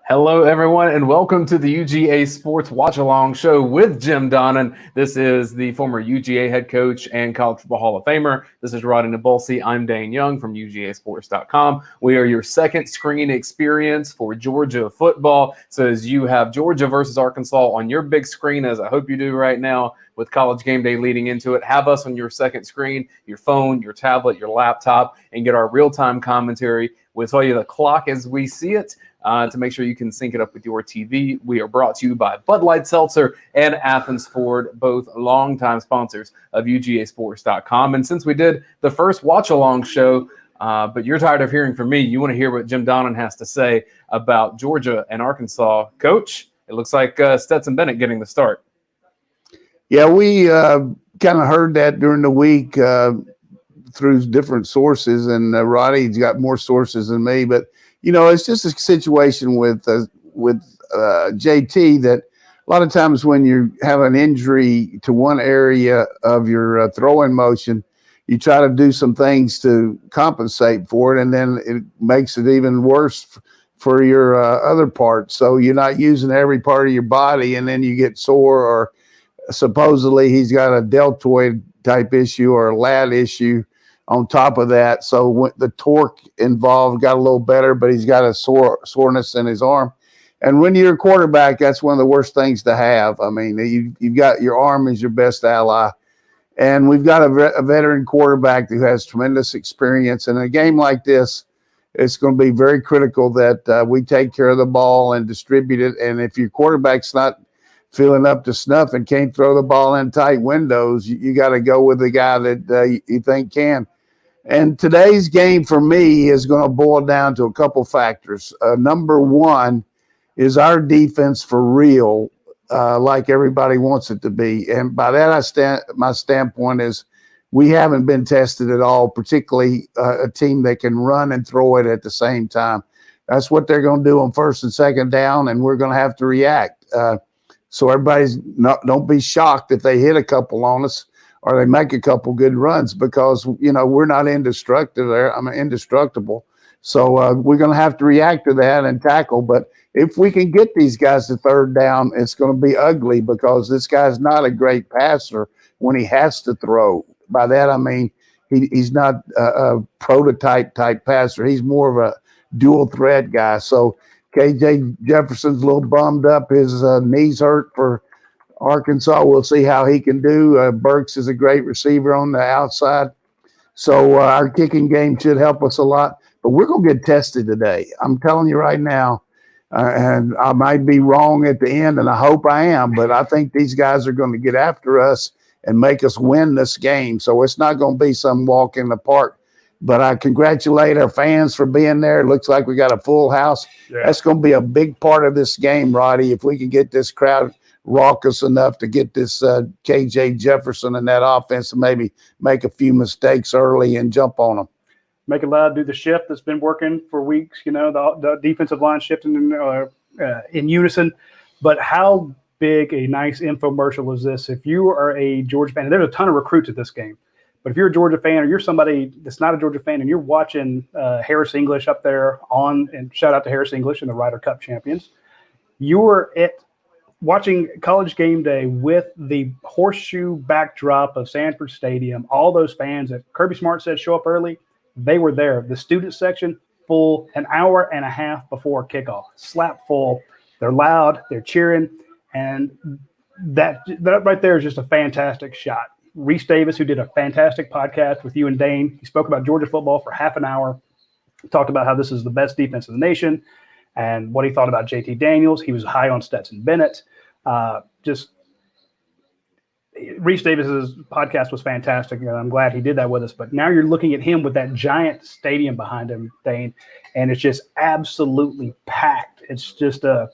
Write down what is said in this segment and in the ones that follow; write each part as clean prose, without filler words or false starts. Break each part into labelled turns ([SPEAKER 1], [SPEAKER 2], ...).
[SPEAKER 1] Hello, everyone, and welcome to the UGA Sports Watch-Along Show with Jim Donnan. This is the former UGA head coach and College Football Hall of Famer. This is Radi Nabulsi. I'm Dayne Young from UGAsports.com. We are your second screen experience for Georgia football. So as you have Georgia versus Arkansas on your big screen, as I hope you do right now, with College Game Day leading into it, have us on your second screen, your phone, your tablet, your laptop, and get our real-time commentary. We'll tell you the clock as we see it. To make sure you can sync it up with your TV. We are brought to you by Bud Light Seltzer and Athens Ford, both longtime sponsors of UGAsports.com. And since we did the first watch-along show, but you're tired of hearing from me, you want to hear what Jim Donnan has to say about Georgia and Arkansas. Coach, it looks like Stetson Bennett getting the start.
[SPEAKER 2] Yeah, we kind of heard that during the week through different sources, and Roddy's got more sources than me, but you know, it's just a situation with JT that a lot of times when you have an injury to one area of your throwing motion, you try to do some things to compensate for it, and then it makes it even worse for your other part. So you're not using every part of your body, and then you get sore, or supposedly he's got a deltoid type issue or a lat issue on top of that. So the torque involved got a little better, but he's got a soreness in his arm. And when you're a quarterback, that's one of the worst things to have. I mean, you've got your arm is your best ally. And we've got a veteran quarterback who has tremendous experience. And in a game like this, it's going to be very critical that we take care of the ball and distribute it. And if your quarterback's not feeling up to snuff and can't throw the ball in tight windows, you got to go with the guy that you think can. And today's game for me is going to boil down to a couple factors. Number one is our defense for real, like everybody wants it to be. And by that, my standpoint is we haven't been tested at all, particularly a team that can run and throw it at the same time. That's what they're going to do on first and second down, and we're going to have to react. So don't be shocked if they hit a couple on us or they make a couple good runs, because, you know, we're not indestructible. So we're going to have to react to that and tackle. But if we can get these guys to third down, it's going to be ugly, because this guy's not a great passer when he has to throw. By that, I mean, he's not a prototype type passer. He's more of a dual threat guy. So KJ Jefferson's a little bummed up. His knees hurt for Arkansas. We'll see how he can do. Burks is a great receiver on the outside. So our kicking game should help us a lot. But we're going to get tested today. I'm telling you right now, and I might be wrong at the end, and I hope I am, but I think these guys are going to get after us and make us win this game. So it's not going to be some walk in the park. But I congratulate our fans for being there. It looks like we got a full house. Yeah. That's going to be a big part of this game, Roddy, if we can get this crowd raucous enough to get this KJ Jefferson and that offense to maybe make a few mistakes early and jump on them.
[SPEAKER 3] Make it loud, do the shift that's been working for weeks, you know, the defensive line shifting in unison. But how big a nice infomercial is this? If you are a Georgia fan, and there's a ton of recruits at this game, but if you're a Georgia fan or you're somebody that's not a Georgia fan and you're watching Harris English up there and shout out to Harris English and the Ryder Cup champions, you're watching College Game Day with the horseshoe backdrop of Sanford Stadium. All those fans that Kirby Smart said show up early, they were there. The student section full an hour and a half before kickoff, slap full. They're loud, they're cheering, and that right there is just a fantastic shot. Reese Davis, who did a fantastic podcast with you and Dane, he spoke about Georgia football for half an hour, talked about how this is the best defense in the nation and what he thought about JT Daniels. He was high on Stetson Bennett. Reese Davis's podcast was fantastic, and I'm glad he did that with us. But now you're looking at him with that giant stadium behind him, Dane, and it's just absolutely packed. It's just a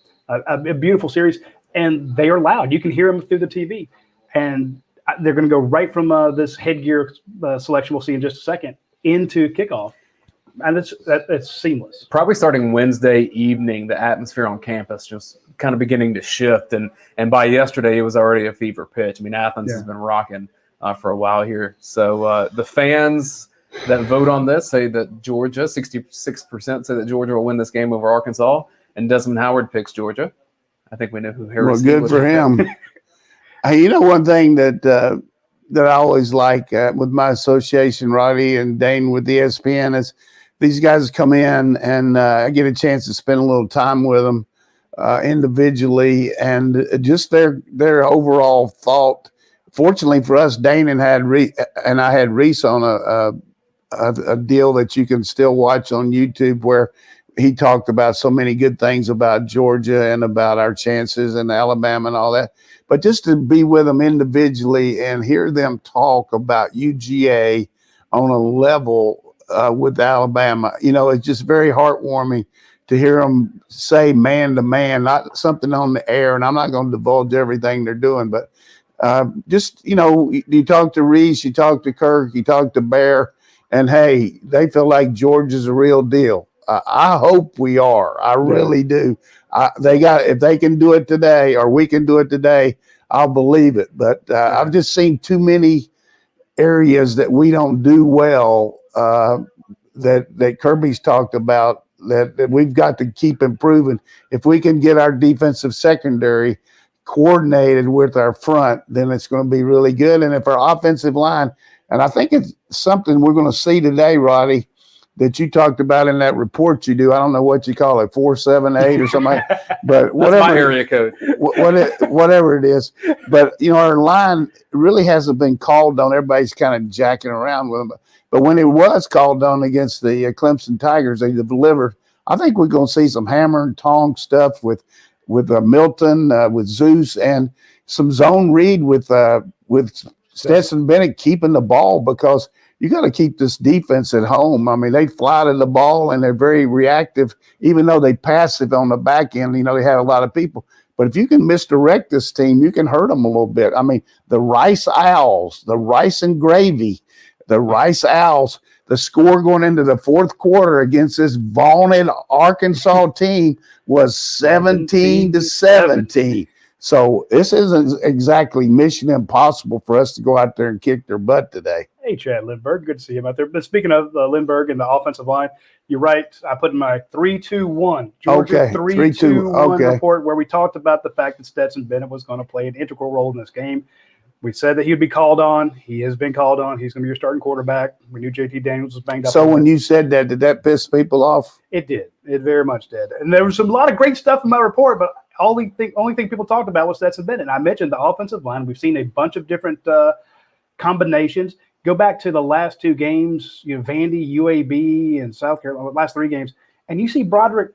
[SPEAKER 3] beautiful series, and they are loud. You can hear them through the TV, and they're going to go right from this headgear selection we'll see in just a second into kickoff. And it's seamless.
[SPEAKER 1] Probably starting Wednesday evening, the atmosphere on campus just kind of beginning to shift. And by yesterday, it was already a fever pitch. I mean, Athens has been rocking for a while here. So the fans that vote on this say that Georgia, 66% say that Georgia will win this game over Arkansas. and Desmond Howard picks Georgia. I think we know who Harris.
[SPEAKER 2] Well, good for him. Hey, one thing that I always like with my association, Radi and Dayne with ESPN, is these guys come in and I get a chance to spend a little time with them individually, and just their overall thought. Fortunately for us, Dayne and I had Reese on a deal that you can still watch on YouTube, where he talked about so many good things about Georgia and about our chances and Alabama and all that. But just to be with them individually and hear them talk about UGA on a level with Alabama, it's just very heartwarming to hear them say man to man, not something on the air. And I'm not going to divulge everything they're doing, but you talk to Reese, you talk to Kirk, you talk to Bear, and hey, they feel like Georgia's a real deal. I hope we are. I really do. If they can do it today, or we can do it today, I'll believe it. But I've just seen too many areas that we don't do well that Kirby's talked about that we've got to keep improving. If we can get our defensive secondary coordinated with our front, then it's going to be really good. And if our offensive line, and I think it's something we're going to see today, Roddy, that you talked about in that report you do. I don't know what you call it, 478 or something, but whatever.
[SPEAKER 1] That's my area code.
[SPEAKER 2] Whatever it is. But, our line really hasn't been called on. Everybody's kind of jacking around with them. But when it was called on against the Clemson Tigers, they delivered. I think we're going to see some hammer and tong stuff with Milton, with Zeus, and some zone read with Stetson Bennett keeping the ball, because you got to keep this defense at home. I mean, they fly to the ball and they're very reactive, even though they passive on the back end. They have a lot of people. But if you can misdirect this team, you can hurt them a little bit. I mean, the Rice Owls, the Rice and Gravy, the Rice Owls, the score going into the fourth quarter against this vaunted Arkansas team was 17-17. So this isn't exactly mission impossible for us to go out there and kick their butt today.
[SPEAKER 3] Hey, Chad Lindbergh, good to see him out there. But speaking of Lindbergh and the offensive line, you're right. I put in my 3-2-1 Georgia 3-2-1 report, where we talked about the fact that Stetson Bennett was going to play an integral role in this game. We said that he would be called on. He has been called on. He's going to be your starting quarterback. We knew JT Daniels was banged up.
[SPEAKER 2] So when you said that, did that piss people off?
[SPEAKER 3] It did. It very much did. And there was a lot of great stuff in my report, but only thing people talked about was Stetson Bennett. And I mentioned the offensive line. We've seen a bunch of different combinations. Go back to the last two games, Vandy, UAB, and South Carolina, last three games, and you see Broderick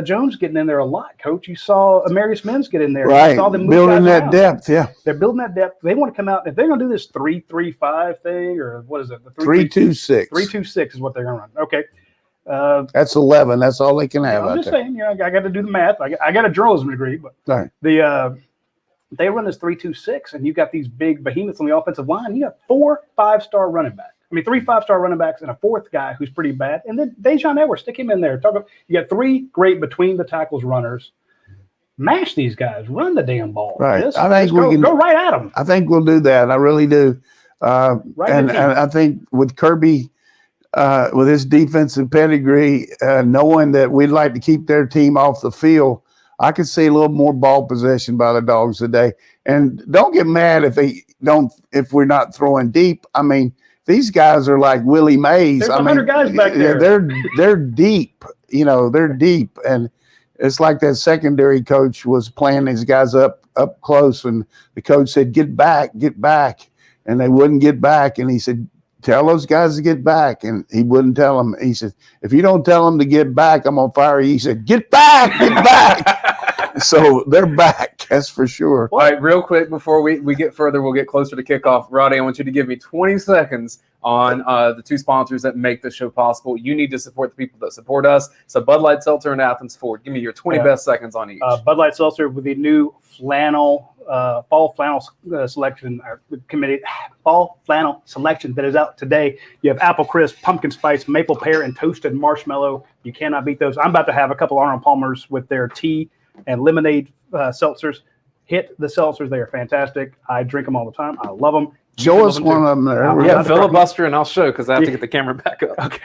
[SPEAKER 3] Jones getting in there a lot, Coach. You saw Amarius Mims get in there.
[SPEAKER 2] Right,
[SPEAKER 3] you saw them
[SPEAKER 2] building that depth, yeah.
[SPEAKER 3] They're building that depth. They want to come out. If they're going to do this 3-3-5 thing, or what is it? The
[SPEAKER 2] 3-2-6.
[SPEAKER 3] 3-2-6 is what they're going to run. Okay.
[SPEAKER 2] That's 11. That's all they can have.
[SPEAKER 3] I'm just saying, I got to do the math. I got a journalism degree, but
[SPEAKER 2] right.
[SPEAKER 3] They run this 3-2-6, and you got these big behemoths on the offensive line. You got 4 5-star running backs. 3 5-star running backs and a fourth guy who's pretty bad. And then Dejon Edwards, stick him in there. You got 3 great between the tackles runners. Mash these guys. Run the damn ball.
[SPEAKER 2] Right. I think we can
[SPEAKER 3] go right at them.
[SPEAKER 2] I think we'll do that. I really do. And I think with Kirby, with his defensive pedigree, knowing that we'd like to keep their team off the field, I could see a little more ball possession by the Dogs today. And don't get mad if we're not throwing deep. I mean, these guys are like Willie Mays.
[SPEAKER 3] There's 100 guys back there.
[SPEAKER 2] They're deep. They're deep, and it's like that secondary coach was playing these guys up close, and the coach said, "Get back," and they wouldn't get back, and he said, "Tell those guys to get back," and he wouldn't tell them. He said, "If you don't tell them to get back, I'm gonna fire you." He said, "Get back, get back." So they're back, that's for sure.
[SPEAKER 1] All right, real quick before we get further, we'll get closer to kickoff. Roddy, I want you to give me 20 seconds on the 2 sponsors that make this show possible. You need to support the people that support us. So Bud Light Seltzer and Athens Ford. Give me your 20 best seconds on each.
[SPEAKER 3] Bud Light Seltzer with the new fall flannel selection fall flannel selection that is out today. You have apple crisp, pumpkin spice, maple pear, and toasted marshmallow. You cannot beat those. I'm about to have a couple Arnold Palmers with their tea and lemonade seltzers. Hit the seltzers. They are fantastic. I drink them all the time. I love them.
[SPEAKER 2] Show us one of them there.
[SPEAKER 1] Yeah, filibuster, and I'll show because I have to get the camera back up.
[SPEAKER 3] Okay.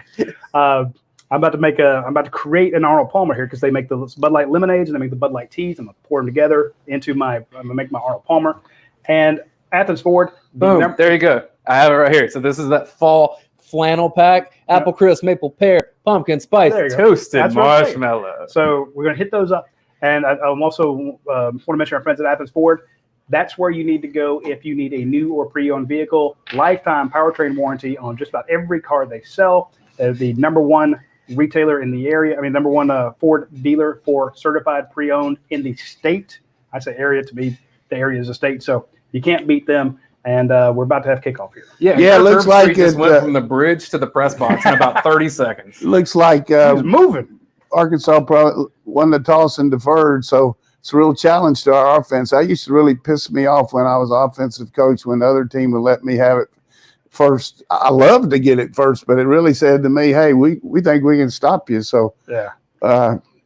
[SPEAKER 3] I'm about to create an Arnold Palmer here because they make the Bud Light lemonades and they make the Bud Light teas. I'm gonna pour them together into I'm gonna make my Arnold Palmer. And Athens Ford,
[SPEAKER 1] boom, there you go. I have it right here. So this is that fall flannel pack, apple crisp, maple pear, pumpkin spice, toasted marshmallow.
[SPEAKER 3] So we're gonna hit those up. And I'm also want to mention our friends at Athens Ford. That's where you need to go if you need a new or pre-owned vehicle. Lifetime powertrain warranty on just about every car they sell. They're the number one retailer in the area. I mean, number one Ford dealer for certified pre-owned in the state. I say area, to me, the area is a state. So you can't beat them. And we're about to have kickoff here.
[SPEAKER 1] Yeah, it looks like it just went from the bridge to the press box in about 30 seconds.
[SPEAKER 2] Looks like
[SPEAKER 3] he's moving.
[SPEAKER 2] Arkansas probably won the toss and deferred, so it's a real challenge to our offense. I used to really piss me off when I was offensive coach when the other team would let me have it first. I love to get it first, but it really said to me, hey, we think we can stop you. So
[SPEAKER 3] yeah.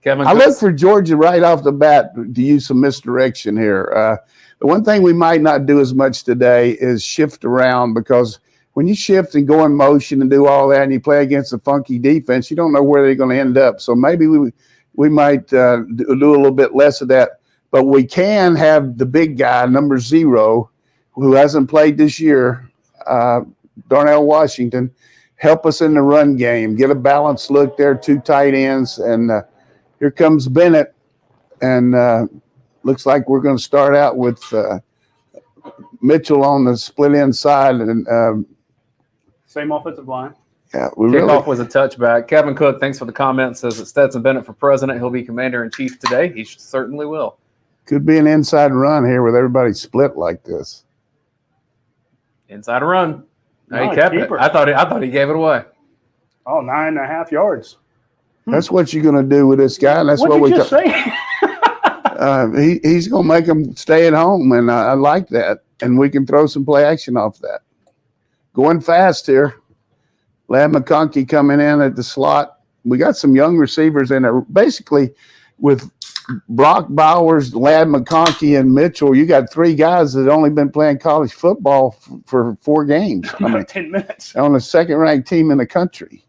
[SPEAKER 2] Kevin, I look for Georgia right off the bat to use some misdirection here. The one thing we might not do as much today is shift around, because when you shift and go in motion and do all that and you play against a funky defense, you don't know where they're going to end up. So maybe we might do a little bit less of that. But we can have the big guy, number 0, who hasn't played this year, Darnell Washington, help us in the run game, get a balanced look there, 2 tight ends. And here comes Bennett. And looks like we're going to start out with Mitchell on the split inside. And
[SPEAKER 3] same offensive line.
[SPEAKER 2] Yeah,
[SPEAKER 1] Kickoff was a touchback. Kevin Cook, thanks for the comment, says that Stetson Bennett for president. He'll be commander-in-chief today. He certainly will.
[SPEAKER 2] Could be an inside run here with everybody split like this.
[SPEAKER 1] Inside run.
[SPEAKER 3] No,
[SPEAKER 1] he kept it. I thought he gave it away.
[SPEAKER 3] Oh, 9.5 yards.
[SPEAKER 2] That's what you're going to do with this guy. And that's what we
[SPEAKER 3] just say.
[SPEAKER 2] He's going to make them stay at home, and I like that. And we can throw some play action off that. Going fast here. Ladd McConkey coming in at the slot. We got some young receivers in there. Basically, with Brock Bowers, Ladd McConkey, and Mitchell, you got 3 guys that only been playing college football for 4 games.
[SPEAKER 3] 10 minutes.
[SPEAKER 2] On the second-ranked team in the country.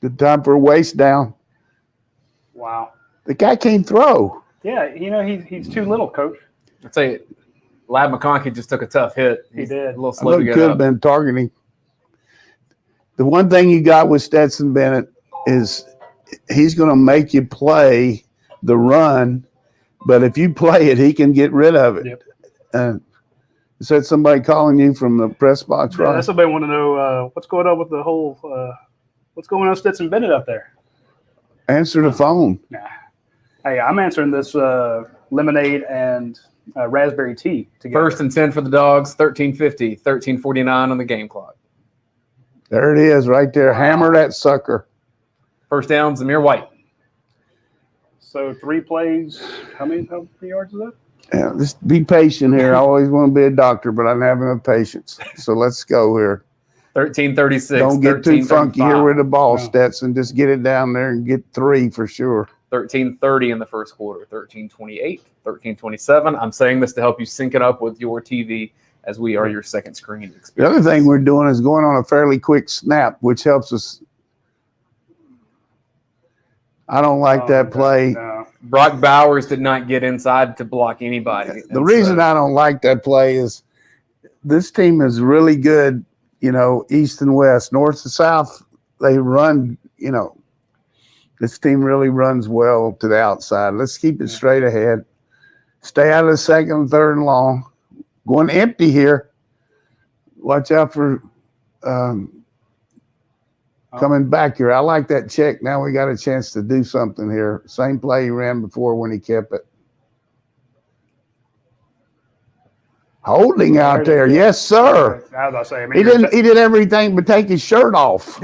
[SPEAKER 2] Good time for a waist down.
[SPEAKER 3] Wow.
[SPEAKER 2] The guy can't throw.
[SPEAKER 3] Yeah, he's too little, Coach.
[SPEAKER 1] I'd say Ladd McConkey just took a tough hit.
[SPEAKER 3] He did.
[SPEAKER 1] A little slow to get
[SPEAKER 2] could
[SPEAKER 1] up.
[SPEAKER 2] have been targeting. The one thing you got with Stetson Bennett is he's going to make you play the run, but if you play it, he can get rid of it.
[SPEAKER 3] Yep.
[SPEAKER 2] Is that somebody calling you from the press box?
[SPEAKER 3] Yeah, that's somebody want to know what's going on with the whole what's going on with Stetson Bennett up there.
[SPEAKER 2] Answer the phone.
[SPEAKER 3] Nah. Hey, I'm answering this lemonade and raspberry tea together.
[SPEAKER 1] 1st and 10 for the Dogs, 13:50, 13:49 on the game clock.
[SPEAKER 2] There it is right there. Wow. Hammer that sucker.
[SPEAKER 1] First down, Zamir White.
[SPEAKER 3] So 3 plays. How many yards is that?
[SPEAKER 2] Yeah, just be patient here. I always want to be a doctor, but I don't have enough patience. So let's go here.
[SPEAKER 1] 13:36.
[SPEAKER 2] Don't get too funky here with the ball,
[SPEAKER 3] No.
[SPEAKER 2] Stetson. Just get it down there and get 3 for sure.
[SPEAKER 1] 13:30 in the first quarter, 13:28, 13:27. I'm saying this to help you sync it up with your TV as we are your second screen experience.
[SPEAKER 2] The other thing we're doing is going on a fairly quick snap, which helps us. I don't like that play.
[SPEAKER 3] No.
[SPEAKER 1] Brock Bowers did not get inside to block anybody.
[SPEAKER 2] The reason I don't like that play is this team is really good, east and west, north to south. They run, this team really runs well to the outside. Let's keep it straight ahead. Stay out of the 2nd and 3rd and long. Going empty here. Watch out for coming back here. I like that check. Now we got a chance to do something here. Same play he ran before when he kept it. Holding out there. Yes, sir.
[SPEAKER 3] As I say,
[SPEAKER 2] He did everything but take his shirt off.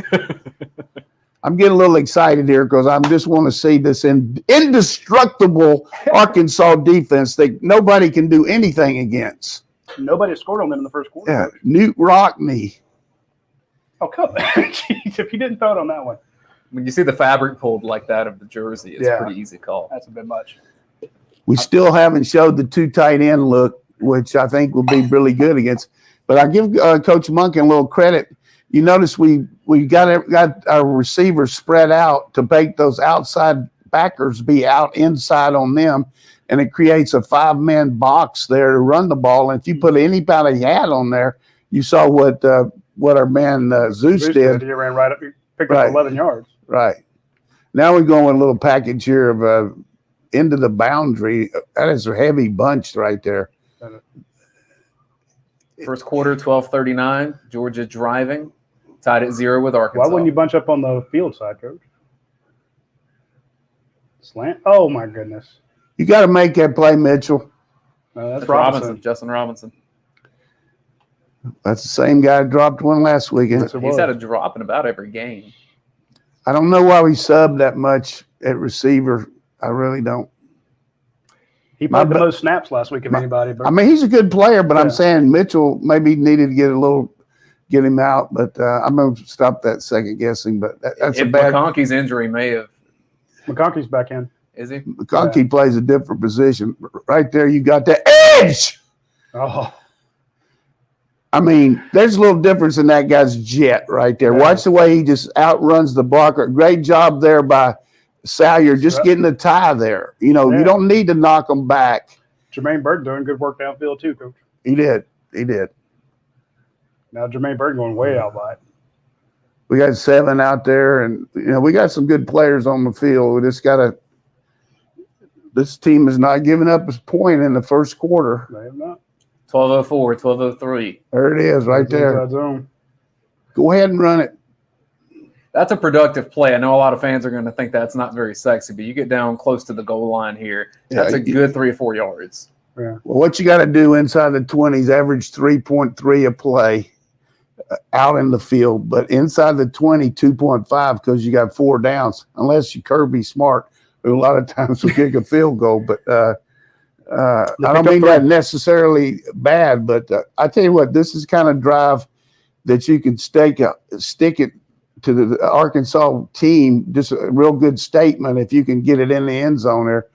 [SPEAKER 2] I'm getting a little excited here because I just want to see this indestructible Arkansas defense that nobody can do anything against.
[SPEAKER 3] Nobody scored on them in the first quarter.
[SPEAKER 2] Yeah, Newt Rockney.
[SPEAKER 3] Oh, come on. Jeez, if you didn't throw it on that one.
[SPEAKER 1] When you see the fabric pulled like that of the jersey, it's a pretty easy call.
[SPEAKER 3] That's a bit much.
[SPEAKER 2] We still haven't showed the 2 tight end look, which I think will be really good against. But I give Coach Monken a little credit. You notice we we got our receivers spread out to make those outside backers be out inside on them, and it creates a 5-man box there to run the ball. And if you put anybody he had on there, you saw what our man Zeus did.
[SPEAKER 3] He ran right up, picked up 11 yards.
[SPEAKER 2] Right. Now we're going with a little package here of into the boundary. That is a heavy bunch right there.
[SPEAKER 1] First quarter, 12:39. Georgia driving, tied at 0 with Arkansas.
[SPEAKER 3] Why wouldn't you bunch up on the field side, Coach? Slant. Oh my goodness.
[SPEAKER 2] You got to make that play, Mitchell.
[SPEAKER 3] That's Robinson.
[SPEAKER 1] Justin Robinson.
[SPEAKER 2] That's the same guy who dropped one last weekend.
[SPEAKER 3] Yes,
[SPEAKER 1] He's had a drop in about every game.
[SPEAKER 2] I don't know why we subbed that much at receiver. I really don't.
[SPEAKER 3] He played the most snaps last week of anybody. But
[SPEAKER 2] I mean, he's a good player, but I'm saying Mitchell maybe needed to get him out. But I'm going to stop that second guessing. But that's a bad.
[SPEAKER 1] McConkey's injury may have.
[SPEAKER 3] McConkey's back in.
[SPEAKER 1] Is he?
[SPEAKER 2] McConkey plays a different position. Right there, you got the edge.
[SPEAKER 3] Oh.
[SPEAKER 2] I mean, there's a little difference in that guy's jet right there. Yeah. Watch the way he just outruns the blocker. Great job there by Salyer, just getting the tie there. You know, you don't need to knock him back.
[SPEAKER 3] Jermaine Burton doing good work downfield too, Coach.
[SPEAKER 2] He did.
[SPEAKER 3] Now Jermaine Burton going way out wide.
[SPEAKER 2] We got 7 out there, and we got some good players on the field. We just got to. This team is not giving up a point in the first quarter.
[SPEAKER 3] They have not.
[SPEAKER 1] 12:04, 12:03.
[SPEAKER 2] There it is, right there. Go ahead and run it.
[SPEAKER 1] That's a productive play. I know a lot of fans are going to think that's not very sexy, but you get down close to the goal line here. That's a good 3 or 4 yards.
[SPEAKER 3] Yeah.
[SPEAKER 2] Well, what you got to do inside the 20s, average 3.3 a play out in the field, but inside the 20, 2.5 because you got 4 downs. Unless you Kirby Smart, who a lot of times will kick a field goal, but I don't mean that necessarily bad, but I tell you what, this is kind of drive that you can stick it to the Arkansas team. Just a real good statement if you can get it in the end zone there.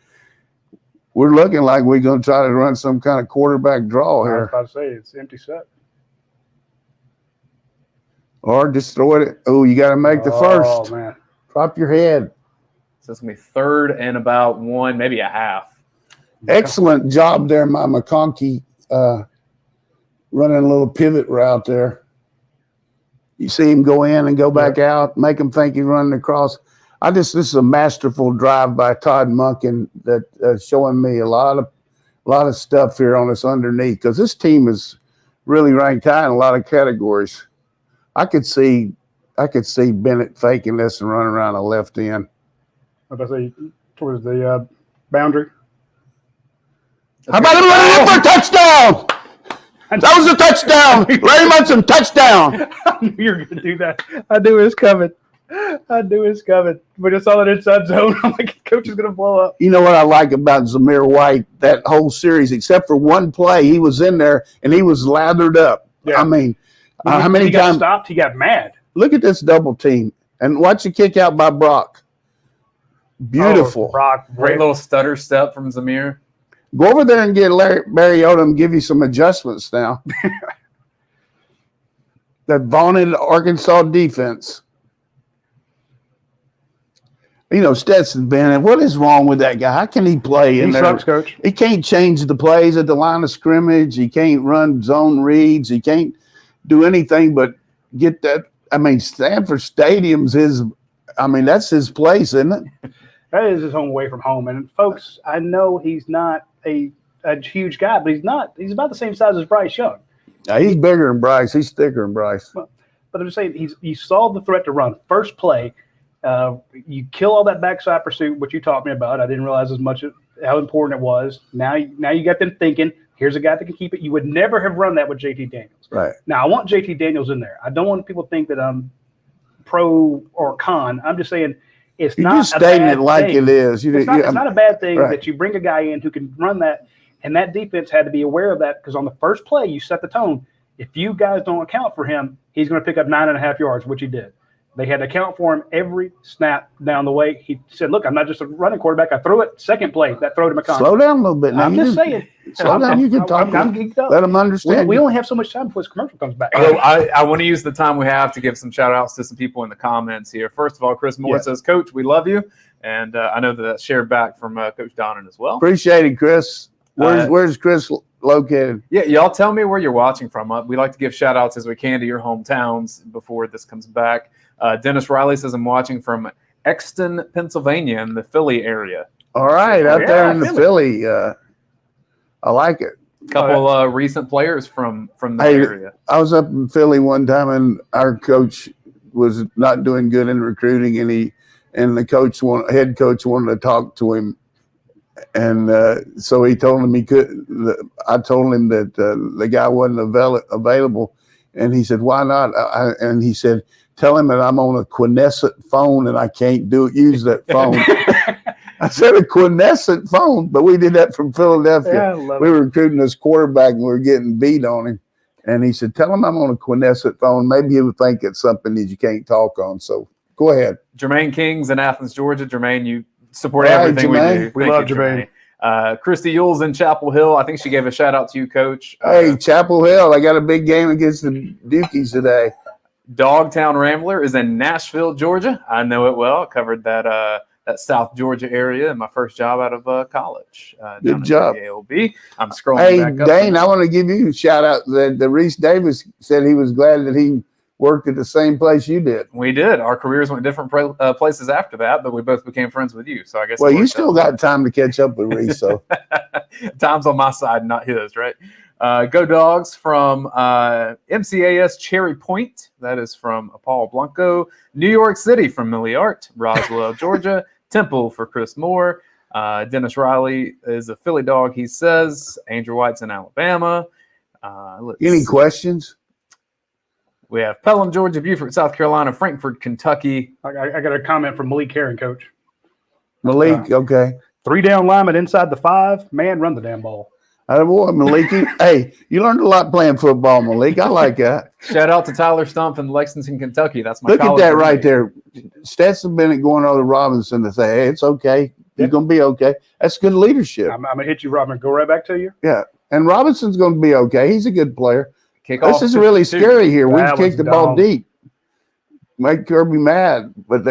[SPEAKER 2] We're looking like we're going to try to run some kind of quarterback draw here.
[SPEAKER 3] I was about to say, it's empty set.
[SPEAKER 2] Or just throw it. Oh, you got to make the first.
[SPEAKER 3] Oh, man.
[SPEAKER 2] Drop your head.
[SPEAKER 1] So it's going to be 3rd and about 1, maybe a half.
[SPEAKER 2] Excellent job there, my McConkey, running a little pivot route there. You see him go in and go back out, make him think he's running across. This is a masterful drive by Todd Monken that's showing me a lot of stuff here on this underneath because this team is really ranked high in a lot of categories. I could see Bennett faking this and running around the left end.
[SPEAKER 3] What did I say? Towards the boundary.
[SPEAKER 2] How about him running in for a touchdown? That was a touchdown. Larry Munson, touchdown.
[SPEAKER 3] I knew you were going to do that. I knew it was coming. We just saw that inside zone. I'm like, coach is going to blow up.
[SPEAKER 2] You know what I like about Zamir White, that whole series, except for one play, he was in there and he was lathered up. Yeah. I mean, how many times?
[SPEAKER 3] He got stopped, he got mad.
[SPEAKER 2] Look at this double team. And watch the kick out by Brock. Beautiful.
[SPEAKER 3] Brock.
[SPEAKER 1] Great little stutter step from Zamir.
[SPEAKER 2] Go over there and get Barry Odom and give you some adjustments now. That vaunted Arkansas defense. Stetson Bennett, what is wrong with that guy? How can he play in there?
[SPEAKER 3] He sucks, Coach.
[SPEAKER 2] He can't change the plays at the line of scrimmage. He can't run zone reads. He can't do anything but get that. I mean, Stanford Stadium's that's his place, isn't it?
[SPEAKER 3] That is his home away from home. And, folks, I know he's not a huge guy, but he's about the same size as Bryce Young.
[SPEAKER 2] He's bigger than Bryce. He's thicker than Bryce.
[SPEAKER 3] But I'm just saying, you saw the threat to run. First play, you kill all that backside pursuit, which you taught me about. I didn't realize as much how important it was. Now you got them thinking, here's a guy that can keep it. You would never have run that with JT Daniels.
[SPEAKER 2] Right.
[SPEAKER 3] Now, I want JT Daniels in there. I don't want people to think that I'm pro or con. I'm just saying it's
[SPEAKER 2] You're
[SPEAKER 3] not
[SPEAKER 2] just stating it like
[SPEAKER 3] thing.
[SPEAKER 2] it is.
[SPEAKER 3] It's not a bad thing that you bring a guy in who can run that, and that defense had to be aware of that because on the first play, you set the tone. If you guys don't account for him, he's going to pick up 9.5 yards, which he did. They had to account for him every snap down the way. He said, "Look, I'm not just a running quarterback. I throw it second play. That throw to McConkey."
[SPEAKER 2] Slow down a little bit. Now.
[SPEAKER 3] I'm just saying.
[SPEAKER 2] Slow down. You can talk.
[SPEAKER 3] I'm geeked up.
[SPEAKER 2] Let them understand.
[SPEAKER 3] We only have so much time before this commercial comes back.
[SPEAKER 1] So I want to use the time we have to give some shout outs to some people in the comments here. First of all, Chris Moore says, "Coach, we love you." And I know that's shared back from Coach Donnan as well.
[SPEAKER 2] Appreciate it, Chris. Where's Chris located?
[SPEAKER 1] Yeah, y'all tell me where you're watching from. We like to give shout outs as we can to your hometowns before this comes back. Dennis Riley says, "I'm watching from Exton, Pennsylvania in the Philly area."
[SPEAKER 2] All right, out there in the Philly. I like it.
[SPEAKER 1] Couple recent players from that area.
[SPEAKER 2] I was up in Philly one time, and our coach was not doing good in recruiting, and the head coach wanted to talk to him, and so he told him he could. I told him that the guy wasn't available, and he said, "Why not?" And he said, "Tell him that I'm on a quiescent phone and I can't use that phone." I said a quiescent phone, but we did that from Philadelphia. We were recruiting this quarterback and we were getting beat on him. And he said, "Tell him I'm on a quiescent phone. Maybe he would think it's something that you can't talk on." So go ahead.
[SPEAKER 1] Jermaine King's in Athens, Georgia. Jermaine, you support everything
[SPEAKER 2] Jermaine.
[SPEAKER 1] we do.
[SPEAKER 3] We love Jermaine.
[SPEAKER 1] Christy Yule's in Chapel Hill. I think she gave a shout out to you, Coach.
[SPEAKER 2] Hey, Chapel Hill. I got a big game against the Dukies today.
[SPEAKER 1] Dogtown Rambler is in Nashville, Georgia. I know it well. I covered that South Georgia area in my first job out of college.
[SPEAKER 2] Good job.
[SPEAKER 1] AOB. I'm scrolling back up.
[SPEAKER 2] Dayne, I want to give you a shout out. The Reese Davis said he was glad that he worked at the same place you did.
[SPEAKER 1] We did. Our careers went different places after that, but we both became friends with you. So I guess.
[SPEAKER 2] Well, you still got time to catch up with Reese. So
[SPEAKER 1] time's on my side, not his, right? Go Dogs from MCAS Cherry Point. That is from Paul Blanco. New York City from Milliart. Roswell, Georgia. Temple for Chris Moore. Dennis Riley is a Philly dog, he says. Andrew White's in Alabama.
[SPEAKER 2] Any questions?
[SPEAKER 1] We have Pelham, Georgia, Beaufort, South Carolina, Frankfort, Kentucky.
[SPEAKER 3] I got a comment from Malik Herring, Coach.
[SPEAKER 2] Malik, okay.
[SPEAKER 3] 3 down linemen inside the 5. Man, run the damn ball.
[SPEAKER 2] Boy, Malik, hey, you learned a lot playing football, Malik. I like that.
[SPEAKER 1] Shout out to Tyler Stump in Lexington, Kentucky. That's my
[SPEAKER 2] Look at
[SPEAKER 1] college
[SPEAKER 2] that
[SPEAKER 1] roommate.
[SPEAKER 2] right there. Stetson Bennett going over to Robinson to say, "Hey, it's okay. You're going to be okay." That's good leadership.
[SPEAKER 3] I'm going to hit you, Robin. Go right back to you.
[SPEAKER 2] Yeah, and Robinson's going to be okay. He's a good player.
[SPEAKER 1] Kickoff
[SPEAKER 2] This is really scary here. We
[SPEAKER 3] That
[SPEAKER 2] kicked
[SPEAKER 3] was
[SPEAKER 2] the ball
[SPEAKER 3] dumb.
[SPEAKER 2] deep. Make Kirby mad, but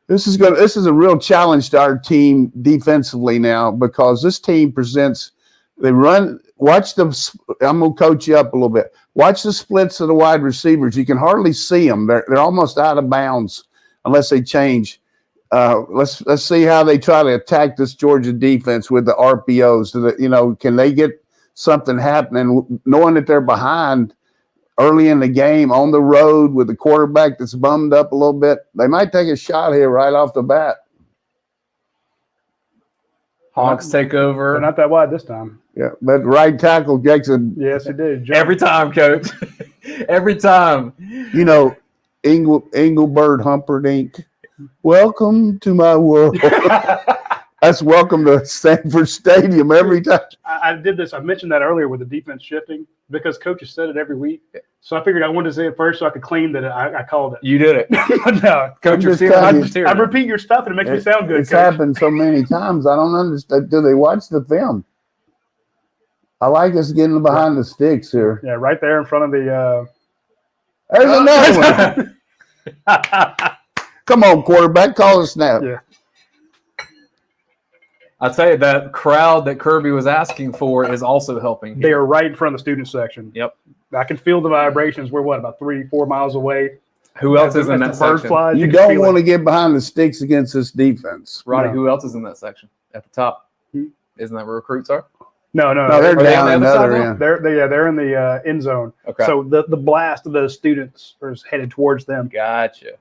[SPEAKER 2] this is a real challenge to our team defensively now, because this team presents. They run. Watch them. I'm gonna coach you up a little bit. Watch the splits of the wide receivers. You can hardly see them. They're almost out of bounds unless they change. Let's see how they try to attack this Georgia defense with the RPOs. Can they get something happening, knowing that they're behind early in the game on the road with the quarterback that's bummed up a little bit? They might take a shot here right off the bat.
[SPEAKER 1] Hawks take over.
[SPEAKER 3] They're not that wide this time.
[SPEAKER 2] Yeah, but right tackle Jackson.
[SPEAKER 3] Yes, it did.
[SPEAKER 1] Every time, Coach. Every time.
[SPEAKER 2] Engelbert Humperdinck. Welcome to my world. That's welcome to Stanford Stadium every time.
[SPEAKER 3] I did this. I mentioned that earlier with the defense shifting because coaches said it every week. So I figured I wanted to say it first so I could claim that I called it.
[SPEAKER 1] You did it.
[SPEAKER 3] No,
[SPEAKER 1] Coach, you're steering.
[SPEAKER 3] I repeat your stuff and it makes me sound good.
[SPEAKER 2] It's
[SPEAKER 3] Coach.
[SPEAKER 2] happened so many times. I don't understand. Do they watch the film? I like us getting behind the sticks here.
[SPEAKER 3] Yeah, right there in front of the.
[SPEAKER 2] There's another one. Come on, quarterback, call a snap.
[SPEAKER 3] Yeah.
[SPEAKER 1] I'll tell you, that crowd that Kirby was asking for is also helping.
[SPEAKER 3] They are right in front of the student section.
[SPEAKER 1] Yep.
[SPEAKER 3] I can feel the vibrations. We're about 3-4 miles away.
[SPEAKER 1] Who else is in that
[SPEAKER 3] As the bird
[SPEAKER 1] section?
[SPEAKER 3] flies,
[SPEAKER 2] You
[SPEAKER 3] can
[SPEAKER 2] don't
[SPEAKER 3] feel
[SPEAKER 2] want
[SPEAKER 3] it.
[SPEAKER 2] to get behind the sticks against this defense.
[SPEAKER 1] Roddy,
[SPEAKER 3] No.
[SPEAKER 1] who else is in that section at the top? Isn't that where recruits are?
[SPEAKER 3] No.
[SPEAKER 2] No, they're
[SPEAKER 1] Are they
[SPEAKER 2] down
[SPEAKER 1] on the other
[SPEAKER 2] another
[SPEAKER 1] side now?
[SPEAKER 2] end.
[SPEAKER 3] They're in the end zone.
[SPEAKER 1] Okay.
[SPEAKER 3] So the blast of the students is headed towards them.
[SPEAKER 1] Gotcha.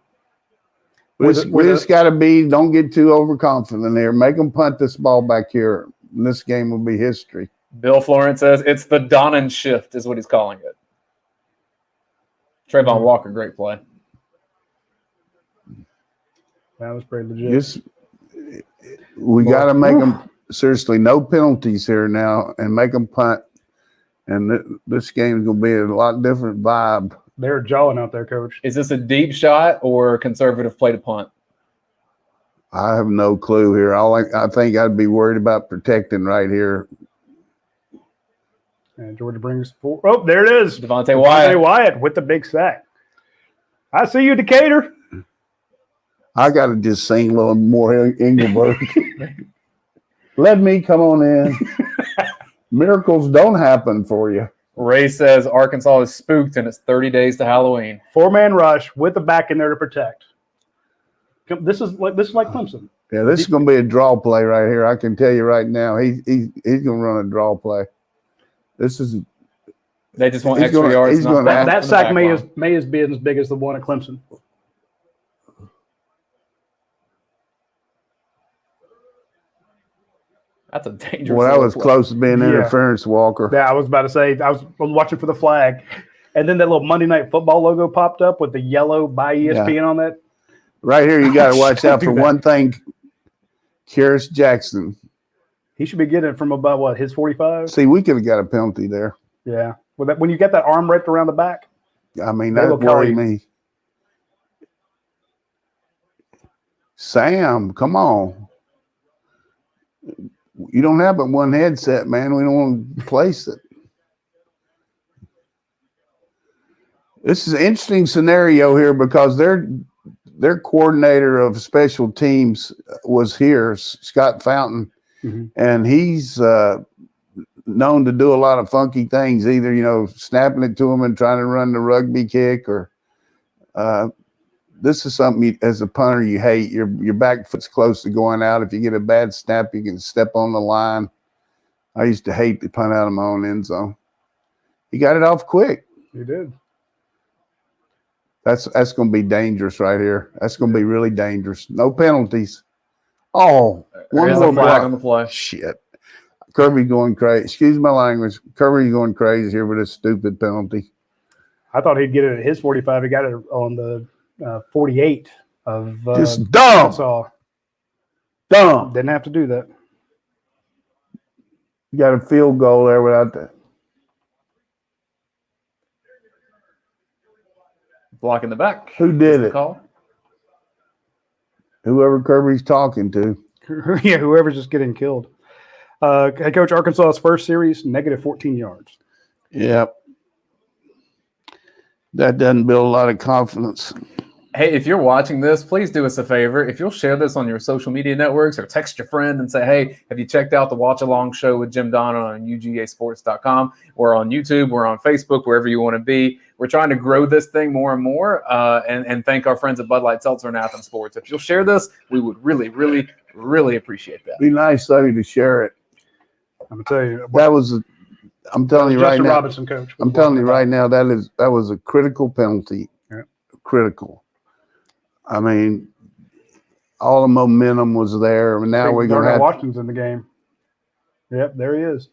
[SPEAKER 2] We just got to don't get too overconfident there. Make them punt this ball back here. And this game will be history.
[SPEAKER 1] Bill Florence says it's the Donnan shift is what he's calling it. Trayvon Walker, great play.
[SPEAKER 3] That was pretty legit.
[SPEAKER 2] We got to make them, seriously, no penalties here now and make them punt. And this game is going to be a lot different vibe.
[SPEAKER 3] They're jawing out there, Coach.
[SPEAKER 1] Is this a deep shot or conservative play to punt?
[SPEAKER 2] I have no clue here. I think I'd be worried about protecting right here.
[SPEAKER 3] And Georgia brings four. Oh, there it is.
[SPEAKER 1] Devontae Wyatt
[SPEAKER 3] with the big sack. I see you, Decatur.
[SPEAKER 2] I got to just sing a little more Engelberg. Let me come on in. Miracles don't happen for you.
[SPEAKER 1] Ray says Arkansas is spooked and it's 30 days to Halloween.
[SPEAKER 3] 4-man rush with the back in there to protect. This is like Clemson.
[SPEAKER 2] Yeah, this is going to be a draw play right here. I can tell you right now. He's going to run a draw play. This is.
[SPEAKER 1] They just want extra yards.
[SPEAKER 3] That sack may as be as big as the one at Clemson.
[SPEAKER 1] That's a dangerous.
[SPEAKER 2] Well, that was close to being interference, Walker.
[SPEAKER 3] Yeah, I was about to say, I was watching for the flag. And then that little Monday Night Football logo popped up with the yellow by ESPN on that.
[SPEAKER 2] Right here, you got to watch out for one thing. Kyrus Jackson.
[SPEAKER 3] He should be getting it from about, his 45?
[SPEAKER 2] See, we could have got a penalty there.
[SPEAKER 3] Yeah. When you get that arm wrapped around the back.
[SPEAKER 2] I mean, that worried me. Sam, come on. You don't have but one headset, man. We don't want to place it. This is an interesting scenario here because their coordinator of special teams was here, Scott Fountain, and he's known to do a lot of funky things, either, snapping it to him and trying to run the rugby kick or this is something as a punter you hate. Your back foot's close to going out. If you get a bad snap, you can step on the line. I used to hate to punt out of my own end zone. He got it off quick.
[SPEAKER 3] He did.
[SPEAKER 2] That's going to be dangerous right here. That's going to be really dangerous. No penalties. Oh, one more
[SPEAKER 1] flag on the play.
[SPEAKER 2] Shit. Kirby going crazy. Excuse my language. Kirby going crazy here with a stupid penalty.
[SPEAKER 3] I thought he'd get it at his 45. He got it on the 48 of
[SPEAKER 2] just dumb.
[SPEAKER 3] Arkansas.
[SPEAKER 2] Dumb.
[SPEAKER 3] Didn't have to do that.
[SPEAKER 2] You got a field goal there without that.
[SPEAKER 1] Block in the back.
[SPEAKER 2] Who did it?
[SPEAKER 1] Call.
[SPEAKER 2] Whoever Kirby's talking to.
[SPEAKER 3] Yeah, whoever's just getting killed. Head coach, Arkansas's first series, negative 14 yards.
[SPEAKER 2] Yep. That doesn't build a lot of confidence.
[SPEAKER 1] Hey, if you're watching this, please do us a favor. If you'll share this on your social media networks or text your friend and say, hey, have you checked out the Watch Along show with Jim Donnan on UGASports.com? We're on YouTube. We're on Facebook, wherever you want to be. We're trying to grow this thing more and more and thank our friends at Bud Light Seltzer and Athens Sports. If you'll share this, we would really, really, really appreciate that.
[SPEAKER 2] Be nice of you to share it.
[SPEAKER 3] I'm going to tell you.
[SPEAKER 2] That was I'm telling you right now.
[SPEAKER 3] Robinson, coach.
[SPEAKER 2] I'm telling you right now, that was a critical penalty.
[SPEAKER 3] Yeah.
[SPEAKER 2] Critical. I mean, all the momentum was there, and now we're going to have
[SPEAKER 3] Washington's in the game. Yep, there he is.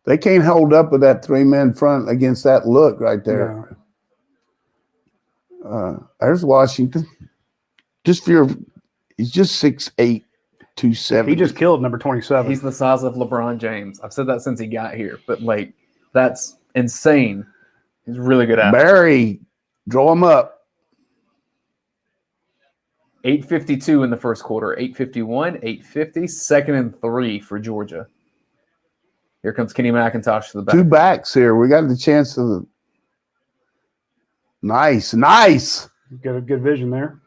[SPEAKER 2] They can't hold up with that 3-man front against that look right there. Yeah. There's Washington. He's just 6'8", 270.
[SPEAKER 3] He just killed number 27.
[SPEAKER 1] He's the size of LeBron James. I've said that since he got here, but that's insane. He's really good at it.
[SPEAKER 2] Barry, draw him up.
[SPEAKER 1] 8:52 in the first quarter. 8:51, 8:50, 2nd and 3 for Georgia. Here comes Kenny McIntosh to the back.
[SPEAKER 2] 2 backs here. We got the chance to Nice.
[SPEAKER 3] Got a good vision there.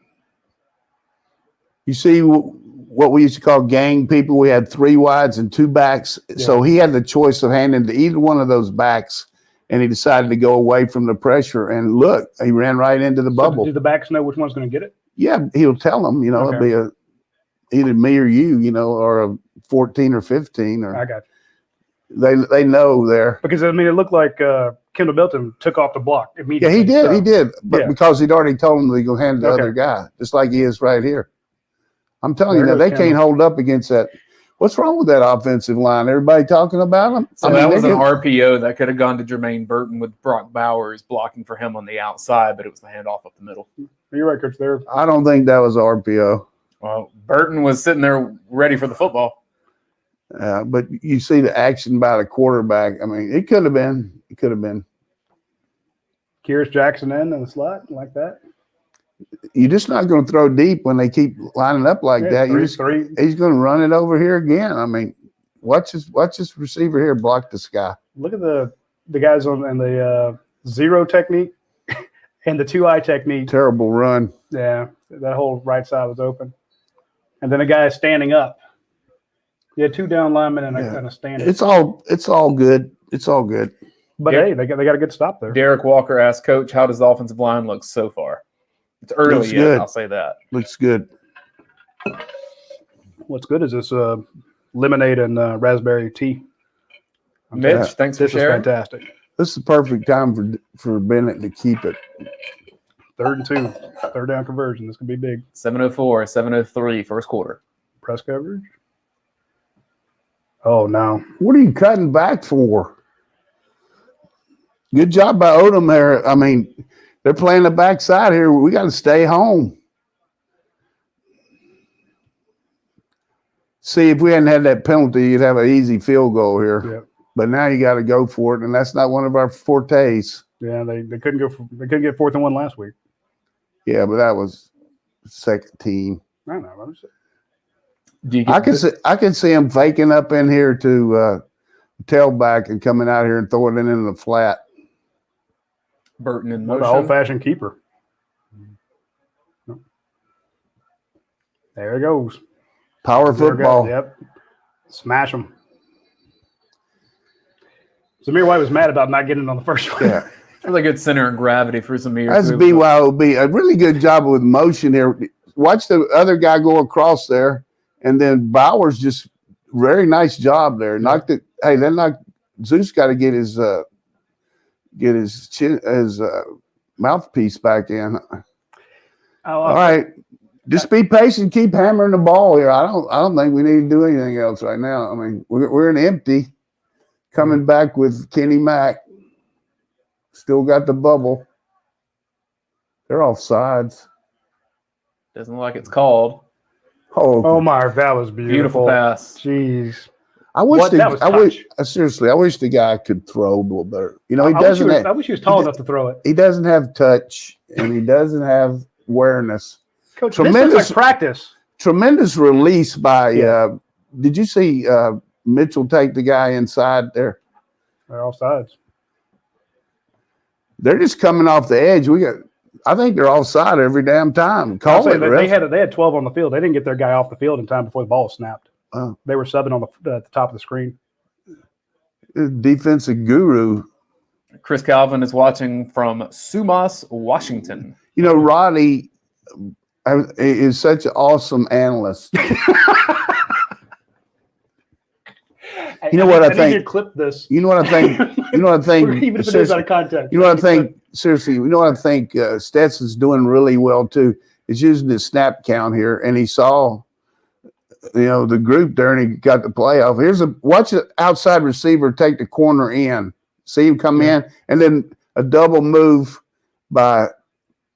[SPEAKER 2] You see what we used to call gang people? We had 3 wides and 2 backs. Yeah. So he had the choice of handing to either one of those backs. And he decided to go away from the pressure. And look, he ran right into the bubble.
[SPEAKER 3] Do the backs know which one's going to get it?
[SPEAKER 2] Yeah, he'll tell them, it'll be either me or you, or a 14 or 15. Or
[SPEAKER 3] I got you.
[SPEAKER 2] They know there.
[SPEAKER 3] Because, it looked like Kendall Milton took off the block immediately.
[SPEAKER 2] Yeah, he did. But because he'd already told him to go hand it to the other guy, just like he is right here. I'm telling you, they can't hold up against that. What's wrong with that offensive line? Everybody talking about them?
[SPEAKER 1] So that was an RPO that could have gone to Jermaine Burton with Brock Bowers blocking for him on the outside, but it was the handoff up the middle.
[SPEAKER 3] You're right, Coach. There.
[SPEAKER 2] I don't think that was RPO.
[SPEAKER 1] Well, Burton was sitting there ready for the football.
[SPEAKER 2] But you see the action by the quarterback. I mean, it could have been. It could have been.
[SPEAKER 3] Kyrus Jackson in the slot like that.
[SPEAKER 2] You're just not going to throw deep when they keep lining up like that. He's going to run it over here again. I mean, watch this receiver here block this guy.
[SPEAKER 3] Look at the guys on and the zero technique and the 2-eye technique.
[SPEAKER 2] Terrible run.
[SPEAKER 3] Yeah, that whole right side was open. And then a guy standing up. You had 2 down linemen and a standing.
[SPEAKER 2] It's all good. It's all good.
[SPEAKER 3] But hey, they got a good stop there.
[SPEAKER 1] Derek Walker asked, Coach, how does the offensive line look so far? It's early
[SPEAKER 2] Looks
[SPEAKER 1] yet,
[SPEAKER 2] good.
[SPEAKER 1] I'll say that.
[SPEAKER 2] Looks good.
[SPEAKER 3] What's good is this lemonade and raspberry tea.
[SPEAKER 1] Mitch, thanks for sharing.
[SPEAKER 3] This is fantastic.
[SPEAKER 2] This is the perfect time for Bennett to keep it.
[SPEAKER 3] 3rd and 2, 3rd down conversion. This could be big.
[SPEAKER 1] 7:04, 7:03, first quarter.
[SPEAKER 3] Press coverage. Oh, no.
[SPEAKER 2] What are you cutting back for? Good job by Odom there. I mean, they're playing the backside here. We got to stay home. See, if we hadn't had that penalty, you'd have an easy field goal here.
[SPEAKER 3] Yep.
[SPEAKER 2] But now you got to go for it, and that's not one of our fortes.
[SPEAKER 3] Yeah, they couldn't get 4th and 1 last week.
[SPEAKER 2] Yeah, but that was second team.
[SPEAKER 3] I don't know.
[SPEAKER 2] I can see him faking up in here to tailback and coming out here and throwing it in the flat.
[SPEAKER 1] Burton in
[SPEAKER 3] What
[SPEAKER 1] motion.
[SPEAKER 3] an old-fashioned keeper. There it goes.
[SPEAKER 2] Power football.
[SPEAKER 3] Yep. Smash them. Zamir White was mad about not getting it on the first one.
[SPEAKER 2] Yeah.
[SPEAKER 1] Really good center of gravity for Zamir.
[SPEAKER 2] That's BYOB. A really good job with motion here. Watch the other guy go across there, and then Bowers just very nice job there. Knocked it. Hey, then Zeus got to get his mouthpiece back in. All right, just be patient. Keep hammering the ball here. I don't think we need to do anything else right now. I mean, we're in empty. Coming back with Kenny Mack. Still got the bubble. They're off sides.
[SPEAKER 1] Doesn't look like it's called.
[SPEAKER 2] Oh
[SPEAKER 3] Mark, that was beautiful.
[SPEAKER 1] Beautiful pass.
[SPEAKER 3] Jeez.
[SPEAKER 2] I wish seriously, I wish the guy could throw a little better. You know,
[SPEAKER 3] I wish he was tall enough to throw it.
[SPEAKER 2] He doesn't have touch and he doesn't have awareness.
[SPEAKER 3] Coach, this looks like practice.
[SPEAKER 2] Tremendous release by did you see Mitchell take the guy inside there?
[SPEAKER 3] They're all sides.
[SPEAKER 2] They're just coming off the edge. I think they're offside every damn time.
[SPEAKER 3] They had 12 on the field. They didn't get their guy off the field in time before the ball snapped. They were subbing on the top of the screen.
[SPEAKER 2] Defensive guru.
[SPEAKER 1] Chris Calvin is watching from Sumas, Washington.
[SPEAKER 2] You know, Radi is such an awesome analyst. You know what I think?
[SPEAKER 3] You clip this.
[SPEAKER 2] You know what I think? You know what I think?
[SPEAKER 3] Even if it is out of context.
[SPEAKER 2] You know what I think? Seriously, you know what I think? Stetson's doing really well too. Is using his snap count here, and he saw, the group there, and he got the playoff. Watch the outside receiver take the corner in. See him come in, and then a double move by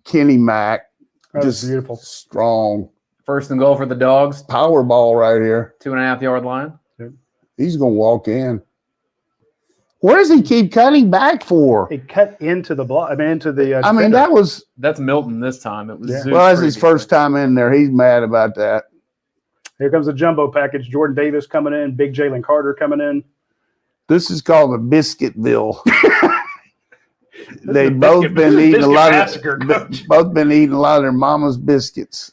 [SPEAKER 2] Kenny Mack.
[SPEAKER 3] That was beautiful.
[SPEAKER 2] Strong.
[SPEAKER 1] 1st and goal for the Dogs.
[SPEAKER 2] Power ball right here.
[SPEAKER 1] 2.5-yard line.
[SPEAKER 2] He's going to walk in. Where does he keep cutting back for?
[SPEAKER 3] He cut into the block. Into the.
[SPEAKER 1] That's Milton this time. It was.
[SPEAKER 3] Yeah.
[SPEAKER 1] Zeus
[SPEAKER 2] well, that's his first time in there. He's mad about that.
[SPEAKER 3] Here comes the jumbo package. Jordan Davis coming in. Big Jalen Carter coming in.
[SPEAKER 2] This is called the Biscuitville. They've both been eating a lot of their mama's biscuits.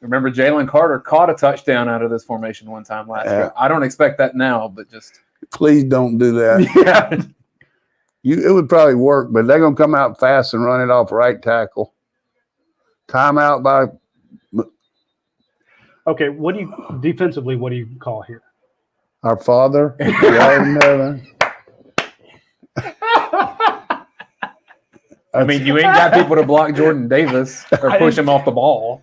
[SPEAKER 1] Remember, Jalen Carter caught a touchdown out of this formation one time last year. I don't expect that now, but just
[SPEAKER 2] please don't do that. It would probably work, but they're going to come out fast and run it off right tackle. Timeout by.
[SPEAKER 3] Okay, defensively? What do you call here?
[SPEAKER 2] Our Father.
[SPEAKER 1] I mean, you ain't got people to block Jordan Davis or push him off the ball.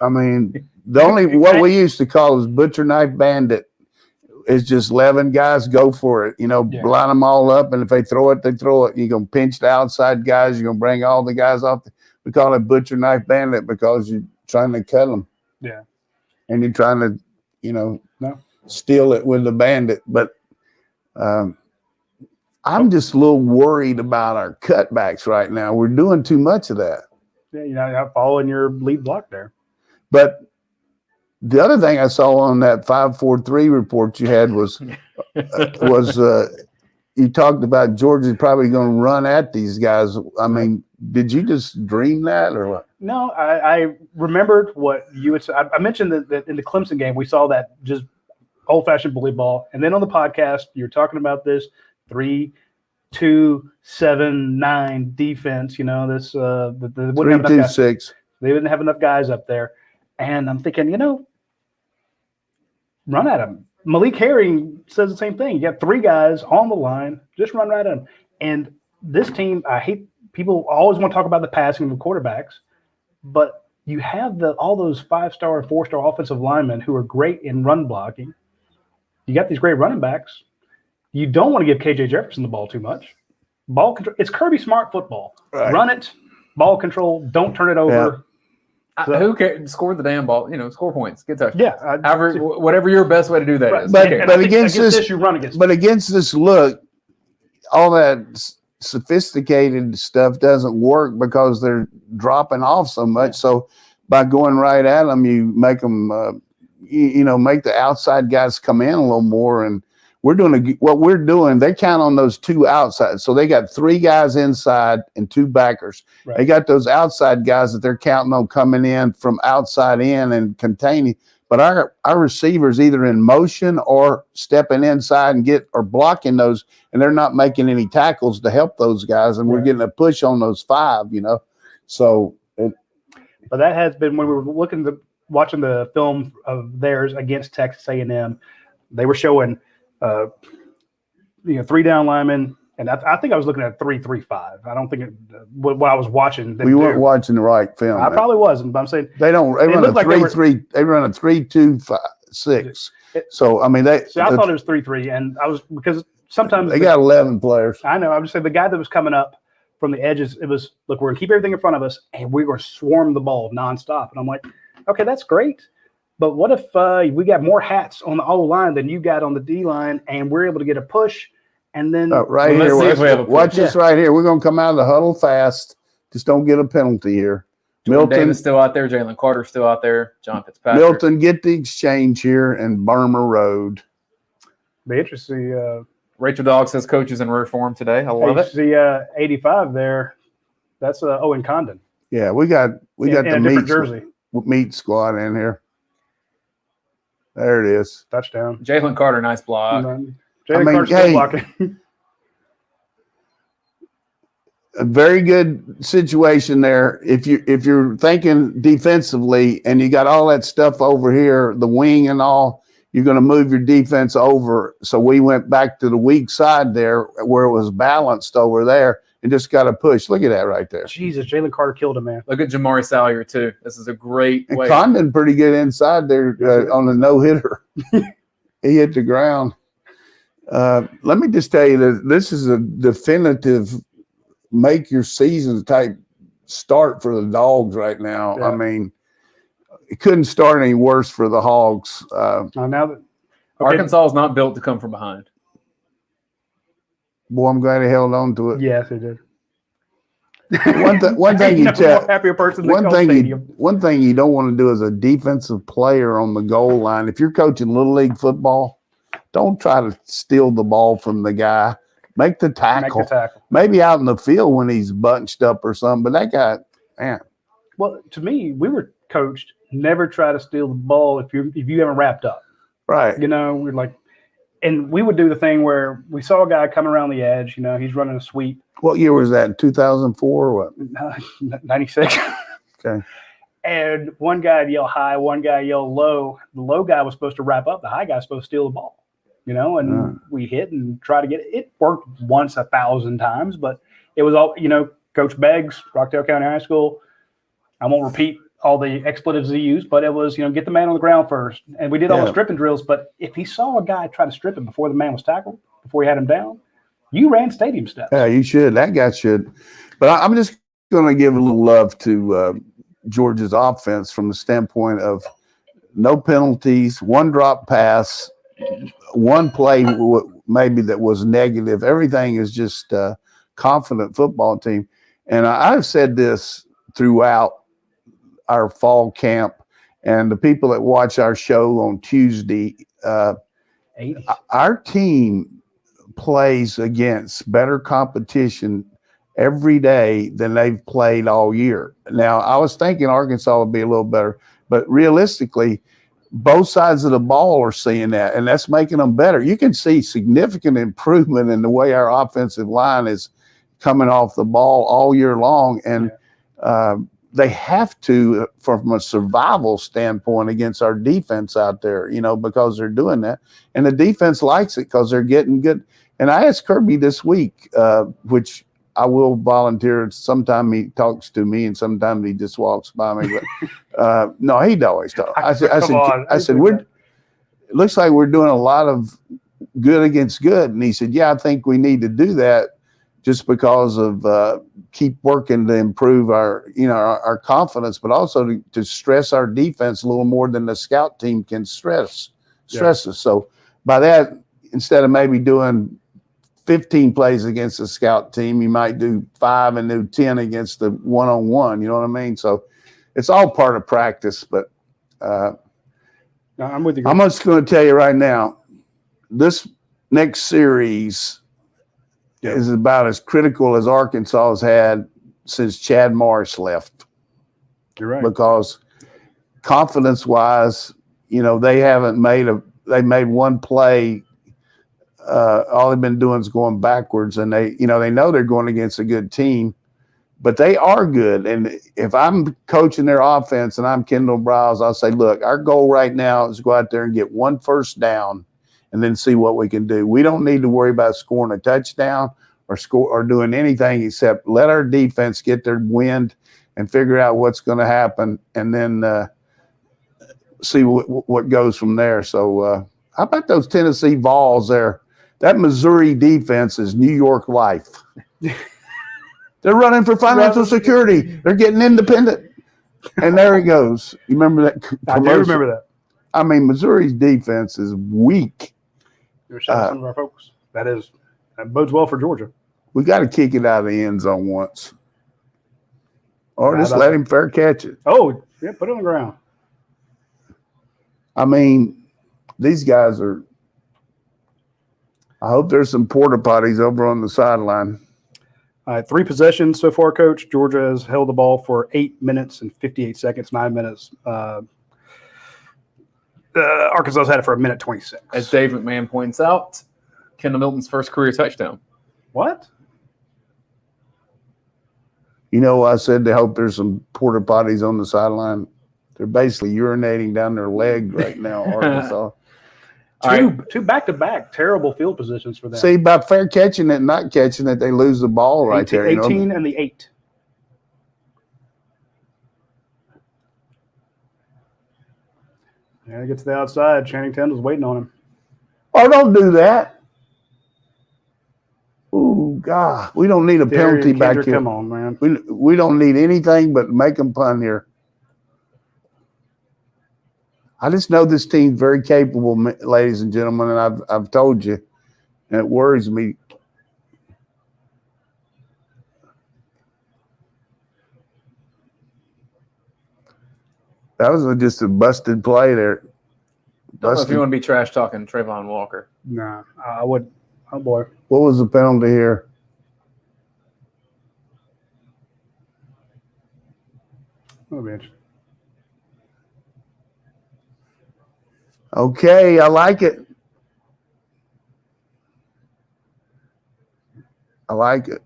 [SPEAKER 2] I mean, what we used to call is butcher knife bandit. It's just 11 guys go for it. Line them all up, and if they throw it, they throw it. You're going to pinch the outside guys. You're going to bring all the guys off. We call it butcher knife bandit because you're trying to cut them.
[SPEAKER 3] Yeah.
[SPEAKER 2] And you're trying to, steal it with the bandit. But I'm just a little worried about our cutbacks right now. We're doing too much of that.
[SPEAKER 3] Yeah, you're following your lead block there.
[SPEAKER 2] But the other thing I saw on that 5-4-3 report you had was you talked about Georgia's probably going to run at these guys. I mean, did you just dream that or what?
[SPEAKER 3] No, I remembered what you had said. I mentioned that in the Clemson game, we saw that just old-fashioned bully ball. And then on the podcast, you were talking about this 3-2-7-9 defense. You know, this the
[SPEAKER 2] 3-2-6.
[SPEAKER 3] They didn't have enough guys up there. And I'm thinking, run at them. Malik Herring says the same thing. You got 3 guys on the line, just run right at them. And this team, I hate people always want to talk about the passing of the quarterbacks, but you have all those 5-star and 4-star offensive linemen who are great in run blocking. You got these great running backs. You don't want to give KJ Jefferson the ball too much. Ball control. It's Kirby Smart football. Right. Run it, ball control. Don't turn it over.
[SPEAKER 1] Yeah. Who cares? Score the damn ball. Score points. Get touchdowns.
[SPEAKER 3] Yeah.
[SPEAKER 1] Whatever your best way to do that is.
[SPEAKER 2] But against this,
[SPEAKER 3] you run against.
[SPEAKER 2] But against this look, all that sophisticated stuff doesn't work because they're dropping off so much. So by going right at them, you make them, make the outside guys come in a little more. And what we're doing, they count on those 2 outsides. So they got 3 guys inside and 2 backers. Right. They got those outside guys that they're counting on coming in from outside in and containing. But our receivers either in motion or stepping inside and or blocking those, and they're not making any tackles to help those guys. And we're getting a push on those 5, So.
[SPEAKER 3] But that has been when we were watching the film of theirs against Texas A&M. They were showing. 3 down linemen, and I think I was looking at 3-3-5. I don't think what I was watching.
[SPEAKER 2] We weren't watching the right film.
[SPEAKER 3] I probably wasn't, but I'm saying
[SPEAKER 2] they run a 3-3. They run a 3-2-5-6. So I mean, I
[SPEAKER 3] thought it was 3-3, and I was because sometimes
[SPEAKER 2] they got 11 players.
[SPEAKER 3] I know. I'm just saying the guy that was coming up from the edges. It was look, we're gonna keep everything in front of us, and we're gonna swarm the ball nonstop. And I'm like, okay, that's great. But what if we got more hats on the O line than you got on the D line, and we're able to get a push, and then
[SPEAKER 2] watch this right here. We're going to come out of the huddle fast. Just don't get a penalty here.
[SPEAKER 1] Milton Davis still out there. Jalen Carter still out there. John Fitzpatrick.
[SPEAKER 2] Milton, get the exchange here and Burma Road.
[SPEAKER 3] Be interesting.
[SPEAKER 1] Rachel Dog says coaches in rare form today. I love it.
[SPEAKER 3] The 85 there. That's Owen Condon.
[SPEAKER 2] Yeah, we got
[SPEAKER 3] the
[SPEAKER 2] meat squad in here. There it is.
[SPEAKER 3] Touchdown.
[SPEAKER 1] Jalen Carter, nice block.
[SPEAKER 3] Carter's still blocking.
[SPEAKER 2] A very good situation there. If you're thinking defensively and you got all that stuff over here, the wing and all, you're going to move your defense over. So we went back to the weak side there where it was balanced over there and just got to push. Look at that right there.
[SPEAKER 3] Jesus, Jalen Carter killed him, man.
[SPEAKER 1] Look at Jamari Salyer, too. This is a great way.
[SPEAKER 2] Condon pretty good inside there on the no-hitter. He hit the ground. Let me just tell you that this is a definitive make-your-season type start for the Dogs right now. Yeah. I mean, it couldn't start any worse for the Hogs.
[SPEAKER 1] Arkansas is not built to come from behind.
[SPEAKER 2] Boy, I'm glad he held on to it.
[SPEAKER 3] Yes, he did.
[SPEAKER 2] One thing you tell
[SPEAKER 3] happier person
[SPEAKER 2] one thing you don't want to do as a defensive player on the goal line. If you're coaching little league football, don't try to steal the ball from the guy. Make the tackle. Maybe out in the field when he's bunched up or something. But that guy, man.
[SPEAKER 3] Well, to me, we were coached never try to steal the ball if you haven't wrapped up.
[SPEAKER 2] Right.
[SPEAKER 3] We're like. And we would do the thing where we saw a guy coming around the edge. He's running a sweep.
[SPEAKER 2] What year was that? 2004 or
[SPEAKER 3] what? 96.
[SPEAKER 2] Okay.
[SPEAKER 3] And one guy yelled high, one guy yelled low. The low guy was supposed to wrap up. The high guy was supposed to steal the ball. And we hit and try to get it. It worked once 1,000 times, but it was all, Coach Beggs, Rockdale County High School. I won't repeat all the expletives he used, but it was, get the man on the ground first. And we did all the stripping drills. But if he saw a guy try to strip him before the man was tackled, before he had him down, you ran stadium steps.
[SPEAKER 2] Yeah, you should. That guy should. But I'm just going to give a little love to Georgia's offense from the standpoint of no penalties, one drop pass, one play maybe that was negative. Everything is just confident football team. And I've said this throughout our fall camp, and the people that watch our show on Tuesday, our team plays against better competition every day than they've played all year. Now, I was thinking Arkansas would be a little better, but realistically, both sides of the ball are seeing that, and that's making them better. You can see significant improvement in the way our offensive line is coming off the ball all year long, and they have to, from a survival standpoint, against our defense out there, because they're doing that. And the defense likes it because they're getting good. And I asked Kirby this week, which I will volunteer. Sometimes he talks to me and sometimes he just walks by me. But no, he'd always talk. I said, it looks like we're doing a lot of good against good. And he said, yeah, I think we need to do that just because of keep working to improve our confidence, but also to stress our defense a little more than the scout team can stress us. So by that, instead of maybe doing 15 plays against the scout team, you might do 5 and do 10 against the one-on-one. You know what I mean? So it's all part of practice. But
[SPEAKER 3] no, I'm with you.
[SPEAKER 2] I'm just going to tell you right now, this next series is about as critical as Arkansas has had since Chad Morris left.
[SPEAKER 3] You're right.
[SPEAKER 2] Because confidence-wise, they made one play. All they've been doing is going backwards, and they know they're going against a good team, but they are good. And if I'm coaching their offense and I'm Kendall Browse, I'll say, look, our goal right now is to go out there and get one first down and then see what we can do. We don't need to worry about scoring a touchdown or doing anything except let our defense get their wind and figure out what's going to happen, and then see what goes from there. So how about those Tennessee Vols there? That Missouri defense is New York life. They're running for financial security. They're getting independent. And there he goes. You remember that commercial?
[SPEAKER 3] I do remember that.
[SPEAKER 2] I mean, Missouri's defense is weak.
[SPEAKER 3] You're showing some of our folks. That bodes well for Georgia.
[SPEAKER 2] We got to kick it out of the end zone once. Or just let him fair catch it.
[SPEAKER 3] Oh, yeah, put it on the ground.
[SPEAKER 2] I mean, these guys are – I hope there's some porta potties over on the sideline.
[SPEAKER 3] 3 possessions so far, Coach. Georgia has held the ball for 8 minutes and 58 seconds, 9 minutes. Arkansas's had it for 1:26.
[SPEAKER 1] As Dave McMahon points out, Kendall Milton's first career touchdown.
[SPEAKER 3] What?
[SPEAKER 2] I said they hope there's some porta potties on the sideline. They're basically urinating down their leg right now, Arkansas.
[SPEAKER 3] Two back-to-back terrible field positions for them.
[SPEAKER 2] See, by fair catching it and not catching it, they lose the ball right there.
[SPEAKER 3] 18 and the 8. Yeah, he gets to the outside. Channing Tindall's waiting on him.
[SPEAKER 2] Oh, don't do that. Ooh, God. We don't need a penalty back here.
[SPEAKER 3] Come on, man.
[SPEAKER 2] We don't need anything but make them punt here. I just know this team's very capable, ladies and gentlemen, and I've told you, and it worries me. That was just a busted play there.
[SPEAKER 1] Don't know if you want to be trash talking Trayvon Walker.
[SPEAKER 3] Nah, I would. Oh boy.
[SPEAKER 2] What was the penalty here?
[SPEAKER 3] Oh, bitch.
[SPEAKER 2] Okay, I like it. I like it.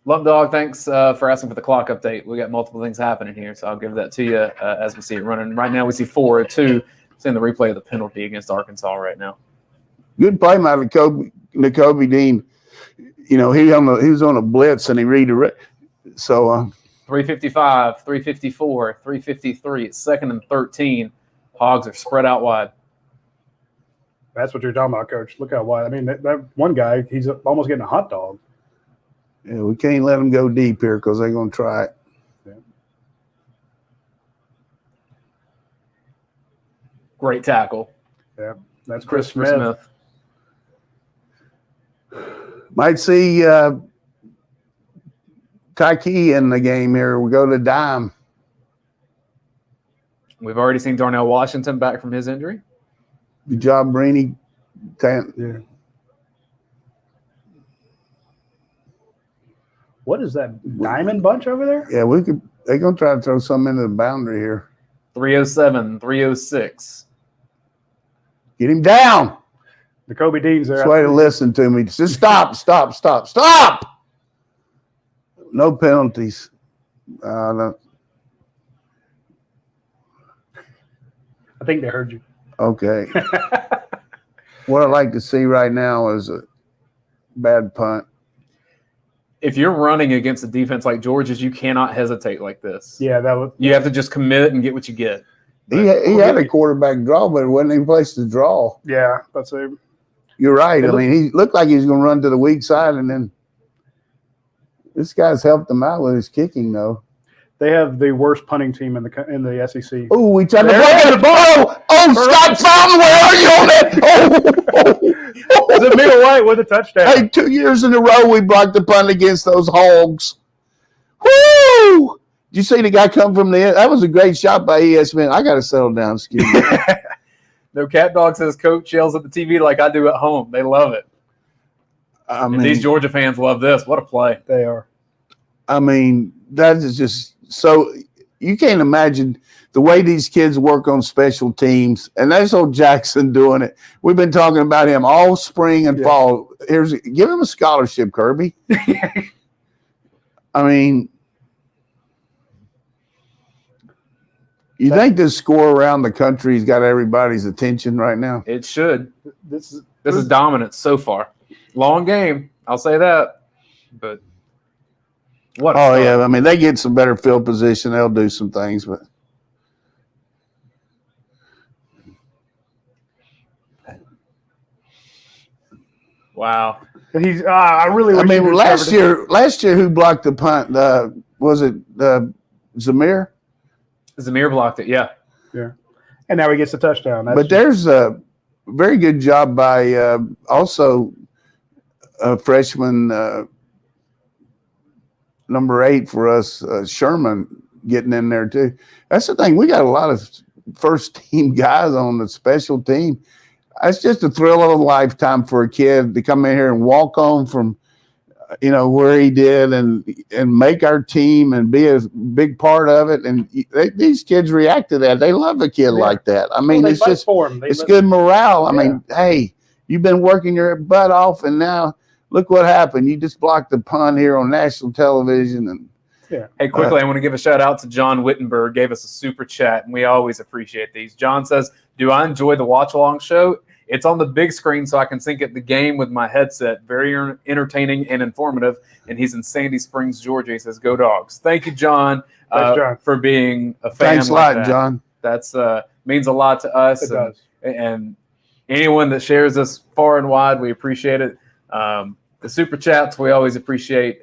[SPEAKER 1] Lump Dog, thanks for asking for the clock update. We got multiple things happening here, so I'll give that to you as we see it running. Right now we see 4-2. Seeing the replay of the penalty against Arkansas right now.
[SPEAKER 2] Good play by Nakobe Dean. He was on a blitz and he redirected. So
[SPEAKER 1] 355, 354, 353. It's 2nd and 13. Hogs are spread out wide.
[SPEAKER 3] That's what you're talking about, Coach. Look how wide. I mean, that one guy, he's almost getting a hot dog.
[SPEAKER 2] Yeah, we can't let them go deep here because they're going to try it.
[SPEAKER 1] Great tackle.
[SPEAKER 3] Yeah, that's
[SPEAKER 1] Christopher
[SPEAKER 3] Smith.
[SPEAKER 2] Might see Tyke in the game here. We go to dime.
[SPEAKER 1] We've already seen Darnell Washington back from his injury.
[SPEAKER 2] Good job, Brainy.
[SPEAKER 3] Yeah. What is that diamond bunch over there?
[SPEAKER 2] Yeah, they're going to try to throw something into the boundary here.
[SPEAKER 1] 307, 306.
[SPEAKER 2] Get him down.
[SPEAKER 3] The Kobe Dean's there.
[SPEAKER 2] That's way to listen to me. Just stop. No penalties.
[SPEAKER 3] I think they heard you.
[SPEAKER 2] Okay. What I'd like to see right now is a bad punt.
[SPEAKER 1] If you're running against a defense like Georgia's, you cannot hesitate like this.
[SPEAKER 3] Yeah, that was.
[SPEAKER 1] You have to just commit and get what you get.
[SPEAKER 2] He had a quarterback draw, but it wasn't any place to draw.
[SPEAKER 3] Yeah, that's a.
[SPEAKER 2] You're right. I mean, he looked like he was going to run to the weak side, and then this guy's helped him out with his kicking, though.
[SPEAKER 3] They have the worst punting team in the SEC.
[SPEAKER 2] Oh, we tried to play the ball. Oh, Scott Fountain, where are you on that?
[SPEAKER 3] Zamir White with a touchdown.
[SPEAKER 2] Hey, 2 years in a row we blocked the punt against those Hogs. Woo! Did you see the guy come from the end? That was a great shot by ESPN. I got to settle down, excuse me.
[SPEAKER 1] No, Cat Dog says coach yells at the TV like I do at home. They love it.
[SPEAKER 2] I mean,
[SPEAKER 1] and these Georgia fans love this. What a play.
[SPEAKER 3] They are.
[SPEAKER 2] I mean, that is just so you can't imagine the way these kids work on special teams. And that's old Jackson doing it. We've been talking about him all spring and fall. Give him a scholarship, Kirby. I mean, you think this score around the country's got everybody's attention right now?
[SPEAKER 1] It should. This is dominance so far. Long game, I'll say that. But what?
[SPEAKER 2] Oh yeah, I mean they get some better field position. They'll do some things, but
[SPEAKER 1] wow.
[SPEAKER 3] He's. I really.
[SPEAKER 2] I mean, last year, who blocked the punt? Was it Zamir?
[SPEAKER 1] Zamir blocked it. Yeah.
[SPEAKER 3] Yeah. And now he gets a touchdown.
[SPEAKER 2] But there's a very good job by also a freshman number 8 for us, Sherman, getting in there too. That's the thing. We got a lot of first-team guys on the special team. It's just a thrill of a lifetime for a kid to come in here and walk on from, where he did and make our team and be a big part of it. And these kids react to that. They love a kid like that. I mean, it's just it's good morale. I mean, hey, you've been working your butt off, and now look what happened. You just blocked the punt here on national television. And
[SPEAKER 1] Hey, quickly, I want to give a shout out to John Wittenberg. Gave us a super chat, and we always appreciate these. John says, "Do I enjoy the watch along show? It's on the big screen, so I can sync at the game with my headset. Very entertaining and informative." And he's in Sandy Springs, Georgia. He says, "Go Dogs!" Thank you, John, for being a fan.
[SPEAKER 2] Thanks a lot, John.
[SPEAKER 1] That's means a lot to us.
[SPEAKER 3] It does.
[SPEAKER 1] And anyone that shares us far and wide, we appreciate it. The super chats, we always appreciate.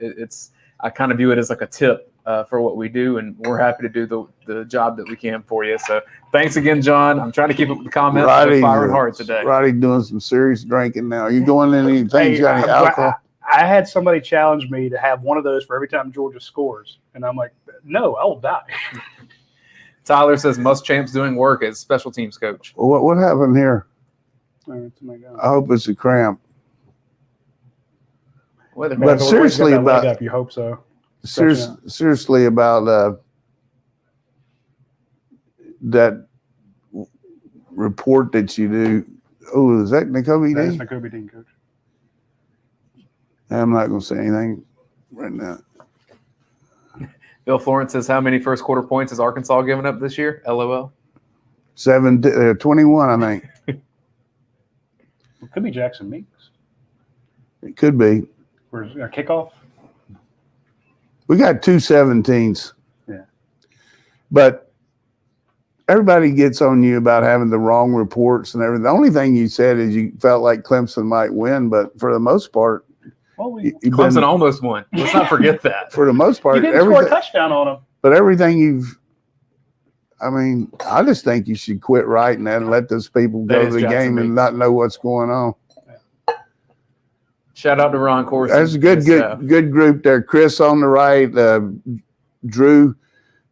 [SPEAKER 1] I kind of view it as like a tip for what we do, and we're happy to do the job that we can for you. So thanks again, John. I'm trying to keep up with the comments. They're firing hard today.
[SPEAKER 2] Roddy doing some serious drinking now. You going in anything? Got any alcohol?
[SPEAKER 3] I had somebody challenge me to have one of those for every time Georgia scores, and I'm like, no, I will die.
[SPEAKER 1] Tyler says Muschamps doing work as special teams coach.
[SPEAKER 2] What happened here?
[SPEAKER 3] Oh my God.
[SPEAKER 2] I hope it's a cramp.
[SPEAKER 1] But
[SPEAKER 2] seriously about
[SPEAKER 3] you hope so.
[SPEAKER 2] Seriously about that report that you do. Oh, is that Nakobe Dean?
[SPEAKER 3] That's Nakobe Dean, coach.
[SPEAKER 2] I'm not going to say anything right now.
[SPEAKER 1] Bill Florence says, "How many first quarter points has Arkansas given up this year?" LOL.
[SPEAKER 2] 21, I think.
[SPEAKER 3] It could be Jackson Meeks.
[SPEAKER 2] It could be.
[SPEAKER 3] Where's a kickoff?
[SPEAKER 2] We got 2 17s.
[SPEAKER 3] Yeah.
[SPEAKER 2] But everybody gets on you about having the wrong reports and everything. The only thing you said is you felt like Clemson might win, but for the most part,
[SPEAKER 1] Clemson almost won. Let's not forget that.
[SPEAKER 2] For the most part,
[SPEAKER 3] you didn't score a touchdown on them.
[SPEAKER 2] But everything I mean, I just think you should quit writing that and let those people go to the game and not know what's going on.
[SPEAKER 1] Shout out to Ron Corson.
[SPEAKER 2] That's a good group there. Chris on the right, Drew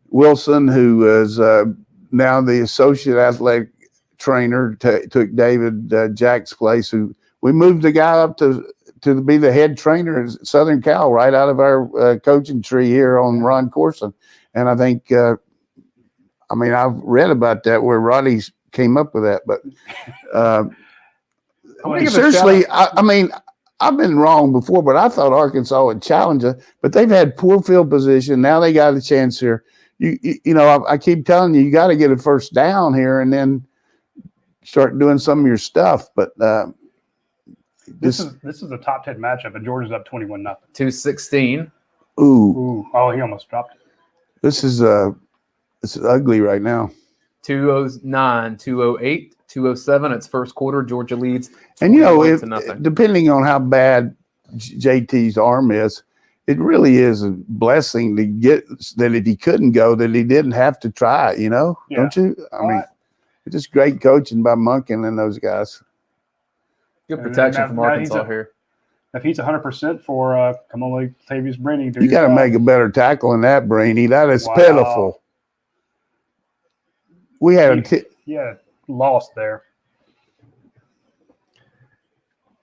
[SPEAKER 2] Wilson, who is now the associate athletic trainer, took David Jack's place. Who we moved the guy up to be the head trainer at Southern Cal, right out of our coaching tree here on Ron Corson. And I think, I mean, I've read about that where Radi came up with that, but seriously, I mean, I've been wrong before, but I thought Arkansas would challenge it. But they've had poor field position. Now they got a chance here. You know, I keep telling you, you got to get a first down here and then start doing some of your stuff. But
[SPEAKER 3] this is a top 10 matchup, and Georgia's up 21-0.
[SPEAKER 1] 216.
[SPEAKER 2] Ooh.
[SPEAKER 3] Oh, he almost dropped it.
[SPEAKER 2] This is ugly right now.
[SPEAKER 1] 209, 208. 207. It's first quarter. Georgia leads.
[SPEAKER 2] And, you know, depending on how bad JT's arm is, it really is a blessing to get that if he couldn't go, that he didn't have to try it, you know? Yeah. Don't you? I mean, it's just great coaching by Monken and those guys.
[SPEAKER 1] Good protection from Arkansas here.
[SPEAKER 3] If he's 100% for Kamala Tavius Brini,
[SPEAKER 2] you got to make a better tackle than that, Brini. That is pitiful. We had
[SPEAKER 3] lost there.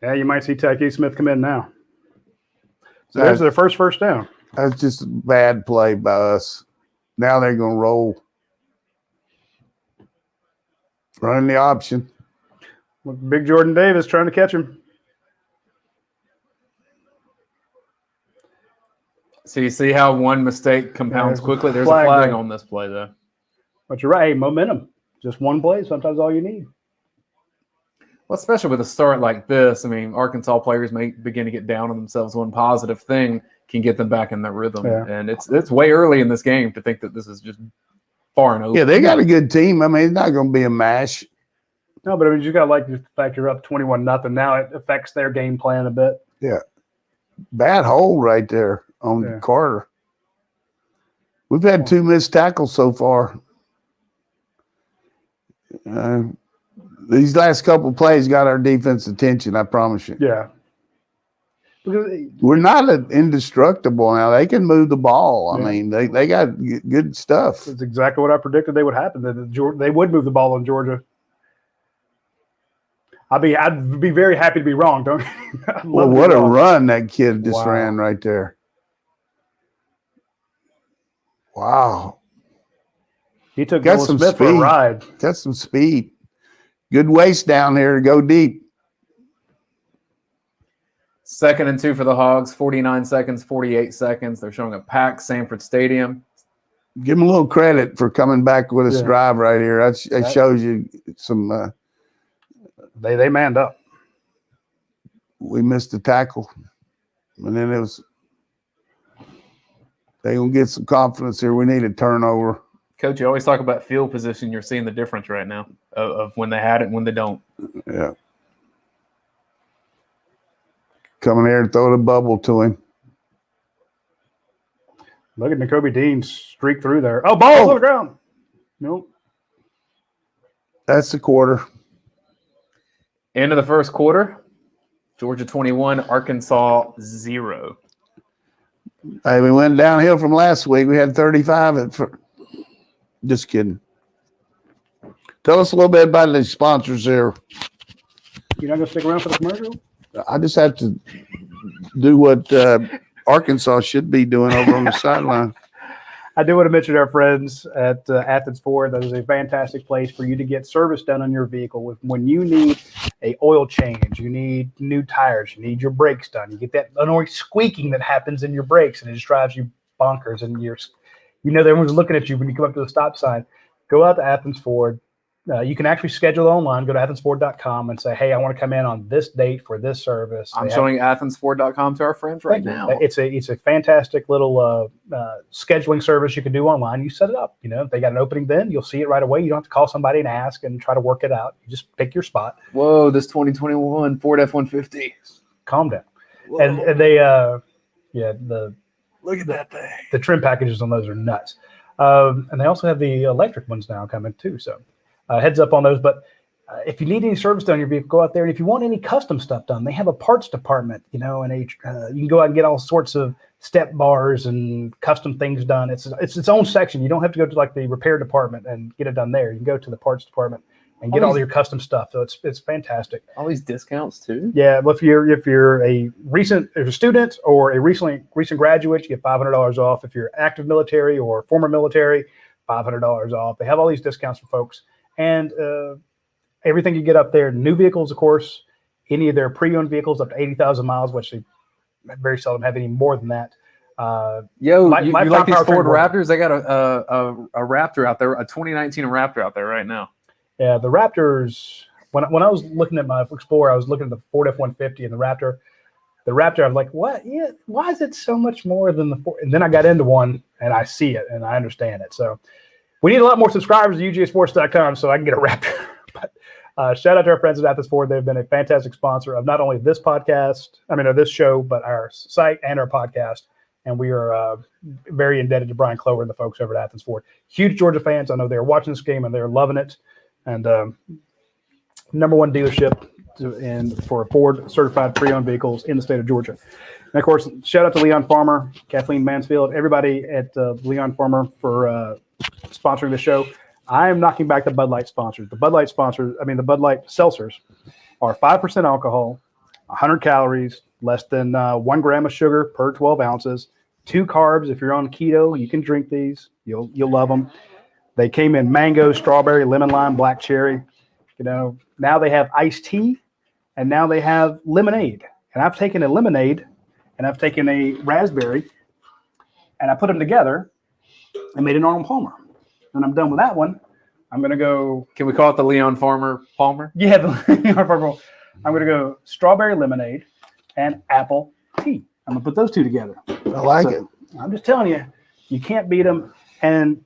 [SPEAKER 3] Yeah, you might see Taki Smith come in now. So there's their first down.
[SPEAKER 2] That's just a bad play by us. Now they're going to roll. Running the option.
[SPEAKER 3] Big Jordan Davis trying to catch him.
[SPEAKER 1] So you see how one mistake compounds quickly? There's a flag on this play, though.
[SPEAKER 3] But you're right. Hey, momentum. Just one play, sometimes all you need.
[SPEAKER 1] Well, especially with a start like this, I mean, Arkansas players may begin to get down on themselves. One positive thing can get them back in their rhythm. Yeah. And it's way early in this game to think that this is just far and over.
[SPEAKER 2] Yeah, they got a good team. I mean, it's not going to be a mash.
[SPEAKER 3] No, but I mean, you got to like the fact you're up 21-0. Now it affects their game plan a bit.
[SPEAKER 2] Yeah. Bad hole right there on Carter. We've had 2 missed tackles so far. These last couple of plays got our defense attention, I promise you.
[SPEAKER 3] Yeah.
[SPEAKER 2] We're not indestructible now. They can move the ball. I mean, they got good stuff.
[SPEAKER 3] That's exactly what I predicted they would happen. That they would move the ball on Georgia. I'd be very happy to be wrong, don't you?
[SPEAKER 2] Well, what a run that kid just ran right there. Wow.
[SPEAKER 3] He took Nolan Smith for a ride.
[SPEAKER 2] Got some speed. Good waist down here to go deep.
[SPEAKER 1] 2nd and 2 for the Hogs. 49 seconds, 48 seconds. They're showing a packed Sanford Stadium.
[SPEAKER 2] Give them a little credit for coming back with a drive right here. That shows you some.
[SPEAKER 3] They manned up.
[SPEAKER 2] We missed the tackle, and then it was. They gonna get some confidence here. We need a turnover.
[SPEAKER 1] Coach, you always talk about field position. You're seeing the difference right now of when they had it and when they don't.
[SPEAKER 2] Yeah. Coming here and throw the bubble to him.
[SPEAKER 3] Look at Nakobe Dean streak through there. Oh, ball on the ground. Nope.
[SPEAKER 2] That's the quarter.
[SPEAKER 1] End of the first quarter. Georgia 21, Arkansas 0.
[SPEAKER 2] Hey, we went downhill from last week. We had 35 Just kidding. Tell us a little bit about the sponsors here.
[SPEAKER 3] You're not going to stick around for the commercial?
[SPEAKER 2] I just have to do what Arkansas should be doing over on the sideline.
[SPEAKER 3] I do want to mention our friends at Athens Ford. That is a fantastic place for you to get service done on your vehicle. When you need a oil change, you need new tires, you need your brakes done. You get that annoying squeaking that happens in your brakes, and it just drives you bonkers. And you know that everyone's looking at you when you come up to the stop sign. Go out to Athens Ford. You can actually schedule it online. Go to athensford.com and say, hey, I want to come in on this date for this service.
[SPEAKER 1] I'm showing athensford.com to our friends right now.
[SPEAKER 3] It's a fantastic little scheduling service you can do online. You set it up. You know, if they got an opening then, you'll see it right away. You don't have to call somebody and ask and try to work it out. You just pick your spot.
[SPEAKER 1] Whoa, this 2021 Ford F-150.
[SPEAKER 3] Calm down.
[SPEAKER 1] Whoa.
[SPEAKER 3] And they,
[SPEAKER 1] look at that thing.
[SPEAKER 3] The trim packages on those are nuts. And they also have the electric ones now coming too. So heads up on those. But if you need any service done on your vehicle, go out there. And if you want any custom stuff done, they have a parts department, and you can go out and get all sorts of step bars and custom things done. It's its own section. You don't have to go to like the repair department and get it done there. You can go to the parts department and get all your custom stuff. So it's fantastic.
[SPEAKER 1] All these discounts too.
[SPEAKER 3] Yeah, well, if you're a student or a recent graduate, you get $500 off. If you're active military or former military, $500 off. They have all these discounts for folks, and everything you get up there. New vehicles, of course, any of their pre-owned vehicles up to 80,000 miles, which they very seldom have any more than that.
[SPEAKER 1] You like these Ford Raptors? They got a Raptor out there, a 2019 Raptor out there right now.
[SPEAKER 3] Yeah, the Raptors. When I was looking at my Explorer, I was looking at the Ford F-150 and the Raptor. The Raptor, I'm like, what? Yeah, why is it so much more than the Ford? And then I got into one, and I see it, and I understand it. So we need a lot more subscribers to UGASports.com so I can get a Raptor. But shout out to our friends at Athens Ford. They've been a fantastic sponsor of not only this this show, but our site and our podcast. And we are very indebted to Brian Clover and the folks over at Athens Ford. Huge Georgia fans. I know they're watching this game and they're loving it. And number one dealership for Ford certified pre-owned vehicles in the state of Georgia. And of course, shout out to Leon Farmer, Kathleen Mansfield, everybody at Leon Farmer for sponsoring the show. I am knocking back the Bud Light sponsors. The Bud Light seltzers are 5% alcohol, 100 calories, less than 1 gram of sugar per 12 ounces, 2 carbs. If you're on keto, you can drink these. You'll love them. They came in mango, strawberry, lemon, lime, black cherry. Now they have iced tea, and now they have lemonade. And I've taken a lemonade, and I've taken a raspberry, and I put them together and made an Arnold Palmer. And I'm done with that one. I'm going to go.
[SPEAKER 1] Can we call it the Leon Farmer Palmer?
[SPEAKER 3] Yeah, the Leon Farmer. I'm going to go strawberry lemonade and apple tea. I'm going to put those two together.
[SPEAKER 2] I like it.
[SPEAKER 3] I'm just telling you, you can't beat them. And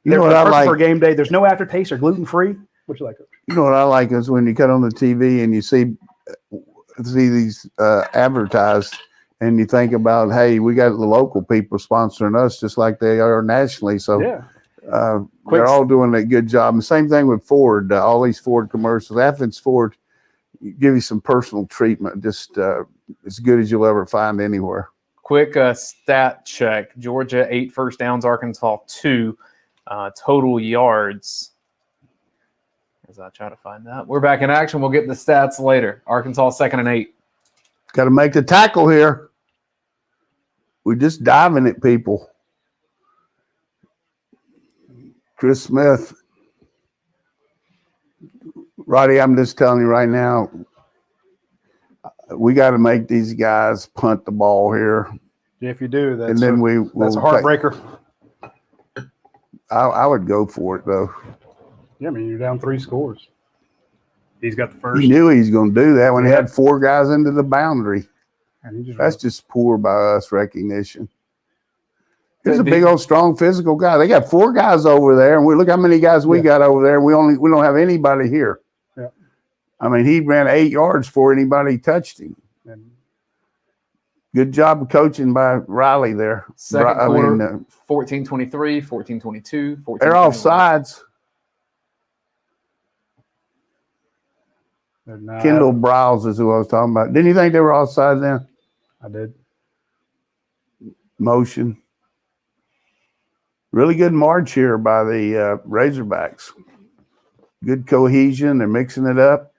[SPEAKER 2] you know what I like
[SPEAKER 3] for game day. There's no aftertaste. They're gluten free. What you like, Coach?
[SPEAKER 2] You know what I like is when you cut on the TV and you see these advertised, and you think about, hey, we got the local people sponsoring us just like they are nationally. So
[SPEAKER 3] yeah.
[SPEAKER 2] They're all doing a good job. And same thing with Ford. All these Ford commercials. Athens Ford give you some personal treatment, just as good as you'll ever find anywhere.
[SPEAKER 1] Quick stat check. Georgia 8 first downs, Arkansas 2 total yards. As I try to find that. We're back in action. We'll get the stats later. Arkansas 2nd and 8.
[SPEAKER 2] Got to make the tackle here. We're just diving at people. Chris Smith. Roddy, I'm just telling you right now, we got to make these guys punt the ball here.
[SPEAKER 3] If you do, that's
[SPEAKER 2] and then
[SPEAKER 3] that's a heartbreaker.
[SPEAKER 2] I would go for it, though.
[SPEAKER 3] Yeah, I mean, you're down 3 scores. He's got the first.
[SPEAKER 2] He knew he was going to do that when he had 4 guys into the boundary.
[SPEAKER 3] And
[SPEAKER 2] that's just poor by us recognition. He's a big old, strong, physical guy. They got 4 guys over there, and we look how many guys we got over there. We don't have anybody here.
[SPEAKER 3] Yeah.
[SPEAKER 2] I mean, he ran 8 yards before anybody touched him.
[SPEAKER 3] And
[SPEAKER 2] good job of coaching by Riley there.
[SPEAKER 1] Second quarter, 14-23, 14-22, 14-21.
[SPEAKER 2] They're off sides. Kendall Browse is who I was talking about. Didn't you think they were offside then?
[SPEAKER 3] I did.
[SPEAKER 2] Motion. Really good march here by the Razorbacks. Good cohesion. They're mixing it up,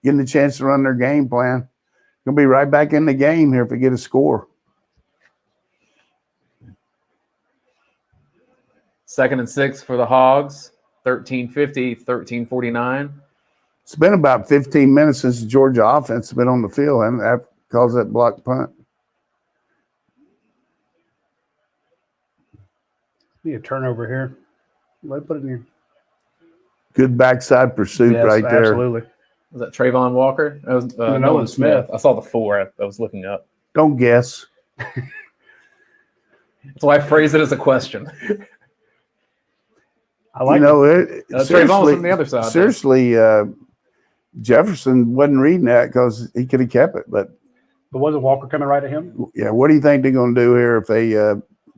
[SPEAKER 2] getting the chance to run their game plan. Going to be right back in the game here if they get a score.
[SPEAKER 1] 2nd and 6 for the Hogs. 13-50, 13-49.
[SPEAKER 2] It's been about 15 minutes since the Georgia offense has been on the field, and that caused that blocked punt.
[SPEAKER 3] Need a turnover here. Let put it in here.
[SPEAKER 2] Good backside pursuit right there.
[SPEAKER 3] Absolutely.
[SPEAKER 1] Was that Trayvon Walker? That was
[SPEAKER 3] Nolan Smith.
[SPEAKER 1] I saw the 4. I was looking up.
[SPEAKER 2] Don't guess.
[SPEAKER 1] That's why I phrased it as a question.
[SPEAKER 2] I like
[SPEAKER 1] Trayvon was on the other side.
[SPEAKER 2] Seriously, Jefferson wasn't reading that because he could have kept it. But
[SPEAKER 3] wasn't Walker coming right at him?
[SPEAKER 2] Yeah. What do you think they're going to do here if they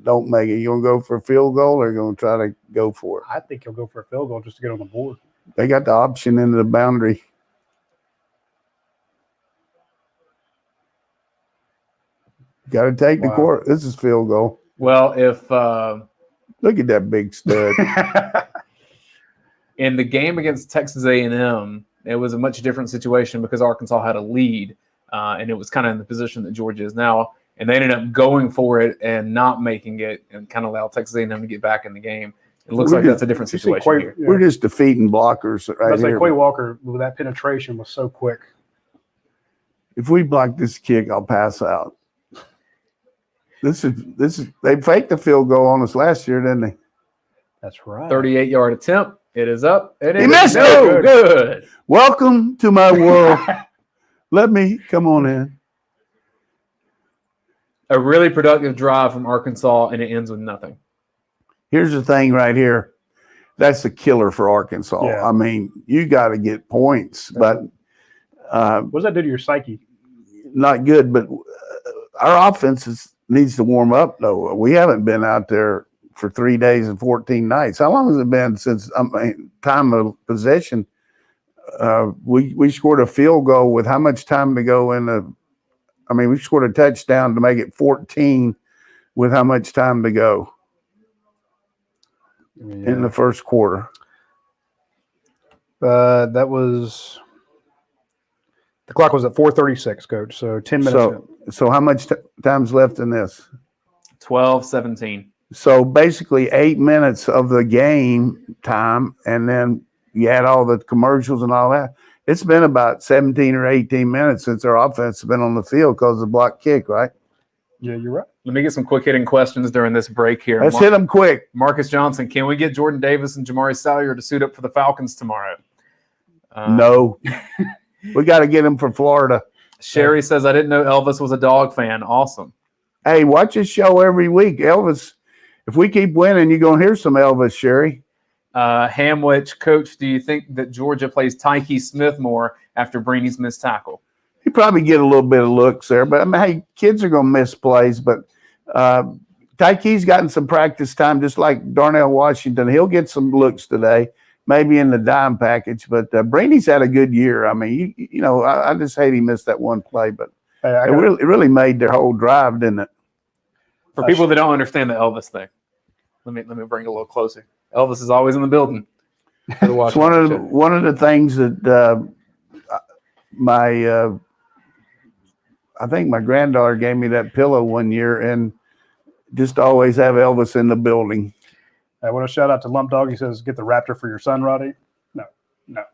[SPEAKER 2] don't make it? You gonna go for a field goal or you gonna try to go for it?
[SPEAKER 3] I think he'll go for a field goal just to get on the board.
[SPEAKER 2] They got the option into the boundary. Got to take the court. This is field goal.
[SPEAKER 1] Well, if
[SPEAKER 2] Look at that big stud.
[SPEAKER 1] in the game against Texas A&M, it was a much different situation because Arkansas had a lead, and it was kind of in the position that Georgia is now, and they ended up going for it and not making it, and kind of allowed Texas A&M to get back in the game. It looks like that's a different situation here.
[SPEAKER 2] We're just defeating blockers right here.
[SPEAKER 3] Quay Walker, with that penetration, was so quick.
[SPEAKER 2] If we block this kick, I'll pass out. This is they faked the field goal on us last year, didn't they?
[SPEAKER 3] That's right.
[SPEAKER 1] 38-yard attempt. It is up. It
[SPEAKER 2] He missed
[SPEAKER 1] it. Good.
[SPEAKER 2] Welcome to my world. Let me come on in.
[SPEAKER 1] A really productive drive from Arkansas, and it ends with nothing.
[SPEAKER 2] Here's the thing right here. That's a killer for Arkansas.
[SPEAKER 3] Yeah.
[SPEAKER 2] I mean, you got to get points, but
[SPEAKER 3] what does that do to your psyche?
[SPEAKER 2] not good. But our offense needs to warm up, though. We haven't been out there for 3 days and 14 nights. How long has it been since time of possession? We scored a field goal with how much time to go in the – we scored a touchdown to make it 14 with how much time to go in the first quarter.
[SPEAKER 3] That was – the clock was at 4:36, Coach, so 10 minutes in.
[SPEAKER 2] So how much time's left in this?
[SPEAKER 1] 12-17.
[SPEAKER 2] So basically 8 minutes of the game time, and then you add all the commercials and all that. It's been about 17 or 18 minutes since our offense has been on the field because of the block kick, right?
[SPEAKER 3] Yeah, you're right.
[SPEAKER 1] Let me get some quick-hitting questions during this break here.
[SPEAKER 2] Let's hit them quick.
[SPEAKER 1] Marcus Johnson, can we get Jordan Davis and Jamari Salyer to suit up for the Falcons tomorrow?
[SPEAKER 2] No. We got to get him for Florida.
[SPEAKER 1] Sherry says, I didn't know Elvis was a dog fan. Awesome.
[SPEAKER 2] Hey, watch this show every week. Elvis, if we keep winning, you're going to hear some Elvis, Sherry.
[SPEAKER 1] Hamwich, Coach, do you think that Georgia plays Tyke Smith more after Brady's missed tackle?
[SPEAKER 2] He probably get a little bit of looks there. But, hey, kids are going to miss plays. But Tyke's gotten some practice time just like Darnell Washington. He'll get some looks today. Maybe in the dime package, but Brady's had a good year. I just hate he missed that one play, but it really made their whole drive, didn't it?
[SPEAKER 1] For people that don't understand the Elvis thing, let me bring it a little closer. Elvis is always in the building.
[SPEAKER 2] It's one of the things that I think my granddaughter gave me that pillow one year, and just always have Elvis in the building.
[SPEAKER 3] I want to shout out to Lump Dog. He says, get the Raptor for your son, Roddy. No.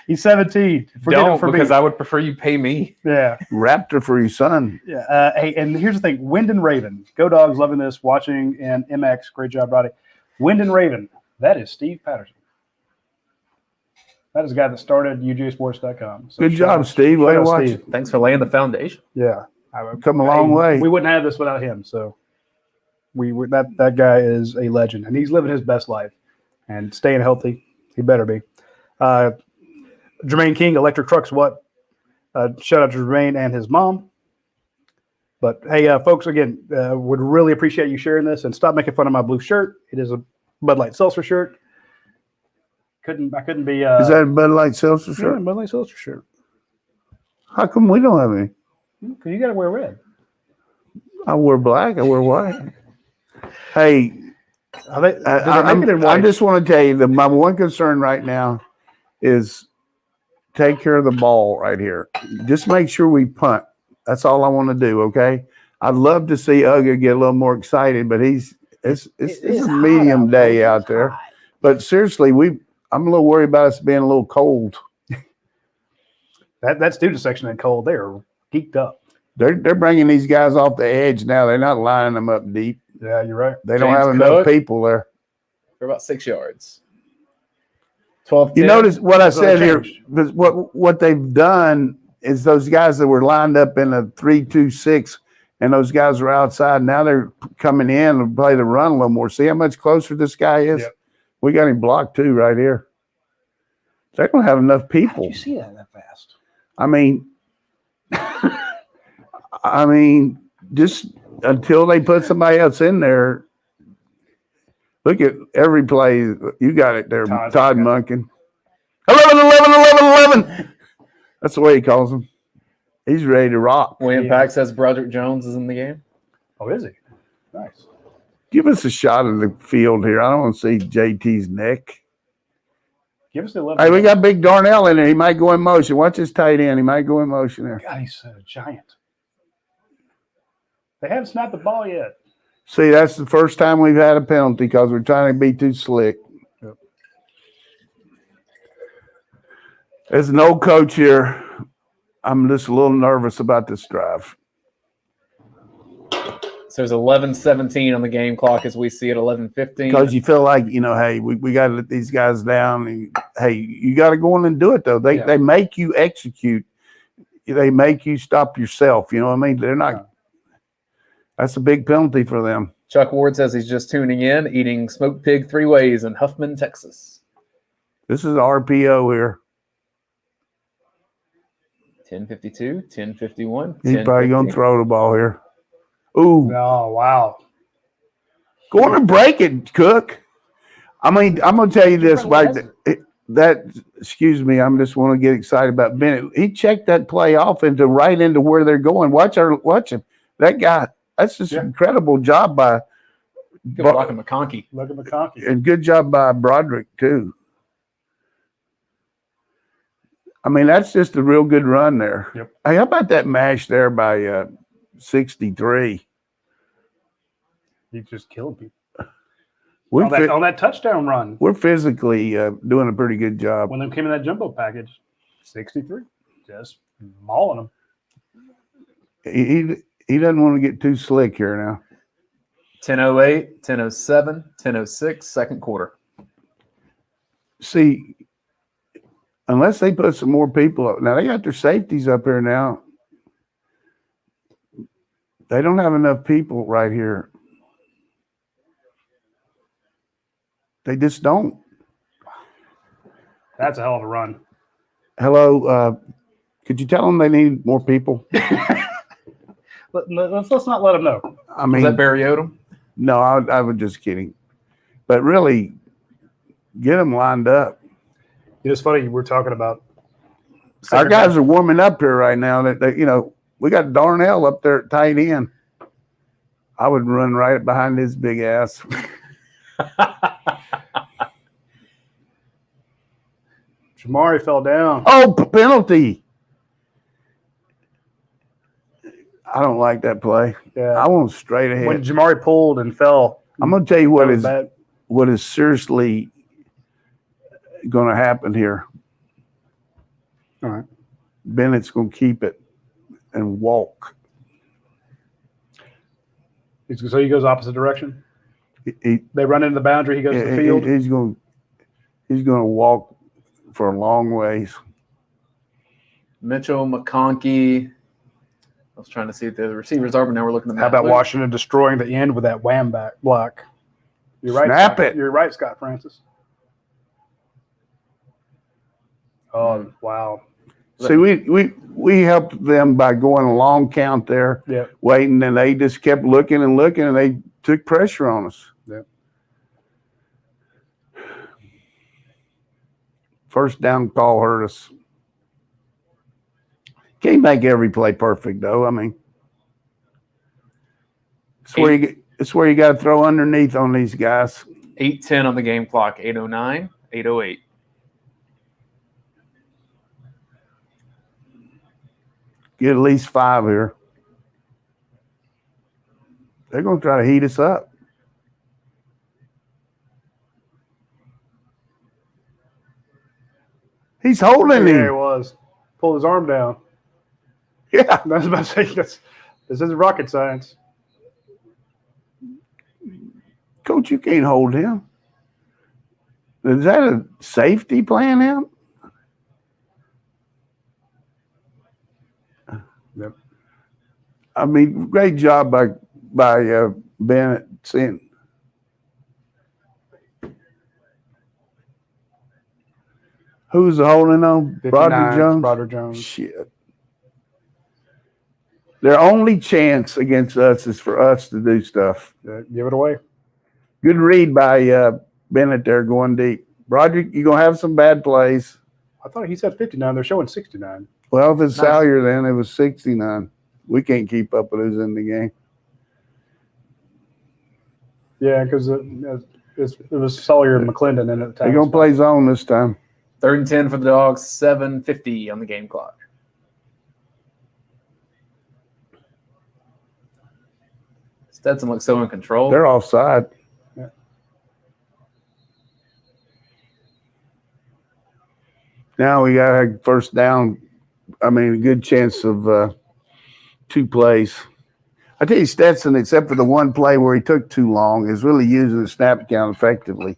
[SPEAKER 3] He's 17.
[SPEAKER 1] Don't, because I would prefer you pay me.
[SPEAKER 3] Yeah.
[SPEAKER 2] Raptor for your son.
[SPEAKER 3] Yeah. Hey, and here's the thing. Wind and Raven. Go Dogs, loving this, watching, and MX. Great job, Roddy. Wind and Raven. That is Steve Patterson. That is a guy that started UGASports.com. So
[SPEAKER 2] good job, Steve. Way to watch it.
[SPEAKER 1] Thanks for laying the foundation.
[SPEAKER 3] Yeah.
[SPEAKER 2] Come a long way.
[SPEAKER 3] We wouldn't have this without him, so. That guy is a legend, and he's living his best life and staying healthy. He better be. Jermaine King, Electric Trucks, what? Shout out to Jermaine and his mom. But hey, folks, again, would really appreciate you sharing this and stop making fun of my blue shirt. It is a Bud Light Seltzer shirt. I couldn't be.
[SPEAKER 2] Is that a Bud Light Seltzer shirt?
[SPEAKER 3] Yeah, Bud Light Seltzer shirt.
[SPEAKER 2] How come we don't have any?
[SPEAKER 3] Because you got to wear red.
[SPEAKER 2] I wear black. I wear white. Hey, I just want to tell you that my one concern right now is take care of the ball right here. Just make sure we punt. That's all I want to do, okay? I'd love to see Uga get a little more excited, but it's a medium day out there. But seriously, I'm a little worried about us being a little cold.
[SPEAKER 3] That student section in cold, they're geeked up.
[SPEAKER 2] They're bringing these guys off the edge now. They're not lining them up deep.
[SPEAKER 3] Yeah, you're right.
[SPEAKER 2] They don't have enough people there.
[SPEAKER 1] They're about 6 yards. 12.
[SPEAKER 2] You notice what I said here? What they've done is those guys that were lined up in a 3-2-6, and those guys are outside. Now they're coming in and play the run a little more. See how much closer this guy is? Yep. We got him blocked too right here. They don't have enough people.
[SPEAKER 3] How did you see that fast?
[SPEAKER 2] Just until they put somebody else in there. Look at every play. You got it there, Todd Munkin. 11. That's the way he calls them. He's ready to rock.
[SPEAKER 1] William Pack says Broderick Jones is in the game.
[SPEAKER 3] Oh, is he? Nice.
[SPEAKER 2] Give us a shot of the field here. I don't want to see JT's neck.
[SPEAKER 3] Give us the 11.
[SPEAKER 2] Hey, we got Big Darnell in there. He might go in motion. Watch his tight end. He might go in motion there.
[SPEAKER 3] God, he's a giant. They haven't snapped the ball yet.
[SPEAKER 2] See, that's the first time we've had a penalty because we're trying to be too slick.
[SPEAKER 3] Yep.
[SPEAKER 2] As an old coach here, I'm just a little nervous about this drive.
[SPEAKER 1] So there's 11:17 on the game clock as we see it, 11:15.
[SPEAKER 2] Because you feel like, hey, we got to let these guys down. And, hey, you got to go in and do it, though. They make you execute. They make you stop yourself. You know what I mean? They're not. That's a big penalty for them.
[SPEAKER 1] Chuck Ward says he's just tuning in, eating smoked pig 3 ways in Huffman, Texas.
[SPEAKER 2] This is RPO here.
[SPEAKER 1] 10:52, 10:51.
[SPEAKER 2] He's probably going to throw the ball here. Ooh.
[SPEAKER 3] Oh, wow.
[SPEAKER 2] Go on and break it, Cook. I mean, I'm going to tell you this. Excuse me, I just want to get excited about Bennett. He checked that play off right into where they're going. Watch him. That guy, that's just an incredible job by
[SPEAKER 1] McConkey.
[SPEAKER 2] And good job by Broderick, too. I mean, that's just a real good run there.
[SPEAKER 3] Yep.
[SPEAKER 2] Hey, how about that mash there by 63?
[SPEAKER 3] He just killed people. On that touchdown run.
[SPEAKER 2] We're physically doing a pretty good job.
[SPEAKER 3] When they came in that jumbo package, 63. Just mauling them.
[SPEAKER 2] He doesn't want to get too slick here now.
[SPEAKER 1] 10:08, 10:07, 10:06, second quarter.
[SPEAKER 2] See, unless they put some more people up. Now, they got their safeties up here now. They don't have enough people right here. They just don't.
[SPEAKER 3] That's a hell of a run.
[SPEAKER 2] Hello. Could you tell them they need more people?
[SPEAKER 3] Let's not let them know.
[SPEAKER 2] I mean,
[SPEAKER 1] is that Barry Odom?
[SPEAKER 2] No, I was just kidding. But really, get them lined up.
[SPEAKER 3] It's funny we're talking about.
[SPEAKER 2] Our guys are warming up here right now. We got Darnell up there at tight end. I would run right behind his big ass.
[SPEAKER 3] Jamari fell down.
[SPEAKER 2] Oh, penalty. I don't like that play.
[SPEAKER 3] Yeah.
[SPEAKER 2] I want straight ahead.
[SPEAKER 3] When Jamari pulled and fell.
[SPEAKER 2] I'm going to tell you what is seriously going to happen here.
[SPEAKER 3] All right.
[SPEAKER 2] Bennett's going to keep it and walk.
[SPEAKER 3] So he goes opposite direction? They run into the boundary. He goes to the field?
[SPEAKER 2] He's going to walk for a long ways.
[SPEAKER 1] Mitchell, McConkey. I was trying to see if the receivers are, but now we're looking at
[SPEAKER 3] How about Washington destroying the end with that wham back block? You're right.
[SPEAKER 2] Snap it.
[SPEAKER 3] You're right, Scott Francis. Oh, wow.
[SPEAKER 2] See, we helped them by going a long count there, waiting, and they just kept looking, and they took pressure on us.
[SPEAKER 3] Yeah.
[SPEAKER 2] First down call hurt us. Can't make every play perfect, though. I mean, it's where you got to throw underneath on these guys.
[SPEAKER 1] 8:10 on the game clock. 8:09, 8:08.
[SPEAKER 2] Get at least 5 here. They're going to try to heat us up. He's holding him.
[SPEAKER 3] There he was. Pulled his arm down.
[SPEAKER 2] Yeah.
[SPEAKER 3] I was about to say, this isn't rocket science.
[SPEAKER 2] Coach, you can't hold him. Is that a safety playing him?
[SPEAKER 3] Yep.
[SPEAKER 2] I mean, great job by Bennett seeing. Who's holding on? Broderick Jones?
[SPEAKER 3] Broderick Jones.
[SPEAKER 2] Shit. Their only chance against us is for us to do stuff.
[SPEAKER 3] Give it away.
[SPEAKER 2] Good read by Bennett there going deep. Broderick, you're going to have some bad plays.
[SPEAKER 3] I thought he said 59. They're showing 69.
[SPEAKER 2] Well, if it's
[SPEAKER 1] Nice.
[SPEAKER 2] Salyer, then it was 69. We can't keep up with who's in the game.
[SPEAKER 3] Yeah, because it was Sawyer and McClendon in at the time.
[SPEAKER 2] They're going to play zone this time.
[SPEAKER 1] 3rd and 10 for the Dogs, 7:50 on the game clock. Stetson looks so in control.
[SPEAKER 2] They're offside.
[SPEAKER 3] Yeah.
[SPEAKER 2] Now we got a first down. I mean, a good chance of 2 plays. I tell you, Stetson, except for the one play where he took too long, is really using the snap count effectively.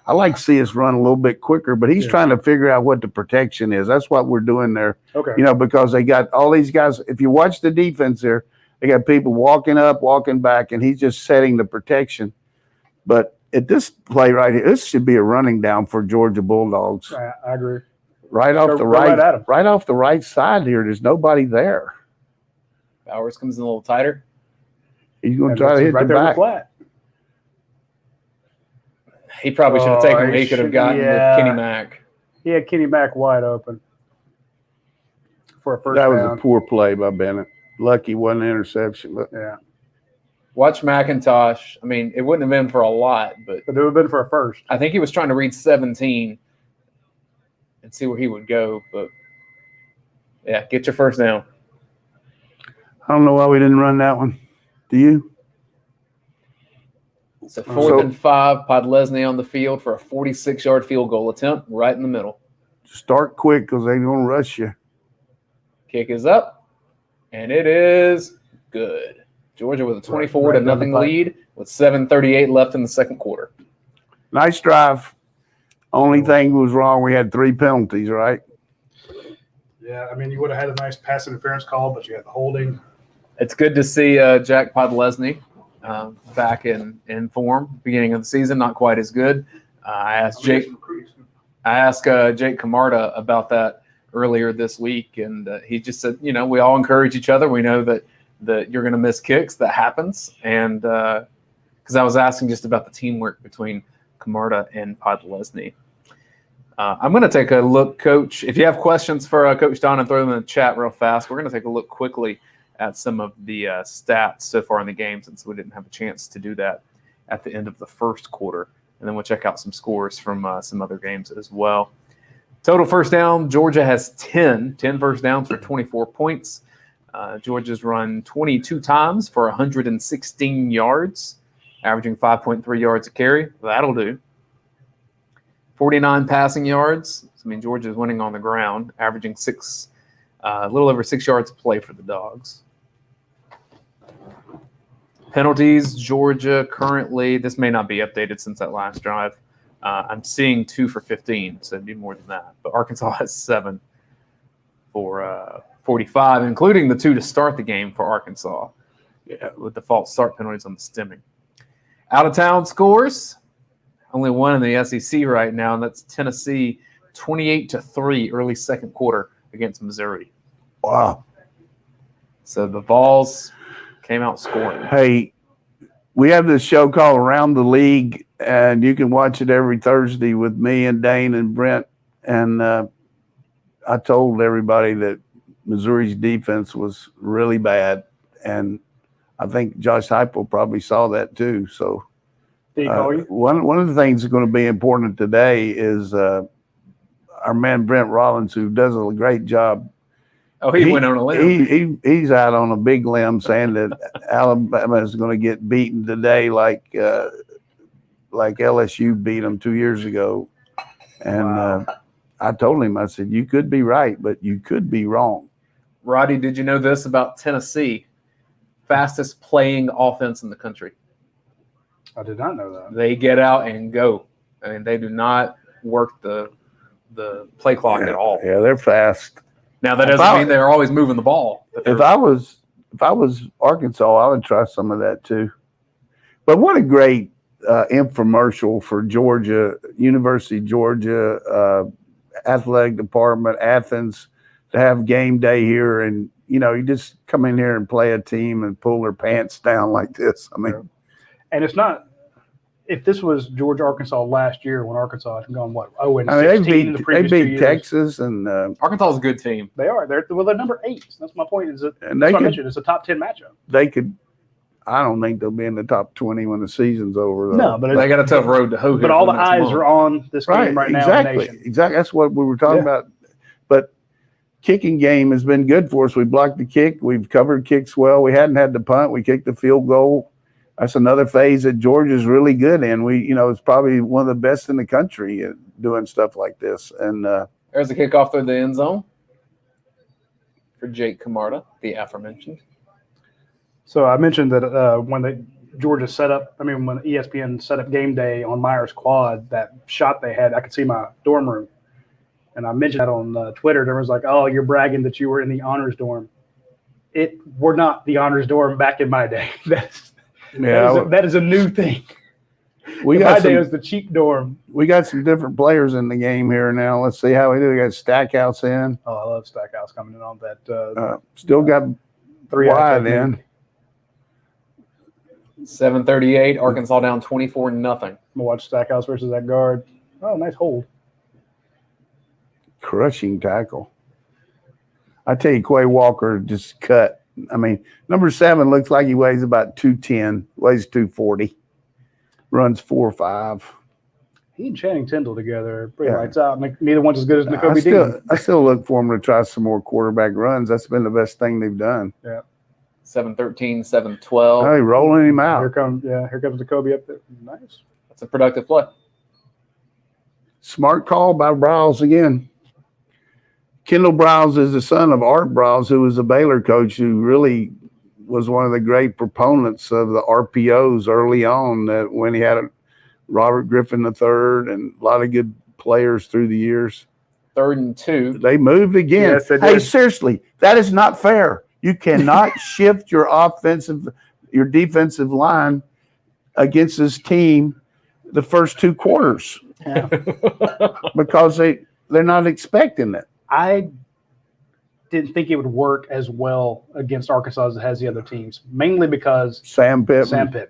[SPEAKER 2] I like to see us run a little bit quicker, but he's trying to figure out what the protection is. That's what we're doing there.
[SPEAKER 3] Okay.
[SPEAKER 2] You know, because they got all these guys. If you watch the defense there, they got people walking up, walking back, and he's just setting the protection. But at this play right here, this should be a running down for Georgia Bulldogs.
[SPEAKER 3] I agree.
[SPEAKER 2] Right off the
[SPEAKER 3] Go
[SPEAKER 2] right,
[SPEAKER 3] right at him.
[SPEAKER 2] right off the right side here. There's nobody there.
[SPEAKER 1] Bowers comes in a little tighter.
[SPEAKER 2] He's going
[SPEAKER 3] And
[SPEAKER 2] to try to hit
[SPEAKER 3] right
[SPEAKER 2] the
[SPEAKER 3] there
[SPEAKER 2] back.
[SPEAKER 3] flat.
[SPEAKER 1] He probably should have taken him.
[SPEAKER 3] he
[SPEAKER 1] He could have
[SPEAKER 3] should-
[SPEAKER 1] gotten
[SPEAKER 3] yeah.
[SPEAKER 1] Kenny Mack.
[SPEAKER 3] He had Kenny Mack wide open for a first
[SPEAKER 2] That was
[SPEAKER 3] down.
[SPEAKER 2] a poor play by Bennett. Lucky wasn't an interception, but
[SPEAKER 3] Yeah,
[SPEAKER 1] Watch McIntosh. I mean, it wouldn't have been for a lot, but
[SPEAKER 3] but it would have been for a first.
[SPEAKER 1] I think he was trying to read 17 and see where he would go. But, yeah, get your first down.
[SPEAKER 2] I don't know why we didn't run that one. Do you?
[SPEAKER 1] It's a 4th and 5. Podlesny on the field for a 46-yard field goal attempt right in the middle.
[SPEAKER 2] Start quick because they're going to rush you.
[SPEAKER 1] Kick is up, and it is good. Georgia with a 24-0 lead with 7:38 left in the second quarter.
[SPEAKER 2] Nice drive. Only thing was wrong, we had 3 penalties, right?
[SPEAKER 3] Yeah, I mean, you would have had a nice pass interference call, but you had the holding.
[SPEAKER 1] It's good to see Jack Podlesny back in form. Beginning of the season, not quite as good. I asked Jake Camarda about that earlier this week, and he just said, you know, we all encourage each other. We know that you're going to miss kicks. That happens. And because I was asking just about the teamwork between Camarda and Podlesny. I'm going to take a look, Coach. If you have questions for Coach Donnan, throw them in the chat real fast. We're going to take a look quickly at some of the stats so far in the game, since we didn't have a chance to do that at the end of the first quarter. And then we'll check out some scores from some other games as well. Total first down, Georgia has 10 first downs for 24 points. Georgia's run 22 times for 116 yards, averaging 5.3 yards a carry. That'll do. 49 passing yards. I mean, Georgia's winning on the ground, averaging a little over 6 yards a play for the Dogs. Penalties, Georgia currently, this may not be updated since that last drive. I'm seeing 2 for 15, so it'd be more than that. But Arkansas has 7 for 45, including the 2 to start the game for Arkansas, with the false start penalties on the stemming. Out-of-town scores, only one in the SEC right now, and that's Tennessee 28-3 early second quarter against Missouri.
[SPEAKER 2] Wow.
[SPEAKER 1] So the Vols came out scoring.
[SPEAKER 2] Hey, we have this show called Around the League, and you can watch it every Thursday with me and Dayne and Brent. And I told everybody that Missouri's defense was really bad, and I think Josh Heupel probably saw that too. So
[SPEAKER 3] Did he call you?
[SPEAKER 2] one of the things that's going to be important today is our man Brent Rollins, who does a great job.
[SPEAKER 1] Oh, he went on a limb.
[SPEAKER 2] He's out on a big limb saying that Alabama is going to get beaten today like LSU beat them 2 years ago. And I told him, I said, you could be right, but you could be wrong.
[SPEAKER 1] Roddy, did you know this about Tennessee? Fastest playing offense in the country.
[SPEAKER 3] I did not know that.
[SPEAKER 1] They get out and go. I mean, they do not work the play clock at all.
[SPEAKER 2] Yeah, they're fast.
[SPEAKER 1] Now, that doesn't mean they're always moving the ball.
[SPEAKER 2] If I was Arkansas, I would try some of that too. But what a great infomercial for Georgia, University of Georgia, athletic department, Athens, to have game day here and you just come in here and play a team and pull their pants down like this. I mean,
[SPEAKER 3] and it's not. If this was Georgia Arkansas last year, when Arkansas had gone 0-16 in the previous 2 years,
[SPEAKER 2] Texas and
[SPEAKER 1] Arkansas is a good team.
[SPEAKER 3] They are. They're number 8. That's my point. I mentioned it's a top 10 matchup.
[SPEAKER 2] They could. I don't think they'll be in the top 20 when the season's over, though.
[SPEAKER 3] No, but
[SPEAKER 1] they got a tough road to hoe.
[SPEAKER 3] But all the eyes are on this game right now.
[SPEAKER 2] Exactly. That's what we were talking about. But kicking game has been good for us. We blocked the kick. We've covered kicks well. We hadn't had to punt. We kicked the field goal. That's another phase that Georgia's really good in. It's probably one of the best in the country at doing stuff like this. And
[SPEAKER 1] there's a kickoff through the end zone for Jake Camarda, the aforementioned.
[SPEAKER 3] So I mentioned that when when ESPN set up game day on Myers Quad, that shot they had, I could see my dorm room. And I mentioned that on Twitter. There was like, oh, you're bragging that you were in the honors dorm. We're not the honors dorm back in my day. That is a new thing. My day was the cheap dorm.
[SPEAKER 2] We got some different players in the game here now. Let's see how we do. We got Stackhouse in.
[SPEAKER 3] Oh, I love Stackhouse coming in on that.
[SPEAKER 2] Still got
[SPEAKER 3] 3
[SPEAKER 2] wide in.
[SPEAKER 1] 7:38. Arkansas down 24-0.
[SPEAKER 3] I'm gonna watch Stackhouse versus that guard. Oh, nice hold.
[SPEAKER 2] Crushing tackle. I tell you, Quay Walker just cut. I mean, number 7 looks like he weighs about 210, weighs 240, runs 4.5.
[SPEAKER 3] He and Channing Tindall together, pretty lights out. Neither one's as good as Nakobe Dean.
[SPEAKER 2] I still look for him to try some more quarterback runs. That's been the best thing they've done.
[SPEAKER 3] Yeah.
[SPEAKER 1] 7-13, 7-12.
[SPEAKER 2] Oh, rolling him out.
[SPEAKER 3] Here comes Nakobe up there. Nice.
[SPEAKER 1] That's a productive play.
[SPEAKER 2] Smart call by Browse again. Kendall Browse is the son of Art Browse, who was a Baylor coach, who really was one of the great proponents of the RPOs early on, that when he had Robert Griffin III and a lot of good players through the years.
[SPEAKER 1] 3rd and 2.
[SPEAKER 2] They moved again.
[SPEAKER 3] Yes, they did.
[SPEAKER 2] Hey, seriously, that is not fair. You cannot shift your defensive line against this team the first 2 quarters because they're not expecting it.
[SPEAKER 3] I didn't think it would work as well against Arkansas as it has the other teams, mainly because
[SPEAKER 2] Sam Pittman.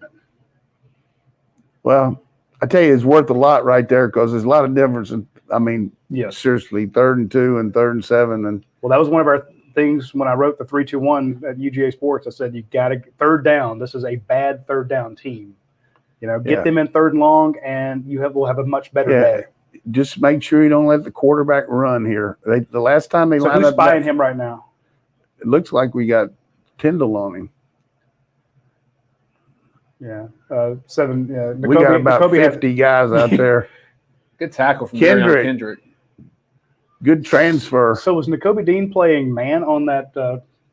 [SPEAKER 2] Well, I tell you, it's worth a lot right there because there's a lot of difference. Seriously, 3rd and 2 and 3rd and 7. And
[SPEAKER 3] well, that was one of our things when I wrote the 3-2-1 at UGASports. I said, you got to 3rd down. This is a bad 3rd down team. Get them in 3rd and long, and we'll have a much better day.
[SPEAKER 2] Just make sure you don't let the quarterback run here. The last time they lined
[SPEAKER 3] who's
[SPEAKER 2] up,
[SPEAKER 3] spying him right now?
[SPEAKER 2] It looks like we got Tyndall on him.
[SPEAKER 3] Yeah, 7. Yeah,
[SPEAKER 2] we got about 50 guys out there.
[SPEAKER 1] Good tackle from
[SPEAKER 2] Kendrick. Good transfer.
[SPEAKER 3] So was Nakobe Dean playing man on that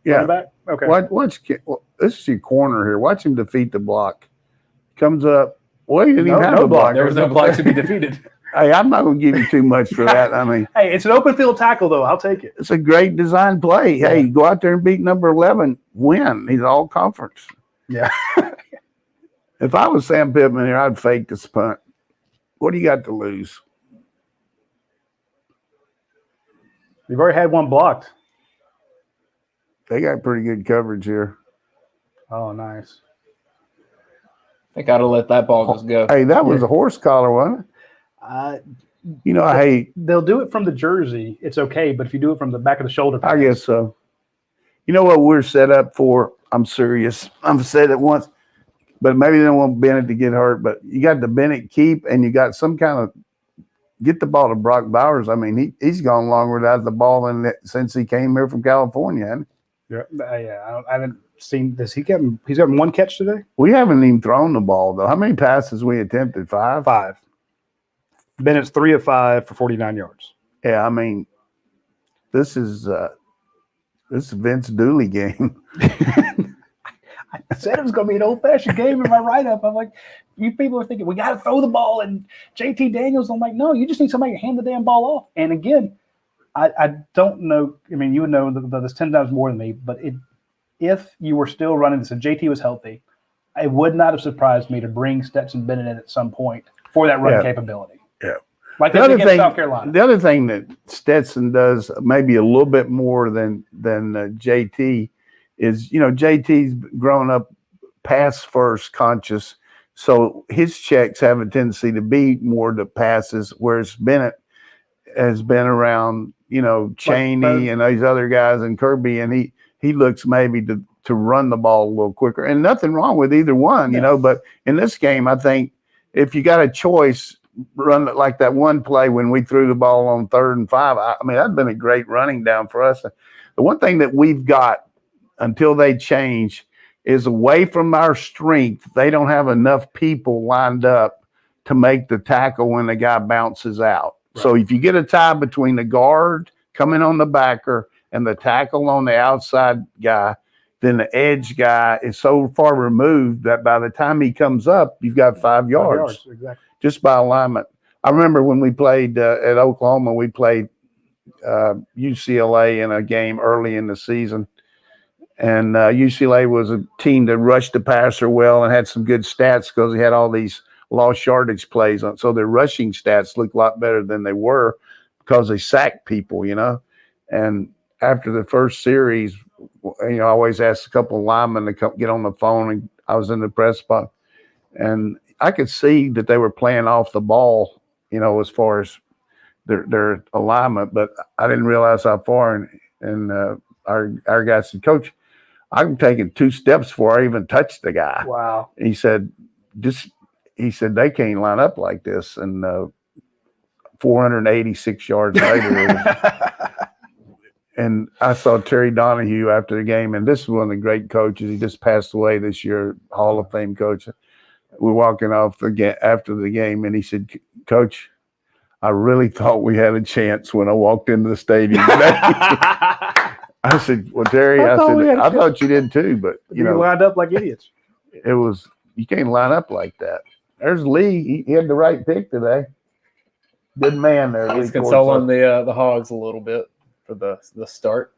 [SPEAKER 3] running back? Okay.
[SPEAKER 2] This is your corner here. Watch him defeat the block. Comes up. Well, he didn't even have a block.
[SPEAKER 1] There was no block to be defeated.
[SPEAKER 2] Hey, I'm not going to give you too much for that. I mean,
[SPEAKER 3] hey, it's an open field tackle, though. I'll take it.
[SPEAKER 2] It's a great design play. Yeah. Hey, go out there and beat number 11, win. He's all conference.
[SPEAKER 3] Yeah.
[SPEAKER 2] If I was Sam Pittman here, I'd fake this punt. What do you got to lose?
[SPEAKER 3] You've already had one blocked.
[SPEAKER 2] They got pretty good coverage here.
[SPEAKER 3] Oh, nice.
[SPEAKER 1] They got to let that ball just go.
[SPEAKER 2] Hey, that was a horse collar, wasn't it? I hate.
[SPEAKER 3] They'll do it from the jersey. It's okay, but if you do it from the back of the shoulder pads,
[SPEAKER 2] I guess so. You know what we're set up for? I'm serious. I've said it once, but maybe they don't want Bennett to get hurt. But you got the Bennett keep, and you got some kind of get the ball to Brock Bowers. I mean, he's gone longer without the ball since he came here from California, hasn't he?
[SPEAKER 3] Yeah. I haven't seen this. He's gotten 1 catch today.
[SPEAKER 2] We haven't even thrown the ball though. How many passes we attempted? 5.
[SPEAKER 3] 5. Bennett's 3 of 5 for 49 yards.
[SPEAKER 2] Yeah, I mean, this is Vince Dooley game.
[SPEAKER 3] I said it was going to be an old-fashioned game in my write-up. I'm like, you people are thinking, we got to throw the ball. And JT Daniels, I'm like, no, you just need somebody to hand the damn ball off. And again, I don't know. I mean, you would know this 10 times more than me. But if you were still running this and JT was healthy, it would not have surprised me to bring Stetson Bennett in at some point for that run capability.
[SPEAKER 2] Yeah.
[SPEAKER 3] Like they did against South Carolina.
[SPEAKER 2] The other thing that Stetson does maybe a little bit more than JT is, JT's grown up pass first conscious, so his checks have a tendency to be more to passes, whereas Bennett has been around, Cheney and these other guys and Kirby, and he looks maybe to run the ball a little quicker. And nothing wrong with either one, but in this game, I think if you got a choice, run it like that one play when we threw the ball on 3rd and 5. I mean, that'd been a great running down for us. The one thing that we've got until they change is away from our strength. They don't have enough people lined up to make the tackle when the guy bounces out. Right. So if you get a tie between the guard coming on the backer and the tackle on the outside guy, then the edge guy is so far removed that by the time he comes up, you've got 5 yards.
[SPEAKER 3] 5 yards, exactly.
[SPEAKER 2] Just by alignment. I remember when we played at Oklahoma, we played UCLA in a game early in the season. And UCLA was a team that rushed the passer well and had some good stats because they had all these lost yardage plays on. So their rushing stats looked a lot better than they were because they sacked people, And after the first series, I always asked a couple of linemen to come get on the phone, and I was in the press box. And I could see that they were playing off the ball, as far as their alignment, but I didn't realize how far. And our guy said, "Coach, I'm taking 2 steps before I even touched the guy."
[SPEAKER 3] Wow.
[SPEAKER 2] And he said, they can't line up like this. And 486 yards later, and I saw Terry Donahue after the game, and this is one of the great coaches. He just passed away this year, Hall of Fame coach. We're walking off after the game, and he said, "Coach, I really thought we had a chance when I walked into the stadium today." I said, "Well, Terry," I thought you did too, but
[SPEAKER 3] you lined up like idiots.
[SPEAKER 2] You can't line up like that. There's Lee. He had the right pick today. Good man there.
[SPEAKER 1] He's consoling the Hogs a little bit for the start.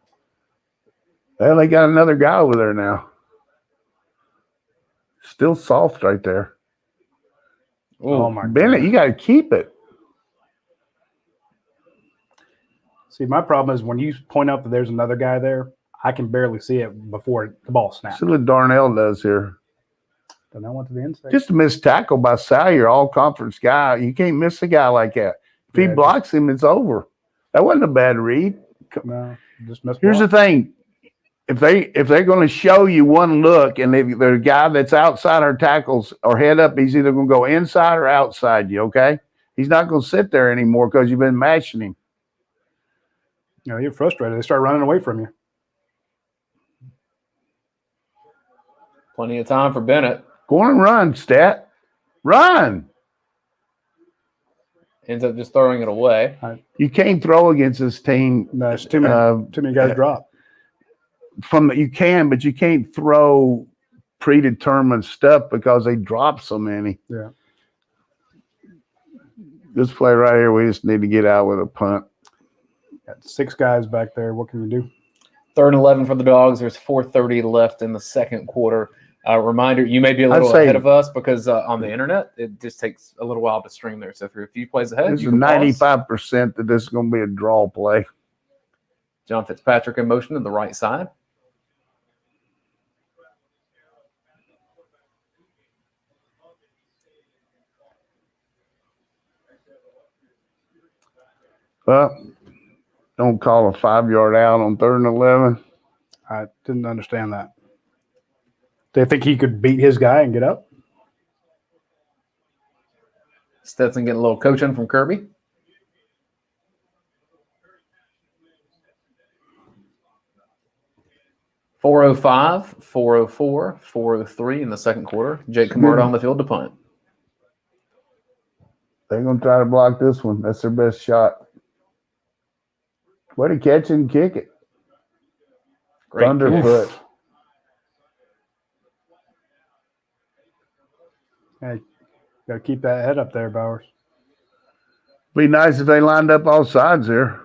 [SPEAKER 2] Well, they got another guy over there now. Still soft right there.
[SPEAKER 3] Oh my
[SPEAKER 2] Bennett, you got to keep it.
[SPEAKER 3] See, my problem is when you point out that there's another guy there, I can barely see it before the ball snaps.
[SPEAKER 2] See what Darnell does here.
[SPEAKER 3] Don't know what to the inside.
[SPEAKER 2] Just a missed tackle by Salyer, all-conference guy. You can't miss a guy like that. If he blocks him, it's over. That wasn't a bad read.
[SPEAKER 3] No, just missed.
[SPEAKER 2] Here's the thing. If they're going to show you one look, and the guy that's outside our tackles or head up, he's either going to go inside or outside you, okay? He's not going to sit there anymore because you've been mashing him.
[SPEAKER 3] You're frustrated. They start running away from you.
[SPEAKER 1] Plenty of time for Bennett.
[SPEAKER 2] Go on and run, Stat. Run.
[SPEAKER 1] Ends up just throwing it away.
[SPEAKER 2] You can't throw against this team.
[SPEAKER 3] No, it's too many guys drop.
[SPEAKER 2] You can, but you can't throw predetermined stuff because they drop so many.
[SPEAKER 3] Yeah.
[SPEAKER 2] This play right here, we just need to get out with a punt.
[SPEAKER 3] Got 6 guys back there. What can you do?
[SPEAKER 1] 3rd and 11 for the Dogs. There's 4:30 left in the second quarter. Reminder, you may be a little ahead of us because on the internet, it just takes a little while to stream there. So if you're a few plays ahead,
[SPEAKER 2] there's 95% that this is going to be a draw play.
[SPEAKER 1] John Fitzpatrick in motion to the right side.
[SPEAKER 2] Well, don't call a 5-yard out on 3rd and 11.
[SPEAKER 3] I didn't understand that. Do you think he could beat his guy and get up?
[SPEAKER 1] Stetson getting a little coaching from Kirby. .405, 404, 403 in the second quarter. Jake Camarda on the field to punt.
[SPEAKER 2] They're going to try to block this one. That's their best shot. Way to catch and kick it.
[SPEAKER 1] Great
[SPEAKER 2] Thunderfoot.
[SPEAKER 3] Hey, got to keep that head up there, Bowers.
[SPEAKER 2] Be nice if they lined up all sides there.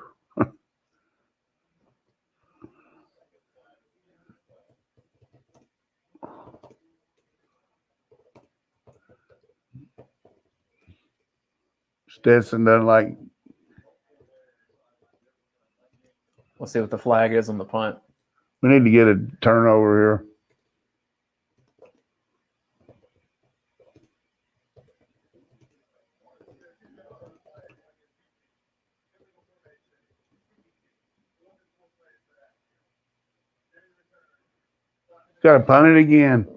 [SPEAKER 2] Stetson doesn't like.
[SPEAKER 1] Let's see what the flag is on the punt.
[SPEAKER 2] We need to get a turnover here. Got to punt it again.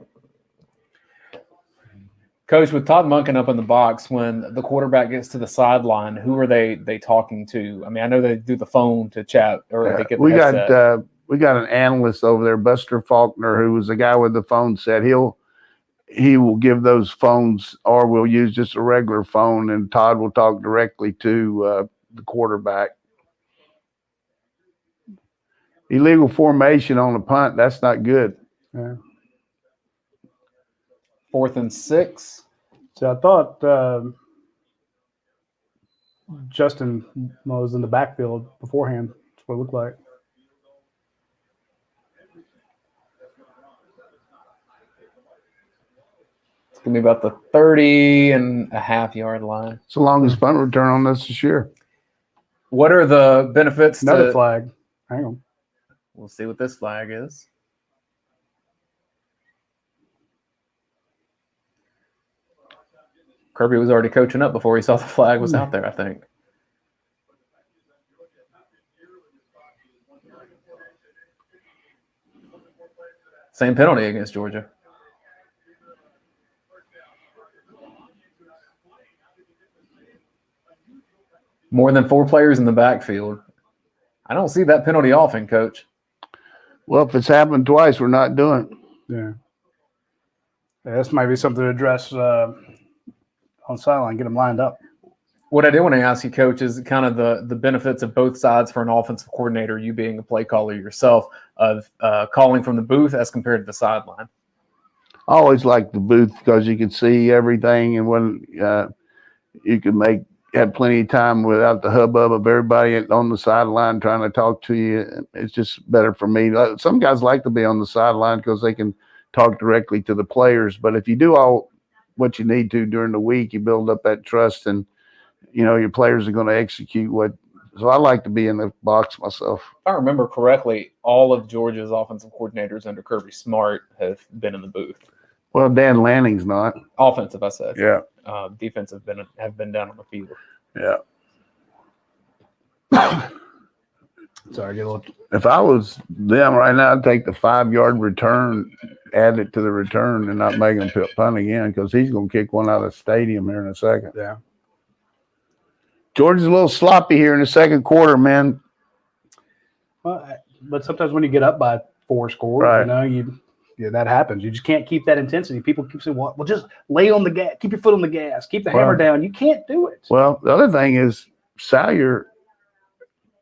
[SPEAKER 1] Coach, with Todd Monken up in the box, when the quarterback gets to the sideline, who are they talking to? I mean, I know they do the phone to chat or they get the headset.
[SPEAKER 2] We got an analyst over there, Buster Faulkner, who was the guy with the phone set. He will give those phones, or we'll use just a regular phone, and Todd will talk directly to the quarterback. Illegal formation on the punt, that's not good.
[SPEAKER 3] Yeah.
[SPEAKER 1] 4th and 6.
[SPEAKER 3] So I thought Justin was in the backfield beforehand. That's what it looked like.
[SPEAKER 1] It's going to be about the 30.5-yard line.
[SPEAKER 2] It's the longest punt return on this year.
[SPEAKER 1] What are the benefits?
[SPEAKER 3] Another flag. Hang on.
[SPEAKER 1] We'll see what this flag is. Kirby was already coaching up before he saw the flag was out there, I think. Same penalty against Georgia. More than 4 players in the backfield. I don't see that penalty often, Coach.
[SPEAKER 2] Well, if it's happened twice, we're not doing it.
[SPEAKER 3] Yeah. This might be something to address on sideline, get them lined up.
[SPEAKER 1] What I do want to ask you, Coach, is kind of the benefits of both sides for an offensive coordinator, you being a play caller yourself, of calling from the booth as compared to the sideline.
[SPEAKER 2] I always like the booth because you can see everything, and when you can have plenty of time without the hubbub of everybody on the sideline trying to talk to you. It's just better for me. Some guys like to be on the sideline because they can talk directly to the players. But if you do all what you need to during the week, you build up that trust, and your players are going to execute what. So I like to be in the box myself.
[SPEAKER 1] If I remember correctly, all of Georgia's offensive coordinators under Kirby Smart have been in the booth.
[SPEAKER 2] Well, Dan Lanning's not.
[SPEAKER 1] Offensive, I said.
[SPEAKER 2] Yeah.
[SPEAKER 1] Defensive have been down on the field.
[SPEAKER 2] Yeah.
[SPEAKER 3] Sorry, get a little.
[SPEAKER 2] If I was them right now, I'd take the 5-yard return, add it to the return, and not make him punt again, because he's going to kick one out of the stadium here in a second.
[SPEAKER 3] Yeah.
[SPEAKER 2] Georgia's a little sloppy here in the second quarter, man.
[SPEAKER 3] Well, but sometimes when you get up by 4 scores,
[SPEAKER 2] right.
[SPEAKER 3] That happens. You just can't keep that intensity. People keep saying, well, just lay on the gas, keep your foot on the gas, keep the hammer down. You can't do it.
[SPEAKER 2] Well, the other thing is Salyer,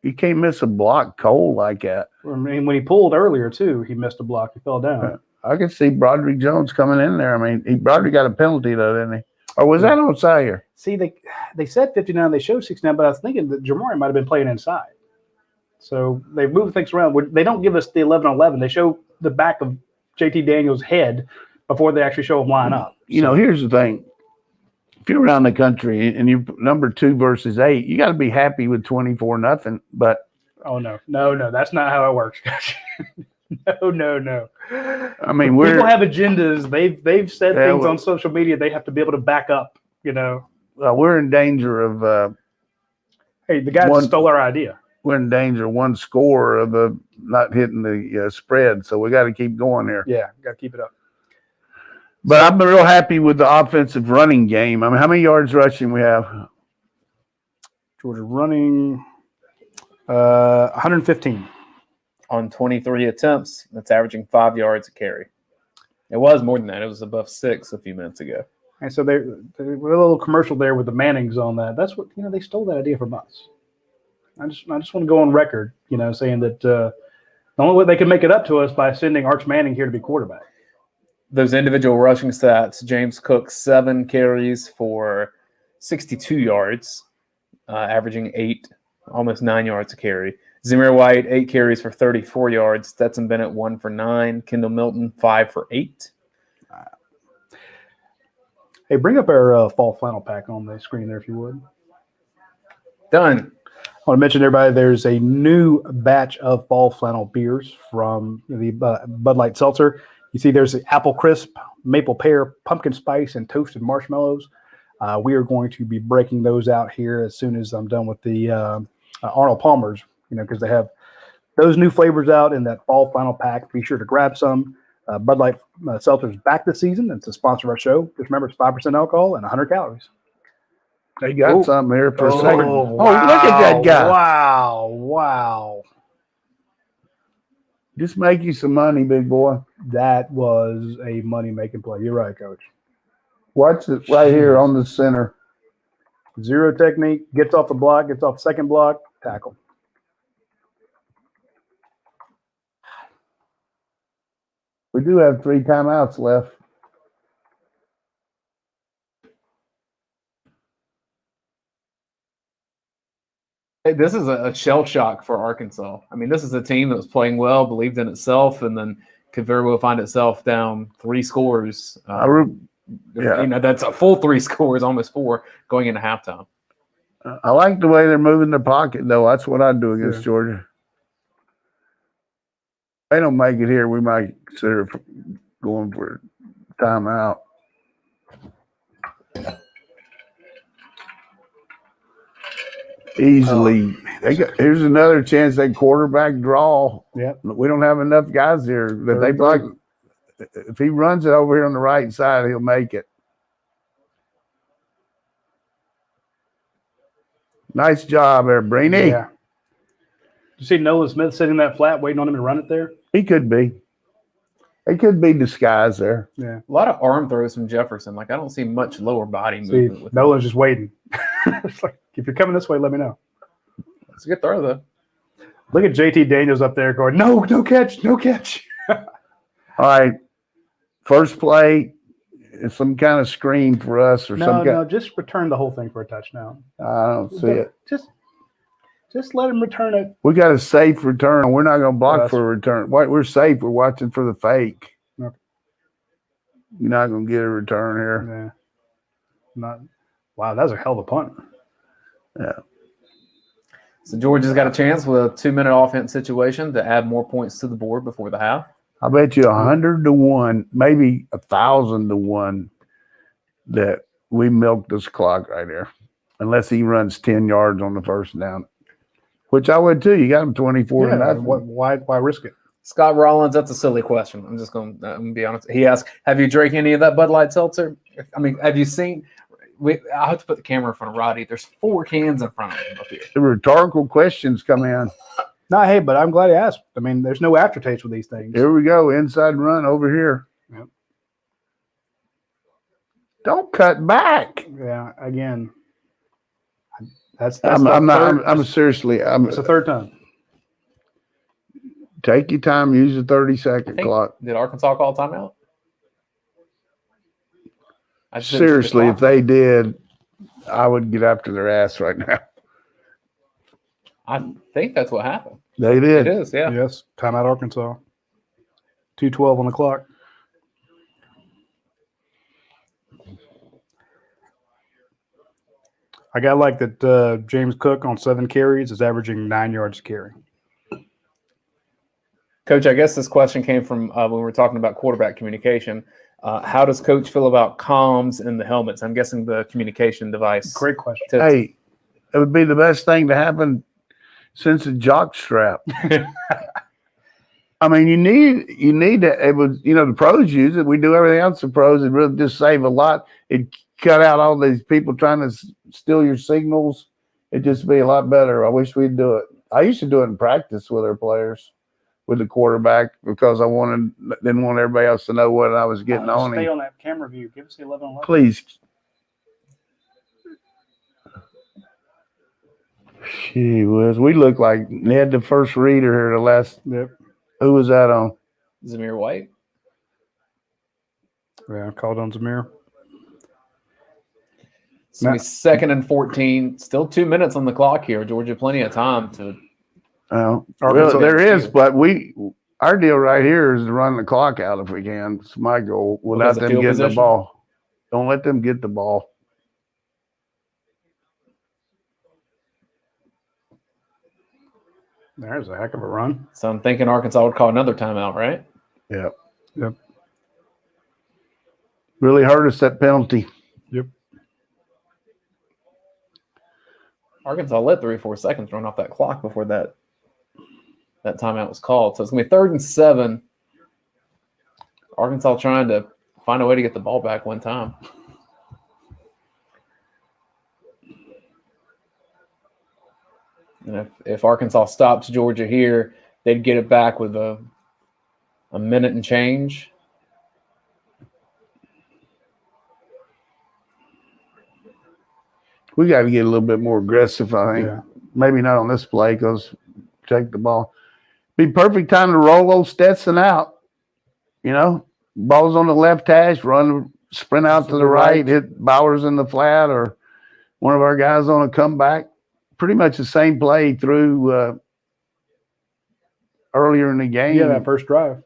[SPEAKER 2] you can't miss a block cold like that.
[SPEAKER 3] I mean, when he pulled earlier, too, he missed a block. He fell down.
[SPEAKER 2] I can see Broderick Jones coming in there. I mean, Broderick got a penalty, though, didn't he? Or was that on Salyer?
[SPEAKER 3] See, they said 59, they showed 69, but I was thinking that Jamari might have been playing inside. So they moved things around. They don't give us the 11-on-11. They show the back of JT Daniels' head before they actually show him line up.
[SPEAKER 2] Here's the thing. If you're around the country and you're number 2 versus 8, you got to be happy with 24-0. But
[SPEAKER 3] no, that's not how it works. No.
[SPEAKER 2] I mean,
[SPEAKER 3] people have agendas. They've said things on social media. They have to be able to back up.
[SPEAKER 2] We're in danger of.
[SPEAKER 3] Hey, the guy that stole our idea.
[SPEAKER 2] We're in danger of 1 score of not hitting the spread, so we got to keep going here.
[SPEAKER 3] Yeah, got to keep it up.
[SPEAKER 2] But I've been real happy with the offensive running game. I mean, how many yards rushing we have?
[SPEAKER 3] Georgia running 115.
[SPEAKER 1] On 23 attempts, that's averaging 5 yards a carry. It was more than that. It was above 6 a few minutes ago.
[SPEAKER 3] And so they were a little commercial there with the Mannings on that. That's what, they stole that idea from us. I just want to go on record, saying that the only way they can make it up to us by sending Arch Manning here to be quarterback.
[SPEAKER 1] Those individual rushing stats, James Cook, 7 carries for 62 yards, averaging 8, almost 9 yards a carry. Zamir White, 8 carries for 34 yards. Stetson Bennett, 1 for 9. Kendall Milton, 5 for 8.
[SPEAKER 3] Hey, bring up our fall flannel pack on the screen there if you would.
[SPEAKER 1] Done.
[SPEAKER 3] I want to mention to everybody there's a new batch of fall flannel beers from the Bud Light Seltzer. You see there's the apple crisp, maple pear, pumpkin spice, and toasted marshmallows. We are going to be breaking those out here as soon as I'm done with the Arnold Palmer's, because they have those new flavors out in that fall flannel pack. Be sure to grab some. Bud Light Seltzer's back this season. It's a sponsor of our show. Just remember, it's 5% alcohol and 100 calories.
[SPEAKER 2] They got something here for a second.
[SPEAKER 3] Wow.
[SPEAKER 2] Look at that guy.
[SPEAKER 3] Wow.
[SPEAKER 2] Just make you some money, big boy.
[SPEAKER 3] That was a money-making play. You're right, Coach.
[SPEAKER 2] Watch it right here on the center.
[SPEAKER 3] Zero technique, gets off the block, gets off second block, tackle.
[SPEAKER 2] We do have 3 timeouts left.
[SPEAKER 1] Hey, this is a shell shock for Arkansas. I mean, this is a team that was playing well, believed in itself, and then could very well find itself down 3 scores. That's a full 3 scores, almost 4, going into halftime.
[SPEAKER 2] I like the way they're moving their pocket, though. That's what I'd do against Georgia. If they don't make it here, we might consider going for a timeout. Easily. Here's another chance they quarterback draw.
[SPEAKER 3] Yeah.
[SPEAKER 2] We don't have enough guys here that they block. If he runs it over here on the right side, he'll make it. Nice job there, Brainy.
[SPEAKER 3] Yeah. You see Nolan Smith sitting in that flat waiting on him to run it there?
[SPEAKER 2] He could be. He could be disguised there.
[SPEAKER 3] Yeah.
[SPEAKER 1] A lot of arm throws from Jefferson. I don't see much lower body movement. With
[SPEAKER 3] Nolan's just waiting. It's like, if you're coming this way, let me know.
[SPEAKER 1] It's a good throw, though.
[SPEAKER 3] Look at JT Daniels up there going, no catch.
[SPEAKER 2] All right. First play, some kind of screen for us or something.
[SPEAKER 3] No, just return the whole thing for a touchdown.
[SPEAKER 2] I don't see it.
[SPEAKER 3] Just let him return it.
[SPEAKER 2] We got a safe return. We're not going to block for a return. We're safe. We're watching for the fake.
[SPEAKER 3] Okay.
[SPEAKER 2] You're not going to get a return here.
[SPEAKER 3] Yeah. Wow, that was a hell of a punt.
[SPEAKER 2] Yeah.
[SPEAKER 1] So Georgia's got a chance with a 2-minute offense situation to add more points to the board before the half.
[SPEAKER 2] I bet you 100-1, maybe 1,000-1 that we milk this clock right here, unless he runs 10 yards on the first down, which I would too. You got him 24 to nothing.
[SPEAKER 3] Why risk it?
[SPEAKER 1] Scott Rollins, that's a silly question. I'm just going to be honest. He asked, have you drank any of that Bud Light Seltzer? I mean, have you seen – I have to put the camera in front of Roddy. There's 4 cans in front of him up here.
[SPEAKER 2] The rhetorical questions come in.
[SPEAKER 3] No, hey, but I'm glad he asked. I mean, there's no aftertaste with these things.
[SPEAKER 2] Here we go. Inside run over here.
[SPEAKER 3] Yep.
[SPEAKER 2] Don't cut back.
[SPEAKER 3] Yeah, again. It's
[SPEAKER 2] a
[SPEAKER 3] third time.
[SPEAKER 2] Take your time. Use the 30-second clock.
[SPEAKER 1] Did Arkansas call timeout?
[SPEAKER 2] Seriously, if they did, I would get after their ass right now.
[SPEAKER 1] I think that's what happened.
[SPEAKER 2] They did.
[SPEAKER 1] It is, yeah.
[SPEAKER 3] Yes, timeout Arkansas. 2:12 on the clock. I got like that James Cook on 7 carries is averaging 9 yards a carry.
[SPEAKER 1] Coach, I guess this question came from when we were talking about quarterback communication. How does Coach feel about comms in the helmets? I'm guessing the communication device.
[SPEAKER 3] Great question.
[SPEAKER 2] Hey, it would be the best thing to happen since a jock strap. I mean, you need to the pros use it. We do everything else the pros. It really just save a lot. It cut out all these people trying to steal your signals. It'd just be a lot better. I wish we'd do it. I used to do it in practice with our players, with the quarterback, because I didn't want everybody else to know what I was getting on him.
[SPEAKER 3] Stay on that camera view. Give us the 11-11.
[SPEAKER 2] Please. Gee whiz, we look like Ned, the first reader here. The last.
[SPEAKER 3] Yep.
[SPEAKER 2] Who was that on?
[SPEAKER 1] Zamir White.
[SPEAKER 3] Yeah, I called on Zamir.
[SPEAKER 1] So it's 2nd and 14. Still 2 minutes on the clock here. Georgia, plenty of time to.
[SPEAKER 2] Well, there is, but our deal right here is to run the clock out if we can. It's my goal without them getting the ball. Don't let them get the ball.
[SPEAKER 3] There's a heck of a run.
[SPEAKER 1] So I'm thinking Arkansas would call another timeout, right?
[SPEAKER 2] Yep.
[SPEAKER 3] Yep.
[SPEAKER 2] Really hurt us, that penalty.
[SPEAKER 3] Yep.
[SPEAKER 1] Arkansas let 3 or 4 seconds run off that clock before that timeout was called. So it's going to be 3rd and 7. Arkansas trying to find a way to get the ball back one time. And if Arkansas stops Georgia here, they'd get it back with a minute and change.
[SPEAKER 2] We got to get a little bit more aggressive, I think.
[SPEAKER 3] Yeah.
[SPEAKER 2] Maybe not on this play because take the ball. Be perfect time to roll old Stetson out. You know, ball's on the left hash, sprint out to the right, hit Bowers in the flat, or one of our guys on a comeback. Pretty much the same play through earlier in the game.
[SPEAKER 3] Yeah, that first drive.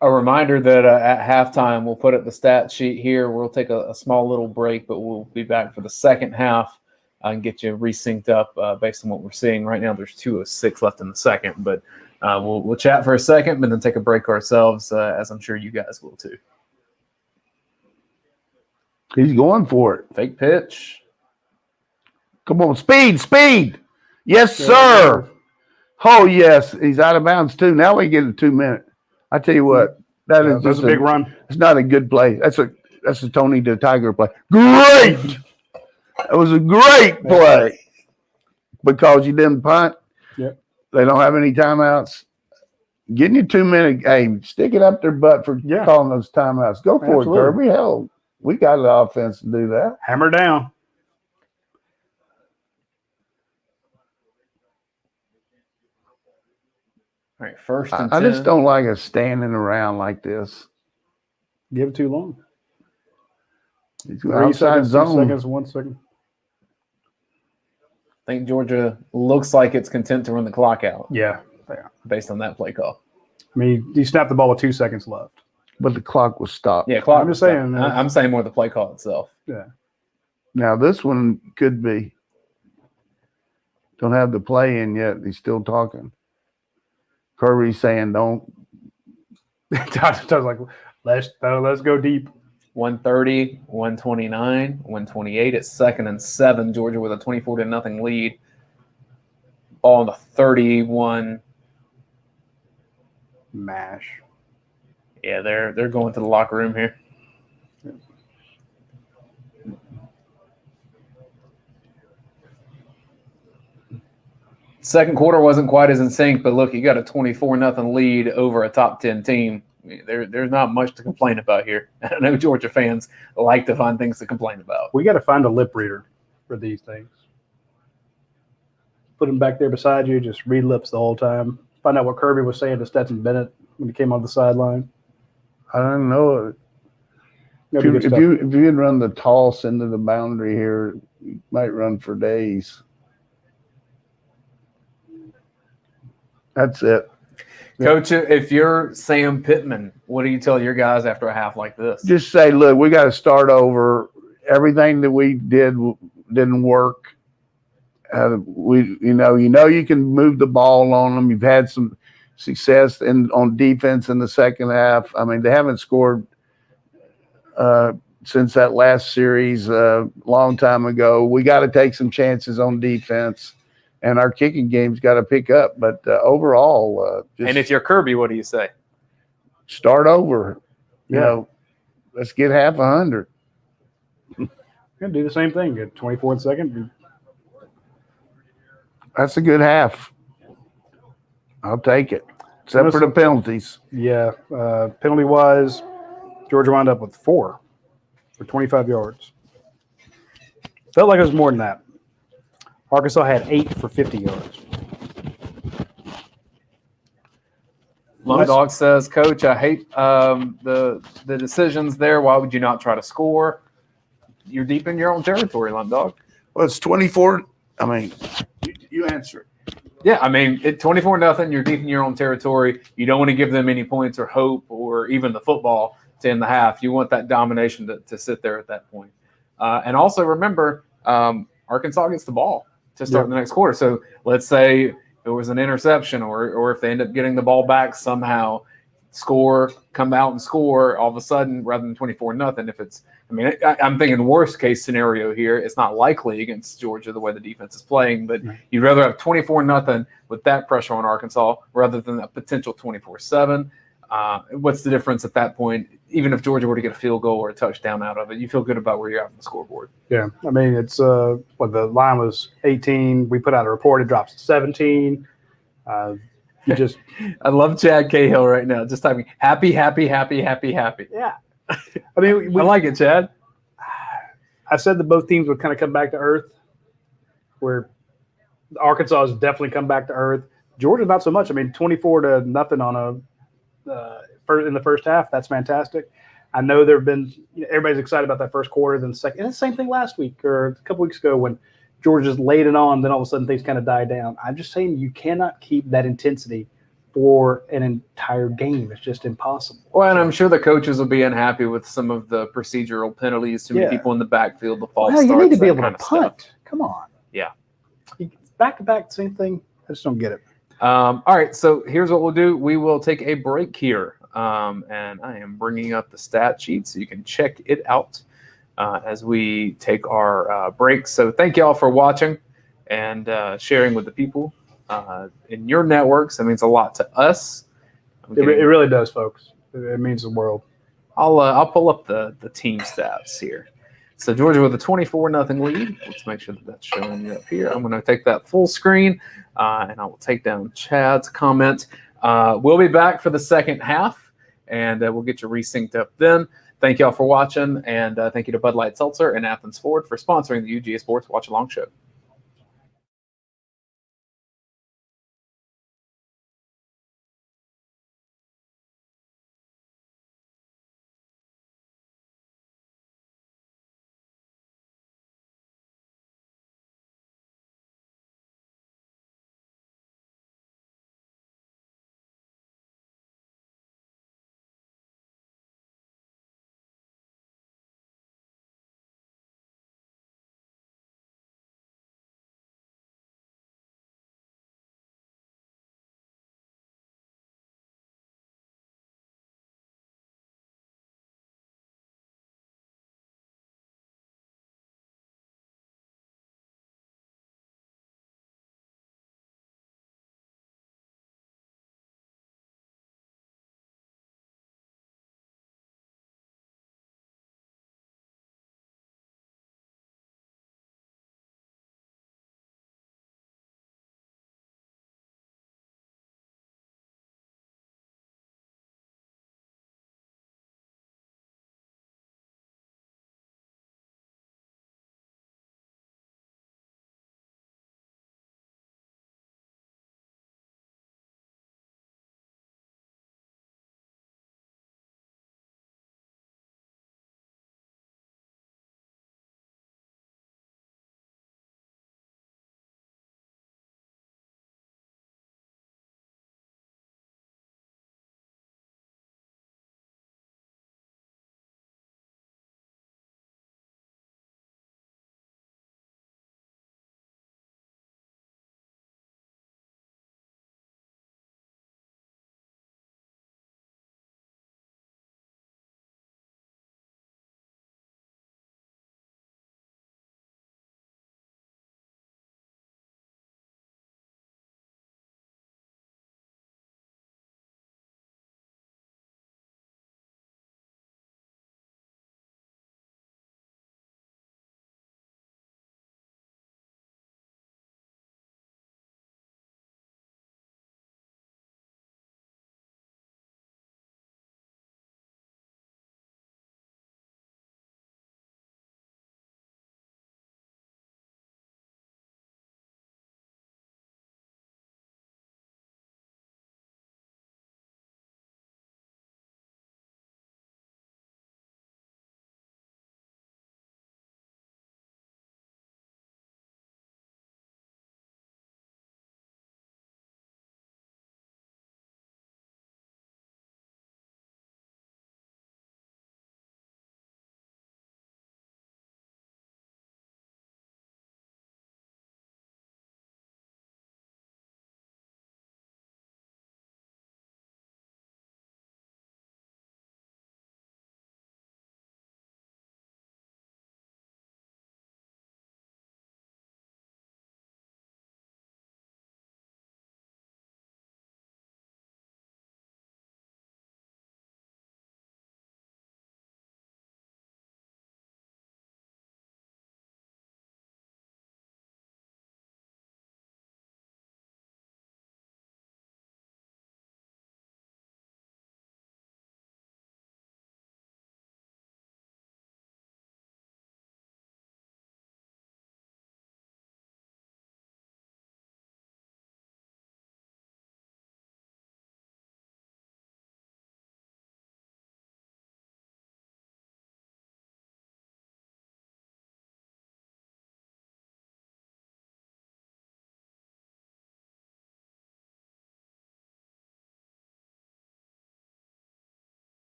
[SPEAKER 1] A reminder that at halftime, we'll put up the stat sheet here. We'll take a small little break, but we'll be back for the second half and get you resynced up based on what we're seeing right now. There's 2:06 left in the second, but we'll chat for a second, but then take a break ourselves, as I'm sure you guys will too.
[SPEAKER 2] He's going for it.
[SPEAKER 1] Fake pitch.
[SPEAKER 2] Come on, speed. Yes, sir. Oh, yes. He's out of bounds, too. Now we get a 2 minute. I tell you what, that's
[SPEAKER 3] a big run.
[SPEAKER 2] It's not a good play. That's a Tony the Tiger play. Great. That was a great play because you didn't punt.
[SPEAKER 3] Yep.
[SPEAKER 2] They don't have any timeouts. Getting you 2 minute game, stick it up their butt for calling those timeouts. Go for it, Kirby. Hell, we got the offense to do that.
[SPEAKER 3] Hammer down.
[SPEAKER 1] All right, 1st and 10.
[SPEAKER 2] I just don't like us standing around like this.
[SPEAKER 3] Give it too long.
[SPEAKER 2] Outside zone.
[SPEAKER 3] 2 seconds, 1 second.
[SPEAKER 1] I think Georgia looks like it's content to run the clock out.
[SPEAKER 3] Yeah.
[SPEAKER 1] Based on that play call.
[SPEAKER 3] I mean, you snapped the ball with 2 seconds left.
[SPEAKER 2] But the clock was stopped.
[SPEAKER 1] Yeah, clock.
[SPEAKER 3] I'm just saying.
[SPEAKER 1] I'm saying more the play call itself.
[SPEAKER 3] Yeah.
[SPEAKER 2] Now this one could be. Don't have the play in yet. He's still talking. Kirby's saying don't.
[SPEAKER 3] I was like, let's go deep.
[SPEAKER 1] 130, 129, 128. It's 2nd and 7. Georgia with a 24-0 lead. Ball on the 31.
[SPEAKER 3] Mash.
[SPEAKER 1] Yeah, they're going to the locker room here. Second quarter wasn't quite as in sync, but look, you got a 24-0 lead over a top 10 team. I mean, there's not much to complain about here. I know Georgia fans like to find things to complain about.
[SPEAKER 3] We got to find a lip reader for these things. Put him back there beside you, just read lips the whole time. Find out what Kirby was saying to Stetson Bennett when he came off the sideline.
[SPEAKER 2] I don't know. If you had run the toss into the boundary here, you might run for days. That's it.
[SPEAKER 1] Coach, if you're Sam Pittman, what do you tell your guys after a half like this?
[SPEAKER 2] Just say, look, we got to start over. Everything that we did didn't work. You you can move the ball on them. You've had some success on defense in the second half. I mean, they haven't scored since that last series a long time ago. We got to take some chances on defense. And our kicking game's got to pick up. But overall,
[SPEAKER 1] and if you're Kirby, what do you say?
[SPEAKER 2] Start over. You know, let's get half 100.
[SPEAKER 3] Do the same thing. Get 24 second.
[SPEAKER 2] That's a good half. I'll take it. Except for the penalties.
[SPEAKER 3] Yeah. Penalty-wise, Georgia wound up with 4 for 25 yards. Felt like it was more than that. Arkansas had 8 for 50 yards.
[SPEAKER 1] Lum Dog says, Coach, I hate the decisions there. Why would you not try to score? You're deep in your own territory, Lum Dog.
[SPEAKER 2] Well, it's 24. I mean, you answer it.
[SPEAKER 1] Yeah, I mean, 24-0. You're deep in your own territory. You don't want to give them any points or hope or even the football to end the half. You want that domination to sit there at that point. And also remember, Arkansas gets the ball. to start the next quarter. So let's say there was an interception, or if they end up getting the ball back somehow, come out and score all of a sudden rather than 24-0. If it's, I'm thinking worst case scenario here. It's not likely against Georgia the way the defense is playing, but you'd rather have 24-0 with that pressure on Arkansas rather than a potential 24-7. What's the difference at that point? Even if Georgia were to get a field goal or a touchdown out of it, you feel good about where you're at on the scoreboard.
[SPEAKER 3] Yeah, it's what the line was 18. We put out a report; it drops to 17. You just,
[SPEAKER 1] I love Chad Cahill right now, just typing happy, happy, happy, happy, happy.
[SPEAKER 3] Yeah,
[SPEAKER 1] I like it, Chad.
[SPEAKER 3] I said that both teams would kind of come back to earth. Where Arkansas has definitely come back to earth. Georgia not so much. 24-0 on in the first half. That's fantastic. I know there have been everybody's excited about that first quarter, then the second. And the same thing last week or a couple weeks ago when Georgia just laid it on. Then all of a sudden things kind of died down. I'm just saying you cannot keep that intensity for an entire game. It's just impossible.
[SPEAKER 1] Well, and I'm sure the coaches will be unhappy with some of the procedural penalties. Too many people in the backfield, the false starts.
[SPEAKER 3] You need to be able to punt.
[SPEAKER 1] Stuff.
[SPEAKER 3] Come on.
[SPEAKER 1] Yeah.
[SPEAKER 3] Back to back, same thing. I just don't get it.
[SPEAKER 1] All right, so here's what we'll do. We will take a break here, and I am bringing up the stat sheet so you can check it out as we take our break. So thank you all for watching and sharing with the people in your networks. That means a lot to us.
[SPEAKER 3] It really does, folks. It means the world.
[SPEAKER 1] I'll pull up the team stats here. So Georgia with a 24-0 lead. Let's make sure that that's showing you up here. I'm going to take that full screen, and I will take down Chad's comment. We'll be back for the second half, and we'll get you resynced up then. Thank you all for watching, and thank you to Bud Light Seltzer and Athens Ford for sponsoring the UGA Sports Watch Along Show.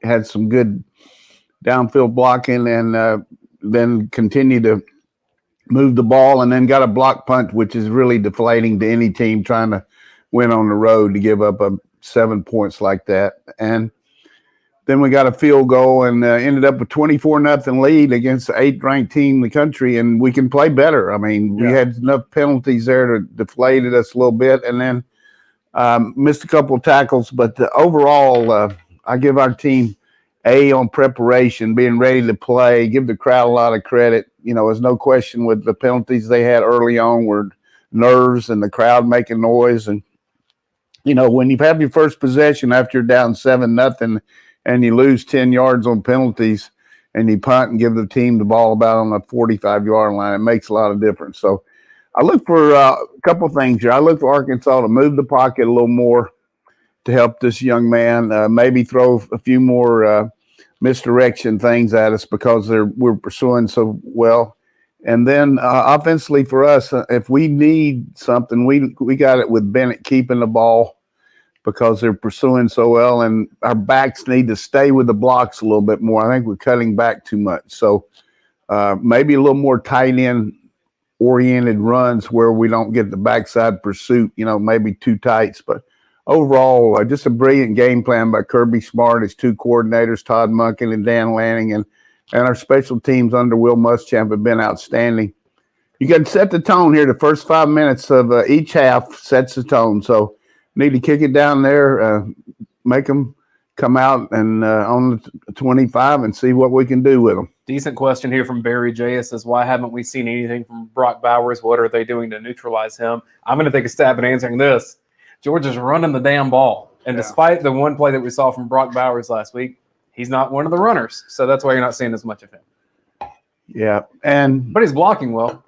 [SPEAKER 2] had some good downfield blocking, and then continued to move the ball, and then got a block punt, which is really deflating to any team trying to win on the road to give up 7 points like that. And then we got a field goal and ended up with 24-0 lead against the 8th-ranked team in the country, and we can play better. I mean, we had enough penalties there to deflate us a little bit, and then missed a couple of tackles. But overall, I give our team A on preparation, being ready to play, give the crowd a lot of credit. You know, there's no question with the penalties they had early on were nerves and the crowd making noise. And, you know, when you have your first possession after you're down 7-0 and you lose 10 yards on penalties and you punt and give the team the ball about on the 45-yard line, it makes a lot of difference. So I look for a couple of things here. I look for Arkansas to move the pocket a little more to help this young man, maybe throw a few more misdirection things at us because we're pursuing so well. And then offensively for us, if we need something, we got it with Bennett keeping the ball because they're pursuing so well, and our backs need to stay with the blocks a little bit more. I think we're cutting back too much. So maybe a little more tight end oriented runs where we don't get the backside pursuit, you know, maybe two tights. But overall, just a brilliant game plan by Kirby Smart, his two coordinators, Todd Munkin and Dan Lanning, and our special teams under Will Muschamp have been outstanding. You got to set the tone here. The first 5 minutes of each half sets the tone. So need to kick it down there, make them come out and on the 25 and see what we can do with them.
[SPEAKER 1] Decent question here from Barry J. It says, why haven't we seen anything from Brock Bowers? What are they doing to neutralize him? I'm going to take a stab at answering this. Georgia's running the damn ball. And despite the one play that we saw from Brock Bowers last week, he's not one of the runners. So that's why you're not seeing as much of him.
[SPEAKER 2] Yeah.
[SPEAKER 1] But he's blocking well.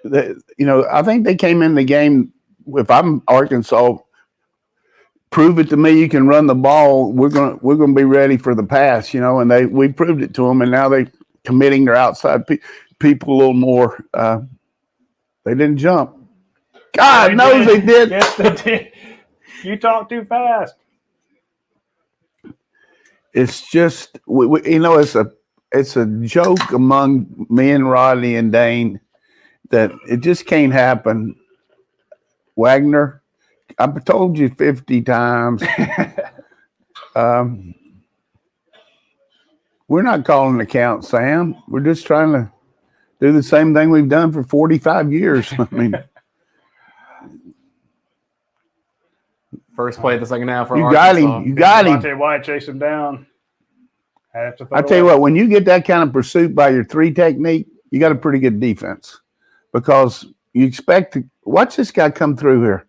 [SPEAKER 2] You know, I think they came in the game, if I'm Arkansas, prove it to me you can run the ball, we're gonna be ready for the pass, you know, and we proved it to them, and now they're committing their outside people a little more. They didn't jump. God knows they did.
[SPEAKER 3] Yes, they did. You talk too fast.
[SPEAKER 2] It's just, you know, it's a joke among me and Rodney and Dayne that it just can't happen. Wagner, I've told you 50 times. We're not calling the count, Sam. We're just trying to do the same thing we've done for 45 years. I mean,
[SPEAKER 1] first play of the second half for
[SPEAKER 2] you
[SPEAKER 1] Arkansas.
[SPEAKER 2] got him. You got him.
[SPEAKER 3] Devontae White chase him down.
[SPEAKER 2] I tell you what, when you get that kind of pursuit by your three technique, you got a pretty good defense because you expect to watch this guy come through here.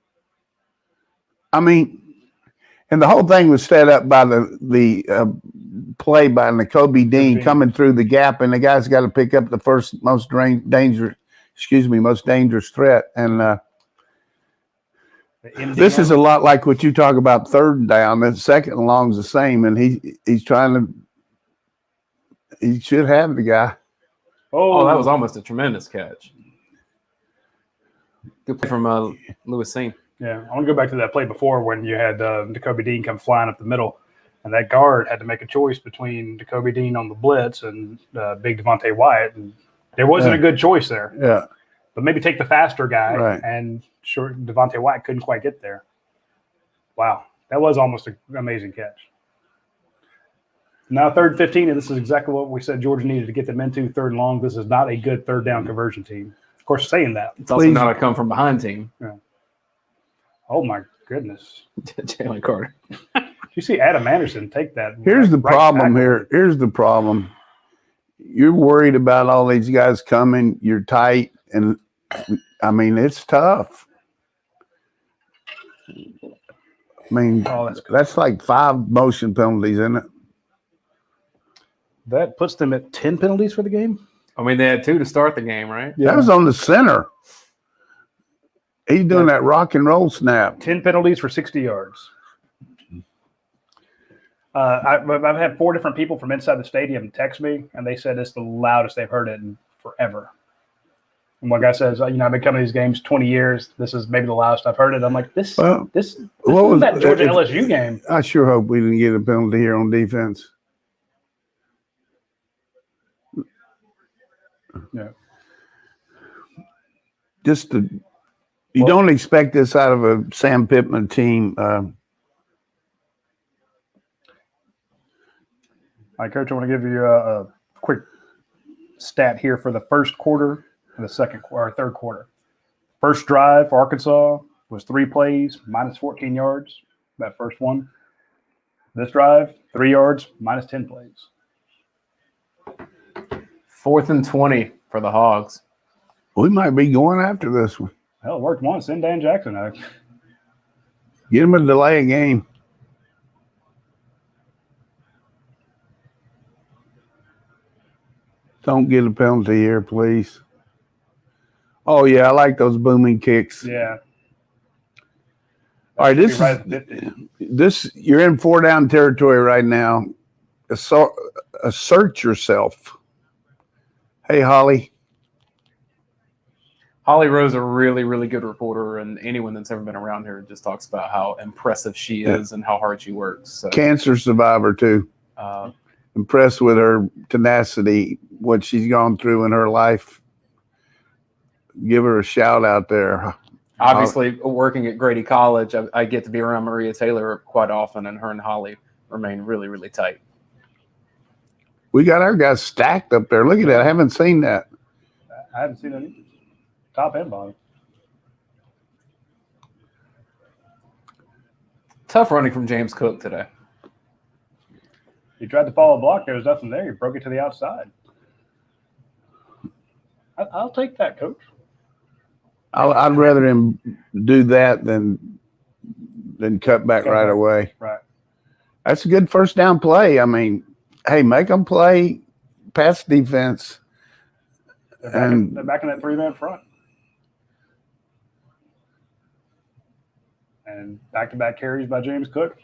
[SPEAKER 2] I mean, and the whole thing was set up by the play by Nakobe Dean coming through the gap, and the guy's got to pick up the first most dangerous threat. And this is a lot like what you talk about third down. The second and long's the same, and he's trying to. He should have the guy.
[SPEAKER 1] Oh, that was almost a tremendous catch. Good play from Lewis Seen.
[SPEAKER 3] Yeah, I want to go back to that play before when you had Nakobe Dean come flying up the middle, and that guard had to make a choice between Nakobe Dean on the blitz and big Devontae Wyatt, and there wasn't a good choice there.
[SPEAKER 2] Yeah,
[SPEAKER 3] but maybe take the faster guy,
[SPEAKER 2] right.
[SPEAKER 3] And sure, Devontae Wyatt couldn't quite get there. Wow, that was almost an amazing catch. Now 3rd and 15, and this is exactly what we said Georgia needed to get them into 3rd and long. This is not a good third down conversion team. Of course, saying that.
[SPEAKER 1] It's also not a come from behind team.
[SPEAKER 3] Yeah. Oh, my goodness.
[SPEAKER 1] Jalen Carter.
[SPEAKER 3] You see Adam Anderson take that.
[SPEAKER 2] Here's the problem here. Here's the problem. You're worried about all these guys coming. You're tight. And, I mean, it's tough. I mean, that's like 5 motion penalties, isn't it?
[SPEAKER 3] That puts them at 10 penalties for the game?
[SPEAKER 1] I mean, they had 2 to start the game, right?
[SPEAKER 2] Yeah. That was on the center. He's doing that rock and roll snap.
[SPEAKER 3] 10 penalties for 60 yards. I've had 4 different people from inside the stadium text me, and they said it's the loudest they've heard it in forever. And one guy says, I've been coming to these games 20 years. This is maybe the last I've heard it. I'm like, this
[SPEAKER 2] what
[SPEAKER 3] was
[SPEAKER 2] was
[SPEAKER 3] that Georgia LSU game.
[SPEAKER 2] I sure hope we didn't get a penalty here on defense.
[SPEAKER 3] Yeah.
[SPEAKER 2] You don't expect this out of a Sam Pittman team.
[SPEAKER 3] All right, Coach, I want to give you a quick stat here for the first quarter and the third quarter. First drive for Arkansas was 3 plays, minus 14 yards, that first one. This drive, 3 yards, minus 10 plays.
[SPEAKER 1] 4th and 20 for the Hogs.
[SPEAKER 2] We might be going after this one.
[SPEAKER 3] Hell, it worked once. Send Dan Jackson out.
[SPEAKER 2] Get him a delay a game. Don't get a penalty here, please. Oh, yeah, I like those booming kicks.
[SPEAKER 3] Yeah.
[SPEAKER 2] All right, this you're in 4-down territory right now. Assert yourself. Hey, Holly.
[SPEAKER 1] Holly Rose, a really, really good reporter, and anyone that's ever been around here just talks about how impressive she is and how hard she works. So,
[SPEAKER 2] cancer survivor, too. Impressed with her tenacity, what she's gone through in her life. Give her a shout out there.
[SPEAKER 1] Obviously, working at Grady College, I get to be around Maria Taylor quite often, and her and Holly remain really, really tight.
[SPEAKER 2] We got our guys stacked up there. Look at that. I haven't seen that.
[SPEAKER 3] I haven't seen it either. Top and bottom.
[SPEAKER 1] Tough running from James Cook today.
[SPEAKER 3] He tried to follow a block. There was nothing there. He broke it to the outside. I'll take that, Coach.
[SPEAKER 2] I'd rather him do that than cut back right away.
[SPEAKER 3] Right.
[SPEAKER 2] That's a good first down play. I mean, hey, make them play pass defense.
[SPEAKER 3] They're back in that 3-man front. And back-to-back carries by James Cook.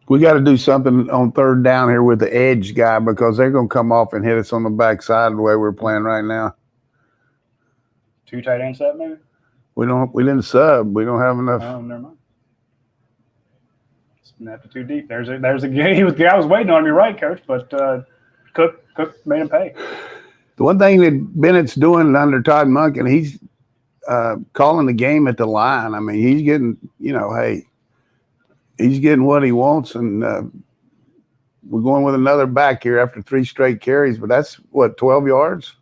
[SPEAKER 2] We got to do something on 3rd down here with the edge guy because they're going to come off and hit us on the backside the way we're playing right now.
[SPEAKER 3] 2 tight end set, maybe?
[SPEAKER 2] We didn't sub. We don't have enough.
[SPEAKER 3] Oh, never mind. Snapped it too deep. There's a game. The guy was waiting on me, right, Coach? But Cook made him pay.
[SPEAKER 2] The one thing that Bennett's doing under Todd Monken, he's calling the game at the line. I mean, he's getting, he's getting what he wants, and we're going with another back here after 3 straight carries. But that's, 12 yards?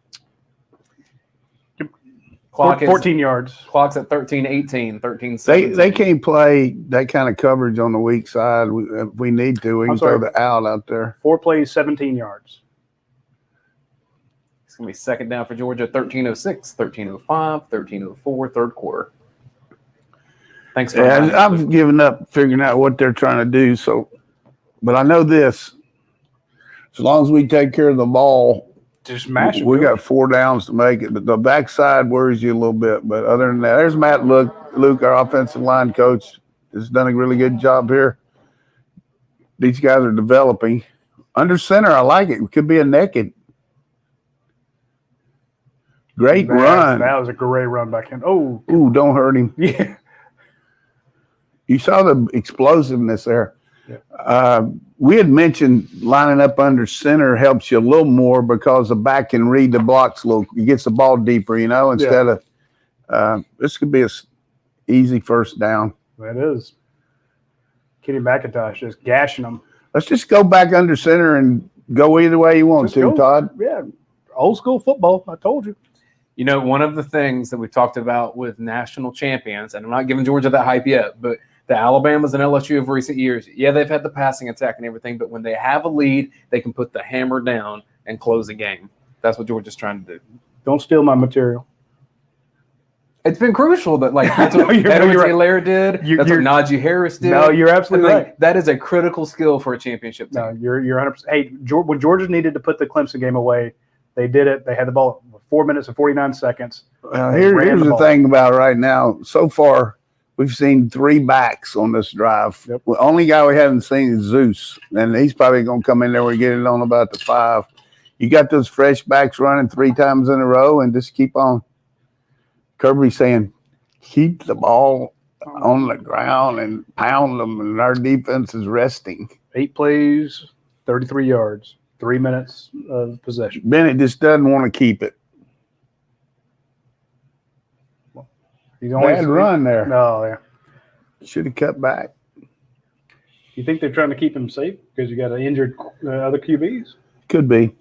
[SPEAKER 1] Clock
[SPEAKER 3] 14 yards.
[SPEAKER 1] Clock's at 13-18, 13-17.
[SPEAKER 2] They can't play that kind of coverage on the weak side. If we need to, we can throw the out there.
[SPEAKER 3] 4 plays, 17 yards.
[SPEAKER 1] It's going to be 2nd down for Georgia, 13:06, 13:05, 13:04, 3rd quarter. Thanks for
[SPEAKER 2] I've given up figuring out what they're trying to do. But I know this. As long as we take care of the ball,
[SPEAKER 3] just mash it.
[SPEAKER 2] We got 4 downs to make it. But the backside worries you a little bit. But other than that, there's Matt Luke, our offensive line coach, has done a really good job here. These guys are developing. Under center, I like it. It could be a naked. Great run.
[SPEAKER 3] That was a great run back in. Oh.
[SPEAKER 2] Ooh, don't hurt him.
[SPEAKER 3] Yeah.
[SPEAKER 2] You saw the explosiveness there.
[SPEAKER 3] Yeah.
[SPEAKER 2] We had mentioned lining up under center helps you a little more because the back can read the blocks a little. He gets the ball deeper, instead of this could be a easy 1st down.
[SPEAKER 3] That is. Kenny McIntosh just gashing them.
[SPEAKER 2] Let's just go back under center and go either way you want to, Todd.
[SPEAKER 3] Yeah. Old school football. I told you.
[SPEAKER 1] One of the things that we've talked about with national champions, and I'm not giving Georgia that hype yet, but the Alabamas and LSU of recent years, they've had the passing attack and everything, but when they have a lead, they can put the hammer down and close a game. That's what Georgia's trying to do.
[SPEAKER 3] Don't steal my material.
[SPEAKER 1] It's been crucial that that's what Edward Taylor did. That's what Najee Harris did.
[SPEAKER 3] No, you're absolutely right.
[SPEAKER 1] That is a critical skill for a championship team.
[SPEAKER 3] No, you're 100%. Hey, when Georgia needed to put the Clemson game away, they did it. They had the ball 4 minutes and 49 seconds.
[SPEAKER 2] Here's the thing about right now. So far, we've seen 3 backs on this drive.
[SPEAKER 3] Yep.
[SPEAKER 2] The only guy we haven't seen is Zeus, and he's probably going to come in there and get it on about the 5. You got those fresh backs running 3 times in a row and just keep on. Kirby saying, keep the ball on the ground and pound them, and our defense is resting.
[SPEAKER 3] 8 plays, 33 yards, 3 minutes of possession.
[SPEAKER 2] Bennett just doesn't want to keep it.
[SPEAKER 3] He's only
[SPEAKER 2] Bad run there.
[SPEAKER 3] No, yeah.
[SPEAKER 2] Should have cut back.
[SPEAKER 3] You think they're trying to keep him safe because you got an injured other QBs?
[SPEAKER 2] Could be.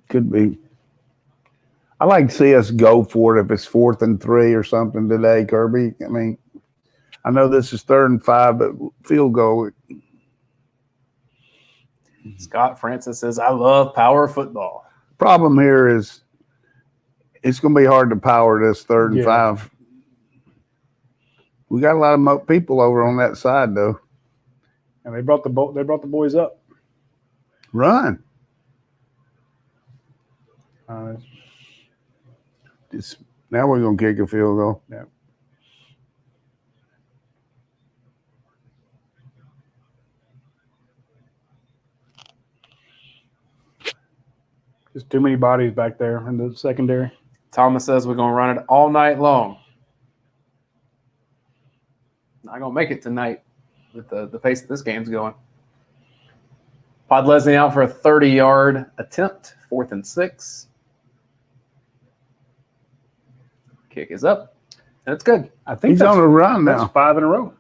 [SPEAKER 2] Could be. I like to see us go for it if it's 4th and 3 or something today, Kirby. I mean, I know this is 3rd and 5, but field goal.
[SPEAKER 1] Scott Francis says, I love power football.
[SPEAKER 2] Problem here is it's going to be hard to power this 3rd and 5. We got a lot of people over on that side, though.
[SPEAKER 3] And they brought the boys up.
[SPEAKER 2] Run. Now we're going to kick a field goal.
[SPEAKER 3] Yeah. Just too many bodies back there in the secondary.
[SPEAKER 1] Thomas says we're going to run it all night long. Not going to make it tonight with the pace that this game's going. Pod Leslie out for a 30-yard attempt, 4th and 6. Kick is up, and it's good.
[SPEAKER 3] I think
[SPEAKER 2] he's on a run now.
[SPEAKER 3] That's 5 in a row.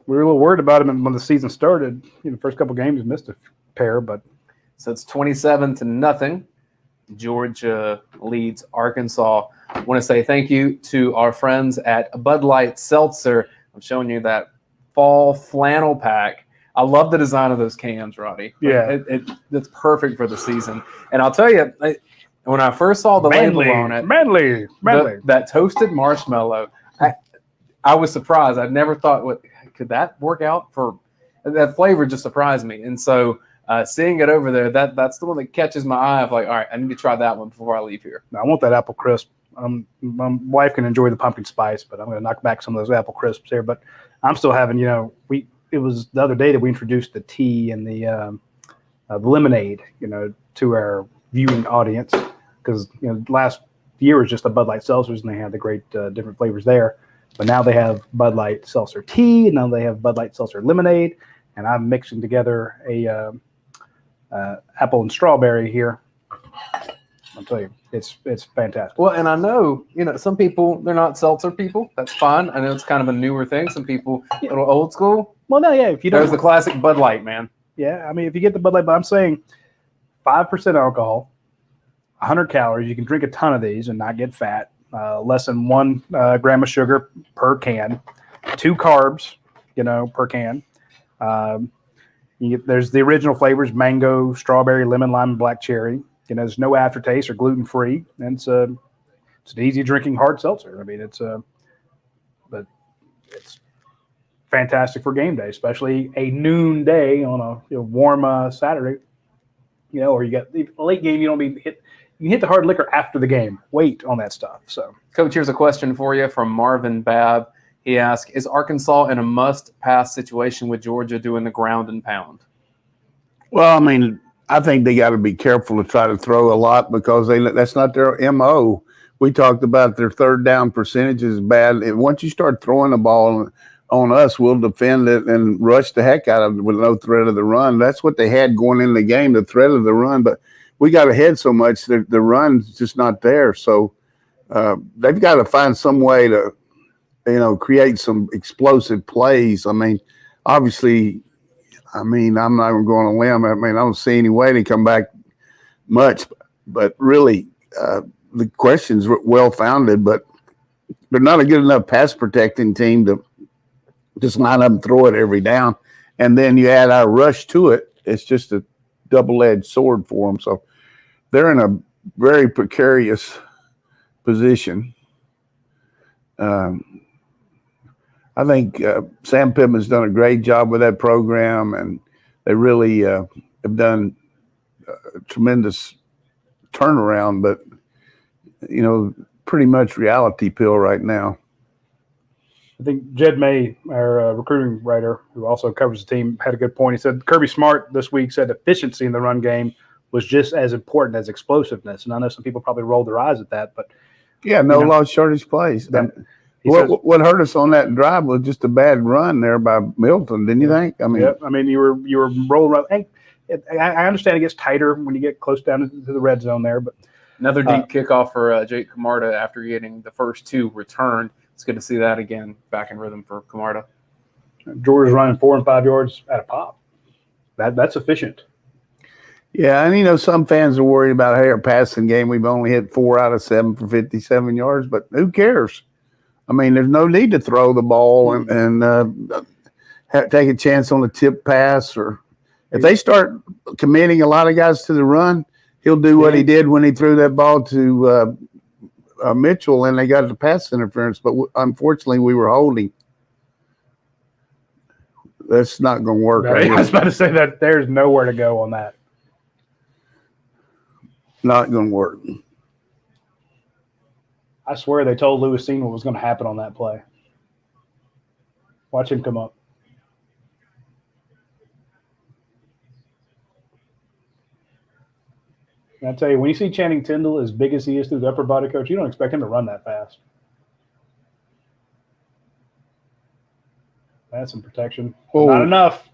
[SPEAKER 3] We were a little worried about him when the season started. The first couple games he missed a pair, but
[SPEAKER 1] so it's 27-0. Georgia leads Arkansas. I want to say thank you to our friends at Bud Light Seltzer. I'm showing you that fall flannel pack. I love the design of those cans, Roddy.
[SPEAKER 3] Yeah.
[SPEAKER 1] It's perfect for the season. And I'll tell you, when I first saw the label on it,
[SPEAKER 3] Manly.
[SPEAKER 1] That toasted marshmallow, I was surprised. I never thought, could that work out for that flavor? Just surprised me. And so seeing it over there, that's the one that catches my eye of like, all right, I need to try that one before I leave here.
[SPEAKER 3] I want that apple crisp. My wife can enjoy the pumpkin spice, but I'm going to knock back some of those apple crisps here. But I'm still having, it was the other day that we introduced the tea and the lemonade, to our viewing audience because, last year was just the Bud Light seltzers and they had the great different flavors there. But now they have Bud Light seltzer tea, and now they have Bud Light seltzer lemonade, and I'm mixing together a apple and strawberry here. I'll tell you, it's fantastic.
[SPEAKER 1] Well, and I know, some people, they're not seltzer people. That's fine. I know it's kind of a newer thing. Some people, a little old school.
[SPEAKER 3] Well, no, yeah. If you
[SPEAKER 1] there's the classic Bud Light, man.
[SPEAKER 3] Yeah, I mean, if you get the Bud Light, but I'm saying 5% alcohol, 100 calories. You can drink a ton of these and not get fat. Less than 1 gram of sugar per can, 2 carbs, per can. There's the original flavors: mango, strawberry, lemon, lime, and black cherry. There's no aftertaste or gluten free, and it's an easy drinking hard seltzer. I mean, but it's fantastic for game day, especially a noon day on a warm Saturday. Or you got the late game. You don't be hit. You can hit the hard liquor after the game. Wait on that stuff. So,
[SPEAKER 1] Coach, here's a question for you from Marvin Babb. He asked, is Arkansas in a must-pass situation with Georgia doing the ground and pound?
[SPEAKER 2] Well, I mean, I think they got to be careful to try to throw a lot because that's not their MO. We talked about their 3rd down percentage is bad. Once you start throwing the ball on us, we'll defend it and rush the heck out of it with no threat of the run. That's what they had going in the game, the threat of the run. But we got ahead so much that the run's just not there. So they've got to find some way to, create some explosive plays. I mean, obviously, I'm not even going on a limb. I don't see any way to come back much. But really, the question's well-founded, but they're not a good enough pass protecting team to just line up and throw it every down. And then you add our rush to it. It's just a double-edged sword for them. So they're in a very precarious position. I think Sam Pittman's done a great job with that program, and they really have done a tremendous turnaround, but, pretty much reality pill right now.
[SPEAKER 3] I think Jed May, our recruiting writer, who also covers the team, had a good point. He said Kirby Smart this week said efficiency in the run game was just as important as explosiveness. And I know some people probably rolled their eyes at that, but
[SPEAKER 2] no lost shortage plays. What hurt us on that drive was just a bad run there by Milton, didn't you think? I mean,
[SPEAKER 3] I mean, you were rolling around. I understand it gets tighter when you get close down into the red zone there, but
[SPEAKER 1] another deep kickoff for Jake Camarda after getting the first 2 returned. It's good to see that again back in rhythm for Camarda.
[SPEAKER 3] Georgia's running 4 and 5 yards at a pop. That's efficient.
[SPEAKER 2] Yeah, and some fans are worried about our passing game. We've only hit 4 out of 7 for 57 yards, but who cares? I mean, there's no need to throw the ball and take a chance on a tip pass. Or if they start committing a lot of guys to the run, he'll do what he did when he threw that ball to Mitchell, and they got the pass interference. But unfortunately, we were holding. That's not going to work.
[SPEAKER 3] I was about to say that there's nowhere to go on that.
[SPEAKER 2] Not going to work.
[SPEAKER 3] I swear they told Lewis Seen what was going to happen on that play. Watch him come up. And I tell you, when you see Channing Tindall as big as he is through the upper body, coach, you don't expect him to run that fast. That's some protection.
[SPEAKER 2] Oh.
[SPEAKER 3] Not enough.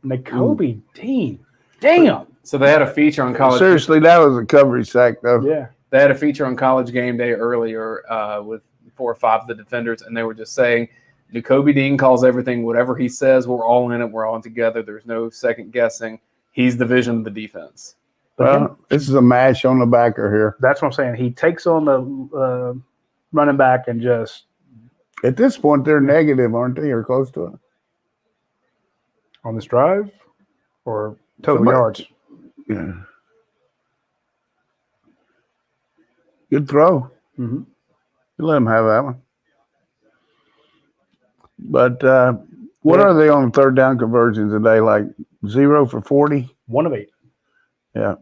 [SPEAKER 3] Nakobe Dean. Damn.
[SPEAKER 1] So they had a feature on college.
[SPEAKER 2] Seriously, that was a coverage sack, though.
[SPEAKER 3] Yeah.
[SPEAKER 1] They had a feature on College Game Day earlier with 4 or 5 of the defenders, and they were just saying Nakobe Dean calls everything. Whatever he says, we're all in it. We're all in together. There's no second guessing. He's the vision of the defense.
[SPEAKER 2] Well, this is a mash on the backer here.
[SPEAKER 3] That's what I'm saying. He takes on the running back and just –
[SPEAKER 2] At this point, they're negative, aren't they, or close to it?
[SPEAKER 3] On this drive or total yards?
[SPEAKER 2] Yeah. Good throw.
[SPEAKER 3] Mm-hmm.
[SPEAKER 2] You let him have that one. But what are they on third down conversions today? Like 0 for 40?
[SPEAKER 3] 1 of 8.
[SPEAKER 2] Yeah.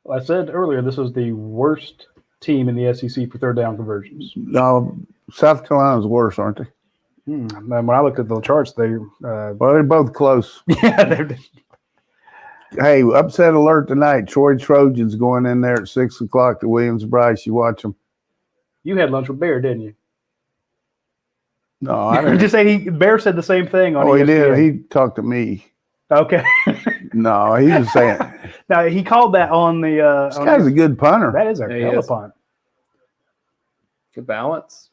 [SPEAKER 3] Well, I said earlier this was the worst team in the SEC for third down conversions.
[SPEAKER 2] No, South Carolina's worse, aren't they?
[SPEAKER 3] And when I looked at the charts,
[SPEAKER 2] well, they're both close.
[SPEAKER 3] Yeah, they're.
[SPEAKER 2] Hey, upset alert tonight. Troy Trojans going in there at 6 o'clock to Williams-Brice. You watch them.
[SPEAKER 3] You had lunch with Bear, didn't you?
[SPEAKER 2] No, I didn't.
[SPEAKER 3] Just say Bear said the same thing on ESPN.
[SPEAKER 2] He did. He talked to me.
[SPEAKER 3] Okay.
[SPEAKER 2] No, he was saying.
[SPEAKER 3] Now, he called that on the
[SPEAKER 2] this guy's a good punter.
[SPEAKER 3] That is a hell of a punt.
[SPEAKER 1] Good balance.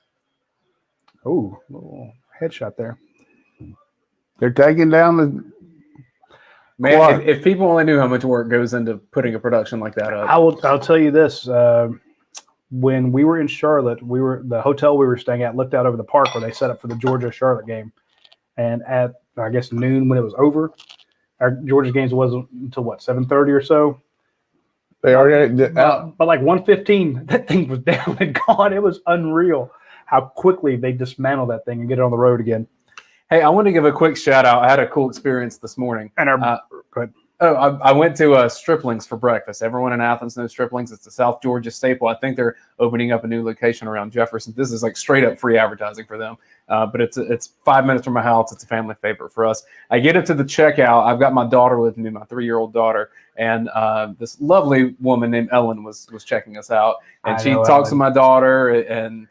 [SPEAKER 3] Oh, little headshot there.
[SPEAKER 2] They're taking down the
[SPEAKER 1] Man, if people only knew how much work goes into putting a production like that up.
[SPEAKER 3] I'll tell you this. When we were in Charlotte, the hotel we were staying at looked out over the park where they set up for the Georgia-Charlotte game. And at, I guess, noon when it was over, our Georgia games wasn't until, 7:30 or so?
[SPEAKER 2] They already
[SPEAKER 3] but like 1:15, that thing was down and gone. It was unreal how quickly they dismantled that thing and get it on the road again.
[SPEAKER 1] Hey, I want to give a quick shout out. I had a cool experience this morning.
[SPEAKER 3] And go ahead.
[SPEAKER 1] I went to Stripling's for breakfast. Everyone in Athens knows Stripling's. It's a South Georgia staple. I think they're opening up a new location around Jefferson. This is like straight up free advertising for them. But it's 5 minutes from my house. It's a family favorite for us. I get up to the checkout. I've got my daughter with me, my 3-year-old daughter, and this lovely woman named Ellen was checking us out. And she talks to my daughter and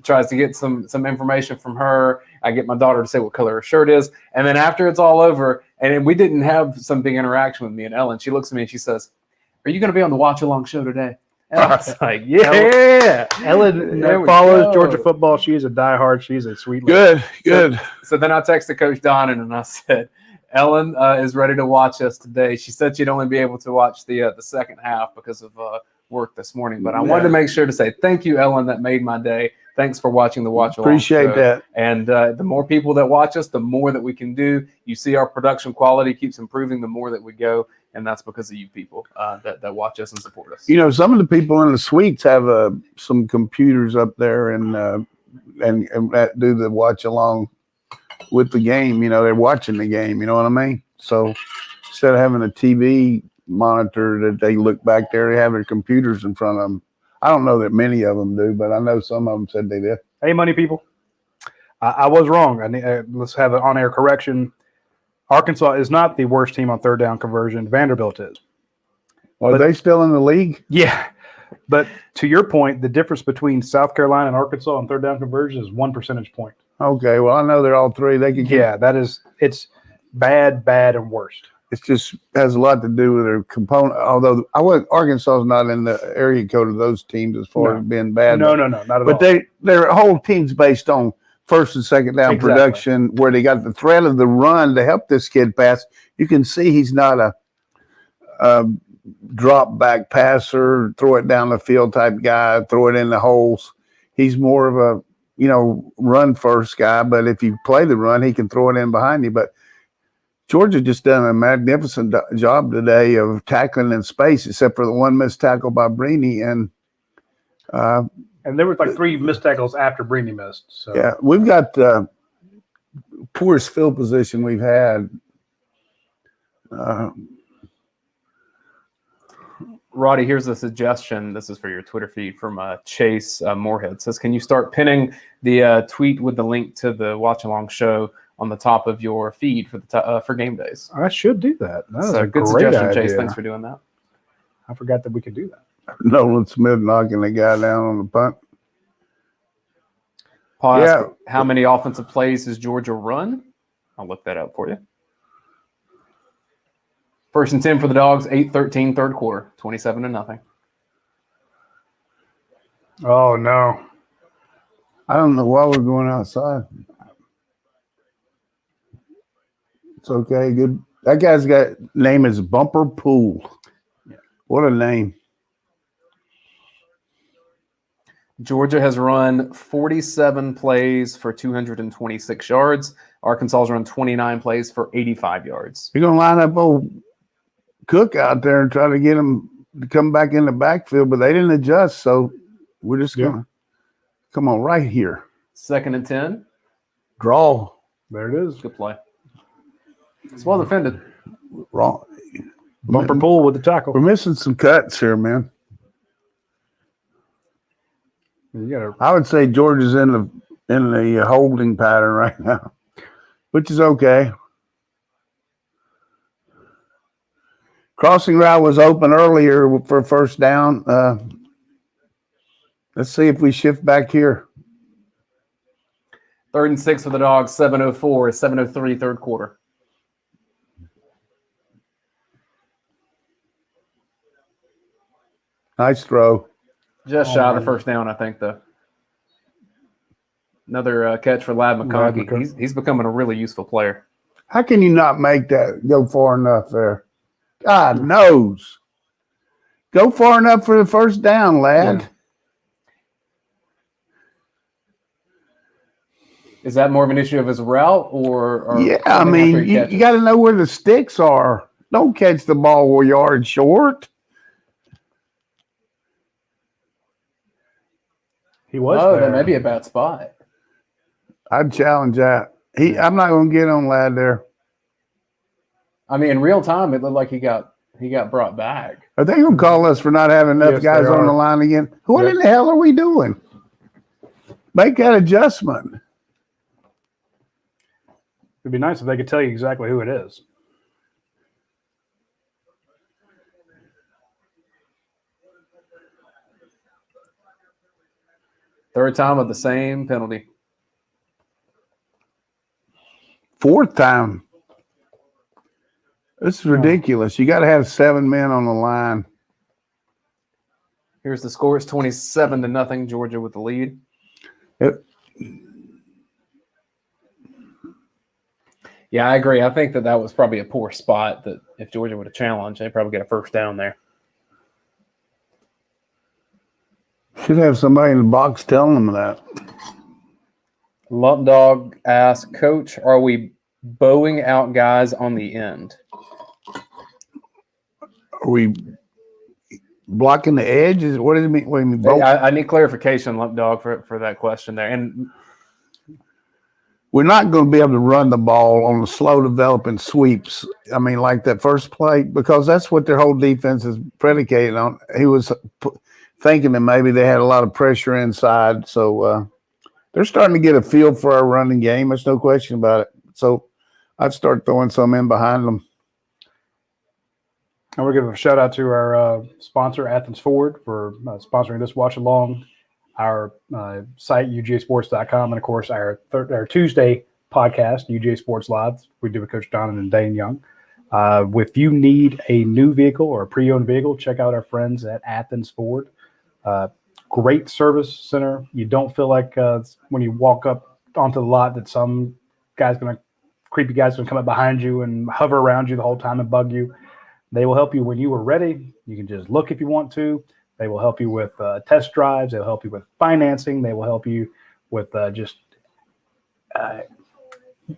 [SPEAKER 1] tries to get some information from her. I get my daughter to say what color her shirt is. And then after it's all over, and we didn't have some big interaction with me and Ellen, she looks at me and she says, "Are you going to be on the Watch Along show today?" And I was like, yeah.
[SPEAKER 3] Ellen follows Georgia football. She is a diehard. She's a sweet
[SPEAKER 2] lady. Good.
[SPEAKER 1] So then I texted Coach Donnan and I said, Ellen is ready to watch us today. She said she'd only be able to watch the second half because of work this morning. But I wanted to make sure to say thank you, Ellen. That made my day. Thanks for watching the Watch Along.
[SPEAKER 2] Appreciate that.
[SPEAKER 1] And the more people that watch us, the more that we can do. You see our production quality keeps improving the more that we go. And that's because of you people that watch us and support us.
[SPEAKER 2] Some of the people in the suites have some computers up there and that do the watch along with the game. They're watching the game. You know what I mean? So instead of having a TV monitor that they look back there, they have their computers in front of them. I don't know that many of them do, but I know some of them said they did.
[SPEAKER 3] Hey, money people. I was wrong. Let's have an on-air correction. Arkansas is not the worst team on third down conversion. Vanderbilt is.
[SPEAKER 2] Are they still in the league?
[SPEAKER 3] Yeah. But to your point, the difference between South Carolina and Arkansas on third down conversion is 1 percentage point.
[SPEAKER 2] Okay, well, I know they're all three. They could
[SPEAKER 3] it's bad, and worst.
[SPEAKER 2] It just has a lot to do with their component. Although Arkansas is not in the area code of those teams as far as being bad.
[SPEAKER 3] No, not at all.
[SPEAKER 2] But their whole team's based on first and second down production, where they got the threat of the run to help this kid pass. You can see he's not a drop back passer, throw it down the field type guy, throw it in the holes. He's more of a run first guy. But if you play the run, he can throw it in behind you. But Georgia just done a magnificent job today of tackling in space, except for the one missed tackle by Brini.
[SPEAKER 3] And there were like 3 missed tackles after Brini missed. So.
[SPEAKER 2] Yeah, we've got the poorest field position we've had.
[SPEAKER 1] Radi, here's a suggestion. This is for your Twitter feed from Chase Moorhead. It says, can you start pinning the tweet with the link to the watch along show on the top of your feed for game days?
[SPEAKER 3] I should do that. That's a
[SPEAKER 1] good
[SPEAKER 3] great
[SPEAKER 1] suggestion,
[SPEAKER 3] idea.
[SPEAKER 1] Chase. Thanks for doing that.
[SPEAKER 3] I forgot that we could do that.
[SPEAKER 2] Nolan Smith knocking the guy down on the punt.
[SPEAKER 1] Paul asked, how many offensive plays has Georgia run? I'll look that up for you. 1st and 10 for the Dogs, 8-13 third quarter, 27-0.
[SPEAKER 3] Oh, no.
[SPEAKER 2] I don't know why we're going outside. It's okay. Good. That guy's name is Bumper Pool.
[SPEAKER 3] Yeah.
[SPEAKER 2] What a name.
[SPEAKER 1] Georgia has run 47 plays for 226 yards. Arkansas has run 29 plays for 85 yards.
[SPEAKER 2] You're going to line up old Cook out there and try to get him to come back in the backfield, but they didn't adjust, so we're just going to come on right here.
[SPEAKER 1] 2nd and 10.
[SPEAKER 2] Draw.
[SPEAKER 3] There it is.
[SPEAKER 1] Good play. It's well defended.
[SPEAKER 2] Wrong.
[SPEAKER 3] Bumper Pool with the tackle.
[SPEAKER 2] We're missing some cuts here, man. I would say Georgia's in the holding pattern right now, which is okay. Crossing route was open earlier for first down. Let's see if we shift back here.
[SPEAKER 1] 3rd and 6 for the Dogs, 7:04, 7:03 third quarter.
[SPEAKER 2] Nice throw.
[SPEAKER 1] Just shy of the first down, I think, though. Another catch for Lad McConkey. He's becoming a really useful player.
[SPEAKER 2] How can you not make that go far enough there? God knows. Go far enough for the first down, lad.
[SPEAKER 1] Yeah. Is that more of an issue of his route or
[SPEAKER 2] yeah, I mean, you got to know where the sticks are. Don't catch the ball a yard short.
[SPEAKER 3] He was there.
[SPEAKER 1] That may be a bad spot.
[SPEAKER 2] I'd challenge that. I'm not going to get on Lad there.
[SPEAKER 1] I mean, in real time, it looked like he got brought back.
[SPEAKER 2] Are they going to call us for not having enough guys on the line again? What in the hell are we doing? Make that adjustment.
[SPEAKER 3] It'd be nice if they could tell you exactly who it is.
[SPEAKER 1] Third time of the same penalty.
[SPEAKER 2] 4th time. This is ridiculous. You got to have 7 men on the line.
[SPEAKER 1] Here's the score. It's 27-0. Georgia with the lead. Yeah, I agree. I think that was probably a poor spot that if Georgia would have challenged, they'd probably get a first down there.
[SPEAKER 2] Should have somebody in the box telling them that.
[SPEAKER 1] Lump Dog asks, Coach, are we bowing out guys on the end?
[SPEAKER 2] Are we blocking the edges? What does it mean? What do you mean?
[SPEAKER 1] I need clarification, Lump Dog, for that question there. And
[SPEAKER 2] we're not going to be able to run the ball on the slow developing sweeps. I mean, like that first play, because that's what their whole defense is predicated on. thinking that maybe they had a lot of pressure inside. So they're starting to get a feel for our running game. There's no question about it. So I'd start throwing some in behind them.
[SPEAKER 3] And we'll give a shout out to our sponsor, Athens Ford, for sponsoring this watch along. Our site, UGAsports.com, and of course our Tuesday podcast, UGA Sports Live, we do with Coach Donnan and Dayne Young. If you need a new vehicle or a pre-owned vehicle, check out our friends at Athens Ford. Great service center. You don't feel like when you walk up onto the lot that some creepy guy's going to come up behind you and hover around you the whole time and bug you. They will help you when you are ready. You can just look if you want to. They will help you with test drives. They'll help you with financing. They will help you with just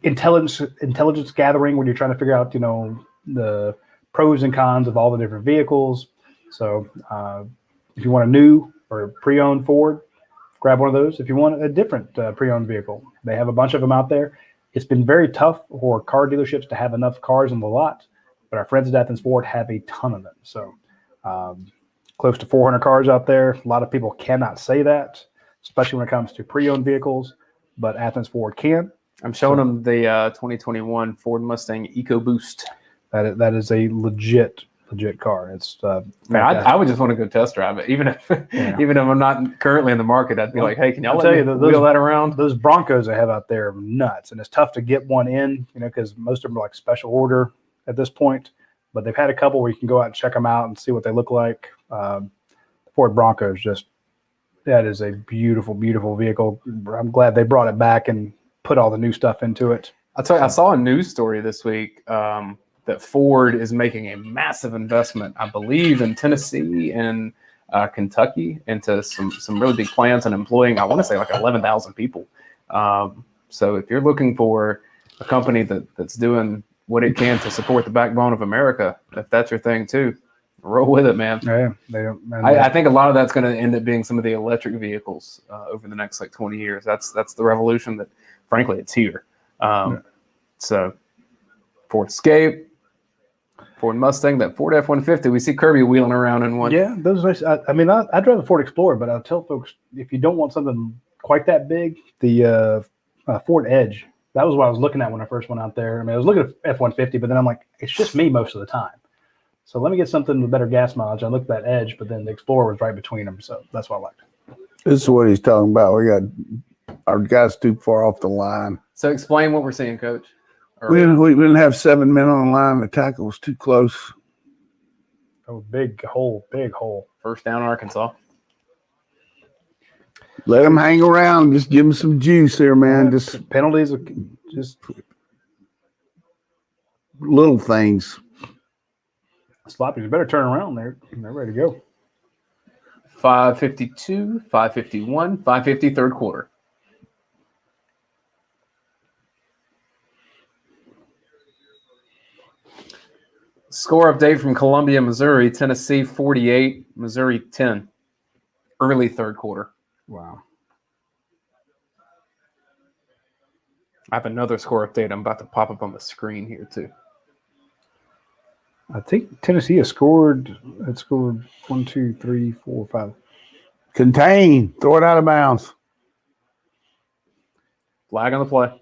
[SPEAKER 3] intelligence gathering when you're trying to figure out, the pros and cons of all the different vehicles. So if you want a new or pre-owned Ford, grab one of those. If you want a different pre-owned vehicle, they have a bunch of them out there. It's been very tough for car dealerships to have enough cars on the lot, but our friends at Athens Ford have a ton of them. So close to 400 cars out there. A lot of people cannot say that, especially when it comes to pre-owned vehicles, but Athens Ford can.
[SPEAKER 1] I'm showing them the 2021 Ford Mustang EcoBoost.
[SPEAKER 3] That is a legit car. It's
[SPEAKER 1] man, I would just want to go test drive it, even if I'm not currently in the market. I'd be like, hey, can y'all let me wheel that around?
[SPEAKER 3] Those Broncos I have out there are nuts, and it's tough to get one in, because most of them are like special order at this point. But they've had a couple where you can go out and check them out and see what they look like. Ford Bronco is that is a beautiful, beautiful vehicle. I'm glad they brought it back and put all the new stuff into it.
[SPEAKER 1] I'll tell you, I saw a news story this week that Ford is making a massive investment, I believe, in Tennessee and Kentucky into some really big plants and employing, I want to say, like 11,000 people. So if you're looking for a company that's doing what it can to support the backbone of America, if that's your thing too, roll with it, man.
[SPEAKER 3] Yeah,
[SPEAKER 1] I think a lot of that's going to end up being some of the electric vehicles over the next 20 years. That's the revolution that, frankly, it's here. So Ford Escape, Ford Mustang, that Ford F-150. We see Kirby wheeling around in one.
[SPEAKER 3] Yeah, those are nice. I drive a Ford Explorer, but I'll tell folks, if you don't want something quite that big, the Ford Edge. That was what I was looking at when I first went out there. I was looking at F-150, but then I'm like, it's just me most of the time. So let me get something with better gas mileage. I looked at that Edge, but then the Explorer was right between them. So that's what I liked.
[SPEAKER 2] This is what he's talking about. We got our guys too far off the line.
[SPEAKER 1] So explain what we're seeing, Coach.
[SPEAKER 2] We didn't have 7 men on the line. The tackle was too close.
[SPEAKER 3] Oh, big hole.
[SPEAKER 1] First down, Arkansas.
[SPEAKER 2] Let them hang around. Just give them some juice here, man. Just
[SPEAKER 3] penalties, just
[SPEAKER 2] little things.
[SPEAKER 3] Sloppy. You better turn around there. They're ready to go.
[SPEAKER 1] 5:52, 5:51, 5:50, third quarter. Score update from Columbia, Missouri. Tennessee 48, Missouri 10. Early third quarter.
[SPEAKER 3] Wow.
[SPEAKER 1] I have another score update I'm about to pop up on the screen here, too.
[SPEAKER 3] I think Tennessee has scored. It scored 1, 2, 3, 4, 5.
[SPEAKER 2] Contain. Throw it out of bounds.
[SPEAKER 1] Flag on the play.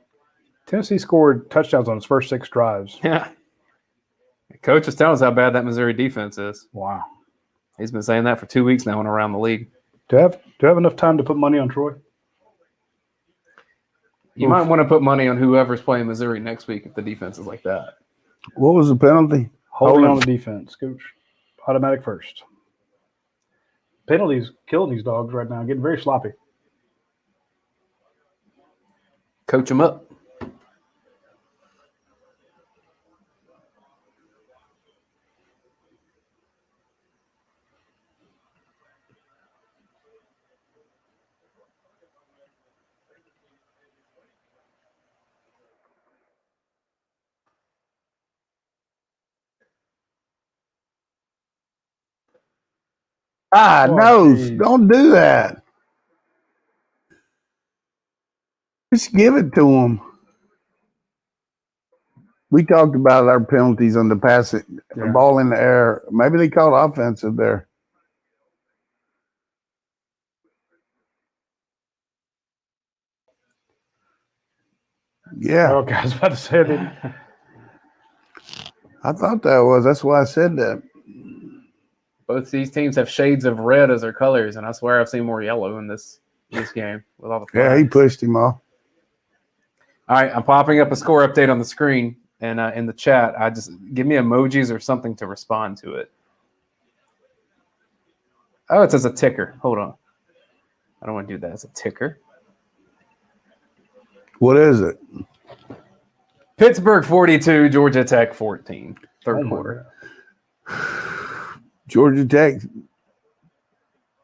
[SPEAKER 3] Tennessee scored touchdowns on its first 6 drives.
[SPEAKER 1] Yeah. Coach is telling us how bad that Missouri defense is.
[SPEAKER 3] Wow.
[SPEAKER 1] He's been saying that for 2 weeks now and around the league.
[SPEAKER 3] Do I have enough time to put money on Troy?
[SPEAKER 1] You might want to put money on whoever's playing Missouri next week if the defense is like that.
[SPEAKER 2] What was the penalty?
[SPEAKER 3] Holding on the defense, Coach. Automatic first. Penalties killing these dogs right now, getting very sloppy.
[SPEAKER 1] Coach them up.
[SPEAKER 2] No, don't do that. Just give it to them. We talked about our penalties on the pass, the ball in the air. Maybe they called offensive there. Yeah,
[SPEAKER 3] Okay, I was about to say that.
[SPEAKER 2] I thought that was. That's why I said that.
[SPEAKER 1] Both these teams have shades of red as their colors, and I swear I've seen more yellow in this game with all the
[SPEAKER 2] Yeah, he
[SPEAKER 1] flags.
[SPEAKER 2] pushed him off.
[SPEAKER 1] All right, I'm popping up a score update on the screen and in the chat. I just give me emojis or something to respond to it. Oh, it says a ticker. Hold on. I don't want to do that. It's a ticker.
[SPEAKER 2] What is it?
[SPEAKER 1] Pittsburgh 42, Georgia Tech 14. Third quarter.
[SPEAKER 2] Georgia Tech.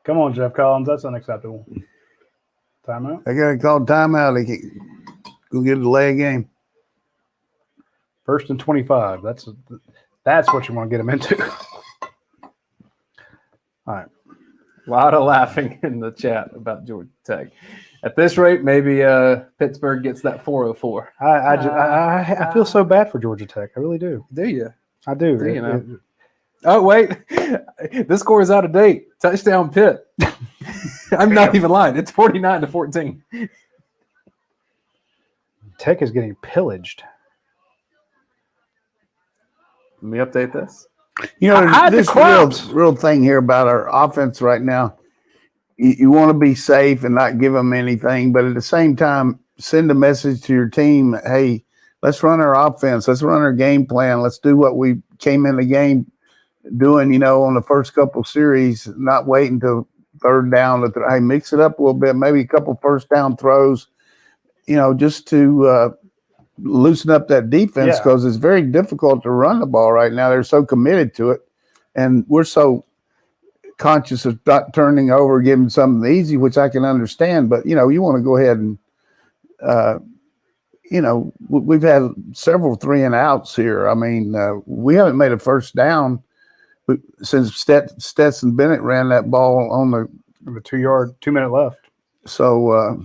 [SPEAKER 3] Come on, Jeff Collins. That's unacceptable. Timeout.
[SPEAKER 2] They got to call timeout. They can go get a delay game.
[SPEAKER 3] 1st and 25. That's what you want to get them into. All right.
[SPEAKER 1] A lot of laughing in the chat about Georgia Tech. At this rate, maybe Pittsburgh gets that 404.
[SPEAKER 3] I feel so bad for Georgia Tech. I really do.
[SPEAKER 1] Do you?
[SPEAKER 3] I do.
[SPEAKER 1] Do you know? Oh, wait. This score is out of date. Touchdown Pitt. I'm not even lying. It's 49-14.
[SPEAKER 3] Tech is getting pillaged.
[SPEAKER 1] Let me update this.
[SPEAKER 2] You know, this real thing here about our offense right now. You want to be safe and not give them anything, but at the same time, send a message to your team, hey, let's run our offense. Let's run our game plan. Let's do what we came in the game doing, you know, on the first couple series, not waiting till third down. Hey, mix it up a little bit, maybe a couple first down throws, you know, just to loosen up that defense because it's very difficult to run the ball right now. They're so committed to it, and we're so conscious of not turning over, giving something easy, which I can understand. But, you know, you want to go ahead and, you know, we've had several 3-and-outs here. I mean, we haven't made a first down since Stetson Bennett ran that ball on the
[SPEAKER 3] 2 minute left.
[SPEAKER 2] So,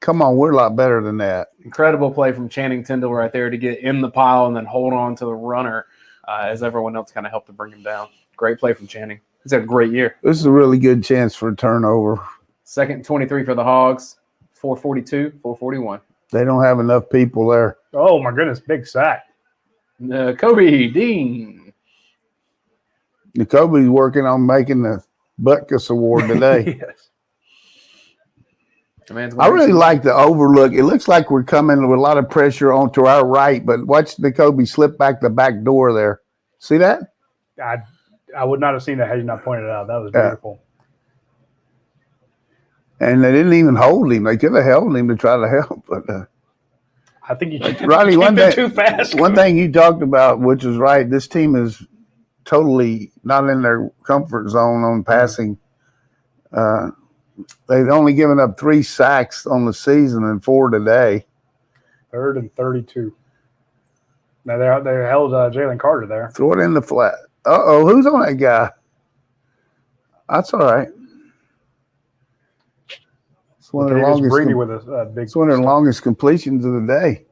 [SPEAKER 2] come on, we're a lot better than that.
[SPEAKER 1] Incredible play from Channing Tindall right there to get in the pile and then hold on to the runner as everyone else kind of helped to bring him down. Great play from Channing. He's had a great year.
[SPEAKER 2] This is a really good chance for a turnover.
[SPEAKER 1] 2nd and 23 for the Hogs. 442, 441.
[SPEAKER 2] They don't have enough people there.
[SPEAKER 3] Oh, my goodness. Big sack.
[SPEAKER 1] Kobe Dean.
[SPEAKER 2] Kobe's working on making the Butkus Award today.
[SPEAKER 3] Yes.
[SPEAKER 2] I really like the overlook. It looks like we're coming with a lot of pressure onto our right, but watch the Kobe slip back the back door there. See that?
[SPEAKER 3] I would not have seen that had you not pointed it out. That was beautiful.
[SPEAKER 2] And they didn't even hold him. They could have held him to try to help, but
[SPEAKER 3] I think you
[SPEAKER 2] Roddy,
[SPEAKER 3] too fast.
[SPEAKER 2] One thing you talked about, which is right, this team is totally not in their comfort zone on passing. They've only given up 3 sacks on the season and 4 today.
[SPEAKER 3] 3rd and 32. Now they held Jalen Carter there.
[SPEAKER 2] Throw it in the flat. Uh-oh, who's on that guy? That's all right. It's one of the longest.
[SPEAKER 3] With a big.
[SPEAKER 2] It's one of the longest completions of the day.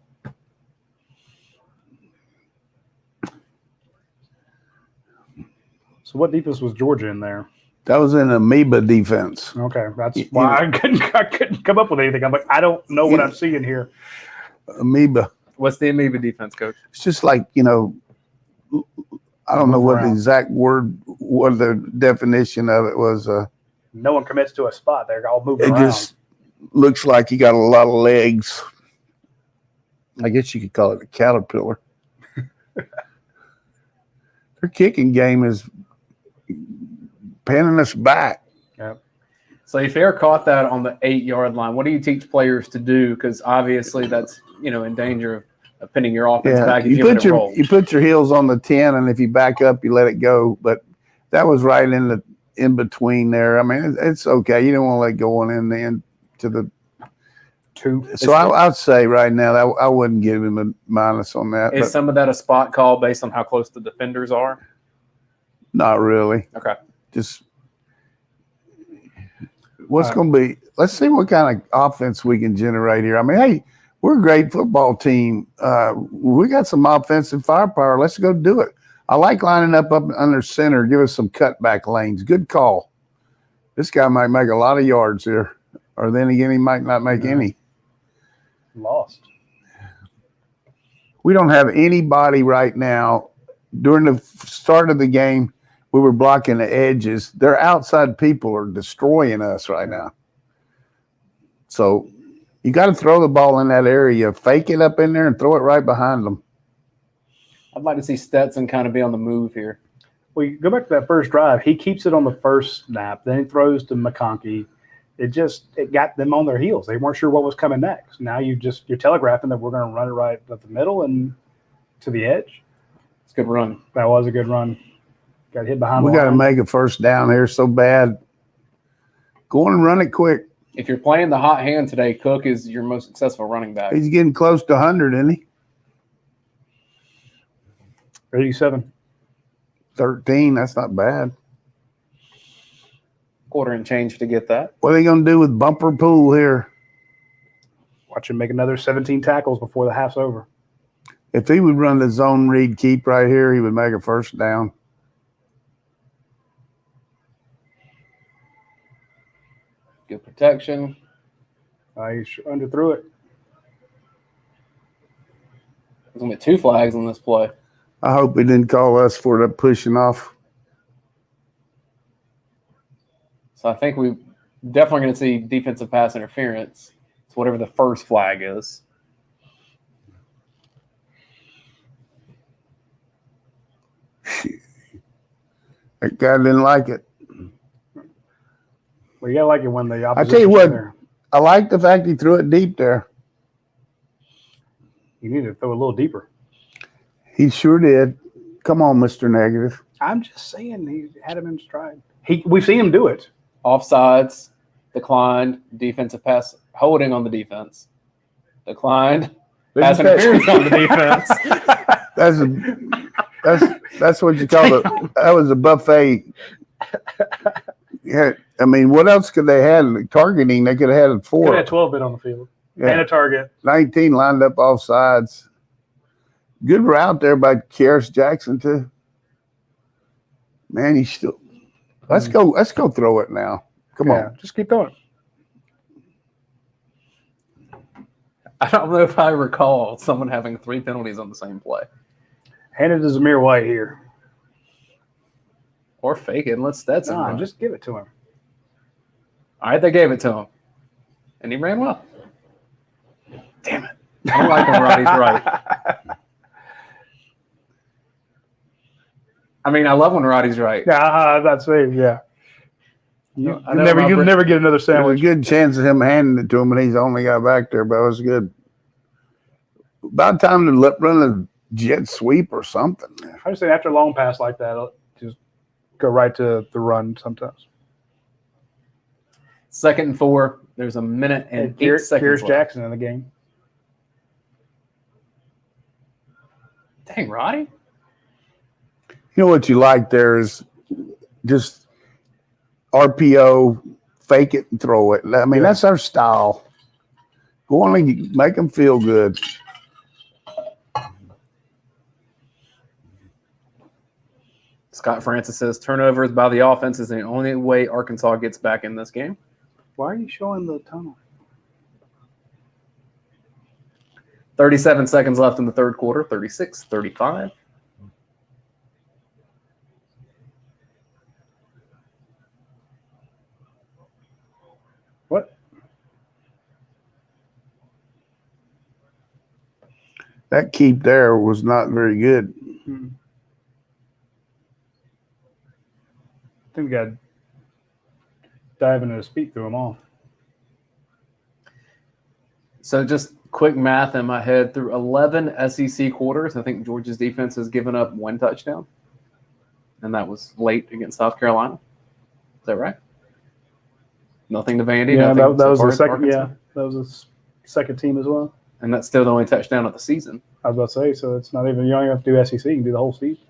[SPEAKER 3] So what defense was Georgia in there?
[SPEAKER 2] That was an amoeba defense.
[SPEAKER 3] Okay, that's why I couldn't come up with anything. I'm like, I don't know what I'm seeing here.
[SPEAKER 2] Amoeba.
[SPEAKER 1] What's the amoeba defense, Coach?
[SPEAKER 2] It's just like, you know, I don't know what the exact word, what the definition of it was.
[SPEAKER 3] No one commits to a spot. They're all moving around.
[SPEAKER 2] It just looks like he got a lot of legs. I guess you could call it a caterpillar. Their kicking game is pinning us back.
[SPEAKER 1] Yep. So if Fair caught that on the 8-yard line, what do you teach players to do? Because obviously that's, you know, in danger of pinning your offense back if you let it roll.
[SPEAKER 2] You put your heels on the 10, and if you back up, you let it go. But that was right in between there. I mean, it's okay. You don't want to let go on in the end to the 2. So I'd say right now that I wouldn't give him a minus on that.
[SPEAKER 1] Is some of that a spot call based on how close the defenders are?
[SPEAKER 2] Not really.
[SPEAKER 1] Okay. Just
[SPEAKER 2] what's going to be – let's see what kind of offense we can generate here. I mean, hey, we're a great football team. We got some offensive firepower. Let's go do it. I like lining up under center. Give us some cutback lanes. Good call. This guy might make a lot of yards here. Or then again, he might not make any.
[SPEAKER 3] Lost.
[SPEAKER 2] We don't have anybody right now. During the start of the game, we were blocking the edges. Their outside people are destroying us right now. So you got to throw the ball in that area, fake it up in there, and throw it right behind them.
[SPEAKER 1] I'd like to see Stetson kind of be on the move here.
[SPEAKER 3] Well, you go back to that first drive. He keeps it on the first snap. Then he throws to McConkey. It got them on their heels. They weren't sure what was coming next. Now you're telegraphing that we're going to run it right up the middle and to the edge.
[SPEAKER 1] It's a good run.
[SPEAKER 3] That was a good run. Got hit behind.
[SPEAKER 2] We got to make a first down here so bad. Go on and run it quick.
[SPEAKER 1] If you're playing the hot hand today, Cook is your most successful running back.
[SPEAKER 2] He's getting close to 100, isn't he?
[SPEAKER 3] 87.
[SPEAKER 2] 13. That's not bad.
[SPEAKER 1] Quarter and change to get that.
[SPEAKER 2] What are they going to do with Bumper Pool here?
[SPEAKER 3] Watch him make another 17 tackles before the half's over.
[SPEAKER 2] If he would run the zone read keep right here, he would make a first down.
[SPEAKER 1] Good protection.
[SPEAKER 3] He underthrew it.
[SPEAKER 1] There's going to be 2 flags on this play.
[SPEAKER 2] I hope he didn't call us for that pushing off.
[SPEAKER 1] So I think we definitely going to see defensive pass interference. It's whatever the first flag is.
[SPEAKER 2] That guy didn't like it.
[SPEAKER 3] Well, you got to like it when the opposition.
[SPEAKER 2] I tell you what, I like the fact he threw it deep there.
[SPEAKER 3] You need to throw a little deeper.
[SPEAKER 2] He sure did. Come on, Mr. Negative.
[SPEAKER 3] I'm just saying he had him in stride. We've seen him do it.
[SPEAKER 1] Offsides, declined, defensive pass, holding on the defense. Declined, pass interference on the defense.
[SPEAKER 2] That's what you call it. That was a buffet. Yeah, I mean, what else could they have? Targeting, they could have had 4.
[SPEAKER 3] Could have had 12 bit on the field.
[SPEAKER 2] Yeah.
[SPEAKER 3] And a target.
[SPEAKER 2] 19 lined up off sides. Good route there by Kearis Jackson too. Man, he's still. Let's go throw it now. Come on.
[SPEAKER 3] Just keep going.
[SPEAKER 1] I don't know if I recall someone having 3 penalties on the same play.
[SPEAKER 3] Hand it to Zamir White here.
[SPEAKER 1] Or fake it and let Stetson run.
[SPEAKER 3] Just give it to him.
[SPEAKER 1] All right, they gave it to him. And he ran well. Damn it. I don't like when Roddy's right. I mean, I love when Roddy's right.
[SPEAKER 3] Yeah, that's it. Yeah. You'll never get another
[SPEAKER 2] There was
[SPEAKER 3] sandwich.
[SPEAKER 2] a good chance of him handing it to him, and he's only got back there, but it was good. About time to run a jet sweep or something.
[SPEAKER 3] I just say after a long pass like that, just go right to the run sometimes.
[SPEAKER 1] 2nd and 4. There's a minute and 8 seconds
[SPEAKER 3] Kearis
[SPEAKER 1] left.
[SPEAKER 3] Jackson in the game.
[SPEAKER 1] Dang, Roddy.
[SPEAKER 2] You know what you like there is just RPO, fake it and throw it. I mean, that's our style. Go on and make them feel good.
[SPEAKER 1] Scott Francis says turnovers by the offense is the only way Arkansas gets back in this game.
[SPEAKER 3] Why are you showing the tunnel?
[SPEAKER 1] 37 seconds left in the 3rd quarter. 36, 35.
[SPEAKER 3] What?
[SPEAKER 2] That keep there was not very good.
[SPEAKER 3] Hmm. I think we got to dive into his feet through them all.
[SPEAKER 1] So just quick math in my head. Through 11 SEC quarters, I think Georgia's defense has given up 1 touchdown. And that was late against South Carolina. Is that right? Nothing to Vandy.
[SPEAKER 3] Yeah,
[SPEAKER 1] nothing
[SPEAKER 3] that was
[SPEAKER 1] so
[SPEAKER 3] the
[SPEAKER 1] far
[SPEAKER 3] second.
[SPEAKER 1] Arkansas.
[SPEAKER 3] Yeah, that was the second team as well.
[SPEAKER 1] And that's still the only touchdown of the season.
[SPEAKER 3] I was about to say, so it's not even, you don't even have to do SEC, you can do the whole season.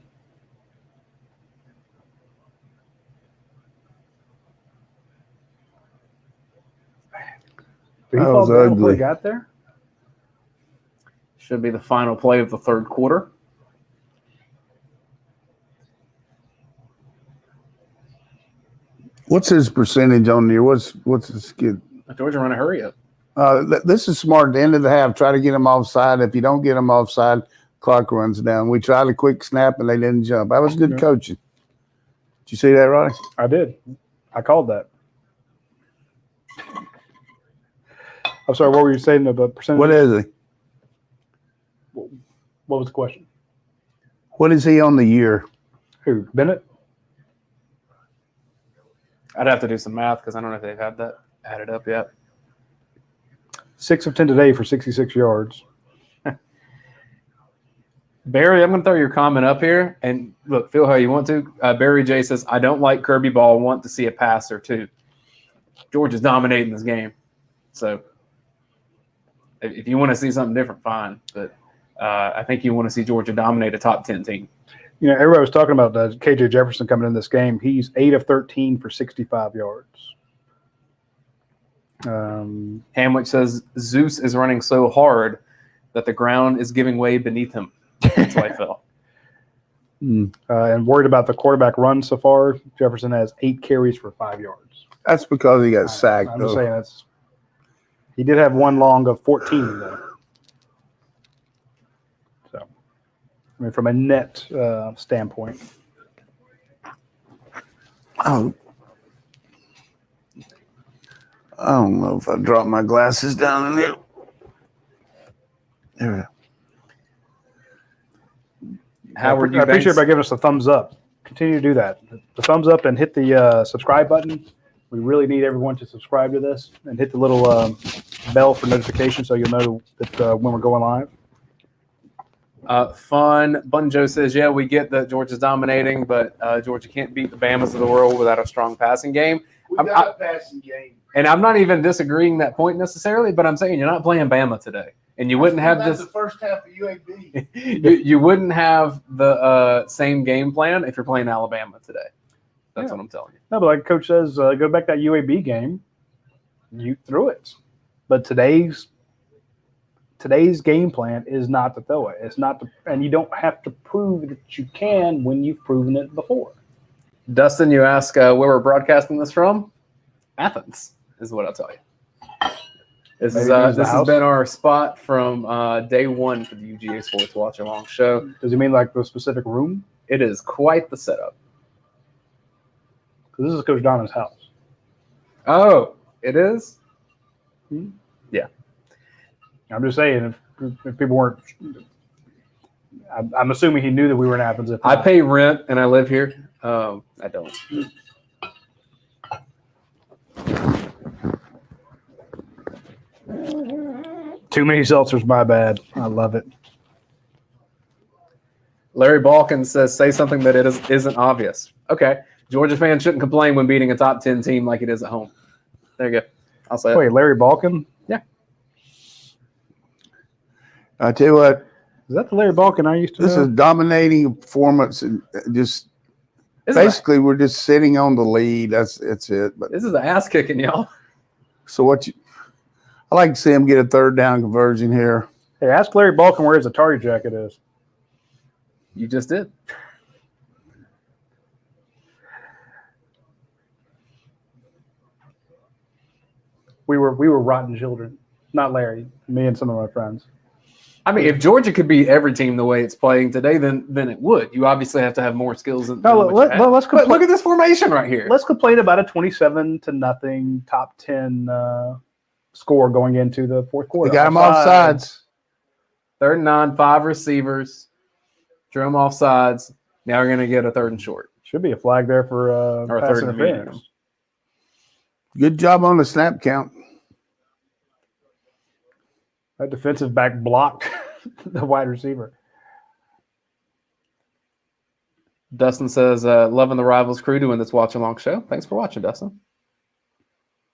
[SPEAKER 3] Did he
[SPEAKER 2] That
[SPEAKER 3] fall
[SPEAKER 2] was
[SPEAKER 3] down before
[SPEAKER 2] ugly.
[SPEAKER 3] he got there?
[SPEAKER 1] Should be the final play of the 3rd quarter.
[SPEAKER 2] What's his percentage on here? What's his kid?
[SPEAKER 1] Georgia run a hurry up.
[SPEAKER 2] This is smart. At the end of the half, try to get him offside. If you don't get him offside, clock runs down. We tried a quick snap and they didn't jump. That was good
[SPEAKER 3] Yeah.
[SPEAKER 2] coaching. Did you see that, Roddy?
[SPEAKER 3] I did. I called that. I'm sorry, what were you saying about percentage?
[SPEAKER 2] What is he?
[SPEAKER 3] What was the question?
[SPEAKER 2] What is he on the year?
[SPEAKER 3] Who? Bennett?
[SPEAKER 1] I'd have to do some math because I don't know if they've had that added up yet.
[SPEAKER 3] 6 of 10 today for 66 yards.
[SPEAKER 1] Barry, I'm going to throw your comment up here. And look, feel how you want to. Barry J says, I don't like Kirby ball. Want to see a pass or two. Georgia's dominating this game. So if you want to see something different, fine. But I think you want to see Georgia dominate a top 10 team.
[SPEAKER 3] You know, everybody was talking about KJ Jefferson coming in this game. He's 8 of 13 for 65 yards.
[SPEAKER 1] Hamwick says, Zeus is running so hard that the ground is giving way beneath him. That's why I fell.
[SPEAKER 3] And worried about the quarterback run so far. Jefferson has 8 carries for 5 yards.
[SPEAKER 2] That's because he got sacked.
[SPEAKER 3] I'm just saying he did have one long of 14 though. So, I mean, from a net standpoint.
[SPEAKER 2] Oh, I don't know if I dropped my glasses down in there. There we go.
[SPEAKER 1] Howard
[SPEAKER 3] I appreciate
[SPEAKER 1] Eubanks.
[SPEAKER 3] everybody giving us a thumbs up. Continue to do that. The thumbs up and hit the subscribe button. We really need everyone to subscribe to this and hit the little bell for notifications so you'll know that when we're going live.
[SPEAKER 1] Fun. Bun Joe says, yeah, we get that Georgia's dominating, but Georgia can't beat the Bamas of the world without a strong passing game.
[SPEAKER 2] We got a passing game.
[SPEAKER 1] And I'm not even disagreeing that point necessarily, but I'm saying you're not playing Bama today. And you wouldn't have
[SPEAKER 2] That's
[SPEAKER 1] this.
[SPEAKER 2] the first half of UAB.
[SPEAKER 1] you wouldn't have the same game plan if you're playing Alabama today. That's what I'm telling you.
[SPEAKER 3] No, but like Coach says, go back to that UAB game. You threw it. But today's game plan is not to throw it. It's not to, and you don't have to prove that you can when you've proven it before.
[SPEAKER 1] Dustin, you ask where we're broadcasting this from? Athens is what I'll tell you. This has been our spot from day one for the UGA Sports Watch Along show.
[SPEAKER 3] Does he mean like the specific room?
[SPEAKER 1] It is quite the setup.
[SPEAKER 3] Because this is Coach Donnan's house.
[SPEAKER 1] Oh, it is? Yeah.
[SPEAKER 3] I'm just saying, if people weren't, I'm assuming he knew that we were in Athens.
[SPEAKER 1] I pay rent and I live here. I don't.
[SPEAKER 3] Too many seltzers, my bad. I love it.
[SPEAKER 1] Larry Balkin says, say something that isn't obvious. Okay. Georgia fans shouldn't complain when beating a top 10 team like it is at home. There you go. I'll say it.
[SPEAKER 3] Wait, Larry Balkin?
[SPEAKER 1] Yeah.
[SPEAKER 2] I tell you what,
[SPEAKER 3] Is that the Larry Balkin I used to
[SPEAKER 2] this
[SPEAKER 3] know?
[SPEAKER 2] is dominating performance, and just
[SPEAKER 1] This
[SPEAKER 2] basically we're just sitting on the lead. That's it. But
[SPEAKER 1] is an ass kicking, y'all.
[SPEAKER 2] so I like to see him get a third down conversion here.
[SPEAKER 3] Hey, ask Larry Balkin where his Atari jacket is.
[SPEAKER 1] You just did.
[SPEAKER 3] We were rotten children, not Larry. Me and some of my friends.
[SPEAKER 1] I mean, if Georgia could beat every team the way it's playing today, then it would. You obviously have to have more skills than
[SPEAKER 3] No,
[SPEAKER 1] what you have.
[SPEAKER 3] let's
[SPEAKER 1] But look at this formation right here.
[SPEAKER 3] Let's complain about a 27-0 top 10 score going into the fourth quarter.
[SPEAKER 2] They got him off sides.
[SPEAKER 1] 3rd and 9, 5 receivers. Drew him off sides. Now we're going to get a 3rd and short.
[SPEAKER 3] Should be a flag there for
[SPEAKER 1] Or a
[SPEAKER 3] pass
[SPEAKER 1] 3rd and
[SPEAKER 3] interference.
[SPEAKER 1] medium.
[SPEAKER 2] Good job on the snap count.
[SPEAKER 3] That defensive back blocked the wide receiver.
[SPEAKER 1] Dustin says, loving the Rivals crew doing this watch-along show. Thanks for watching, Dustin.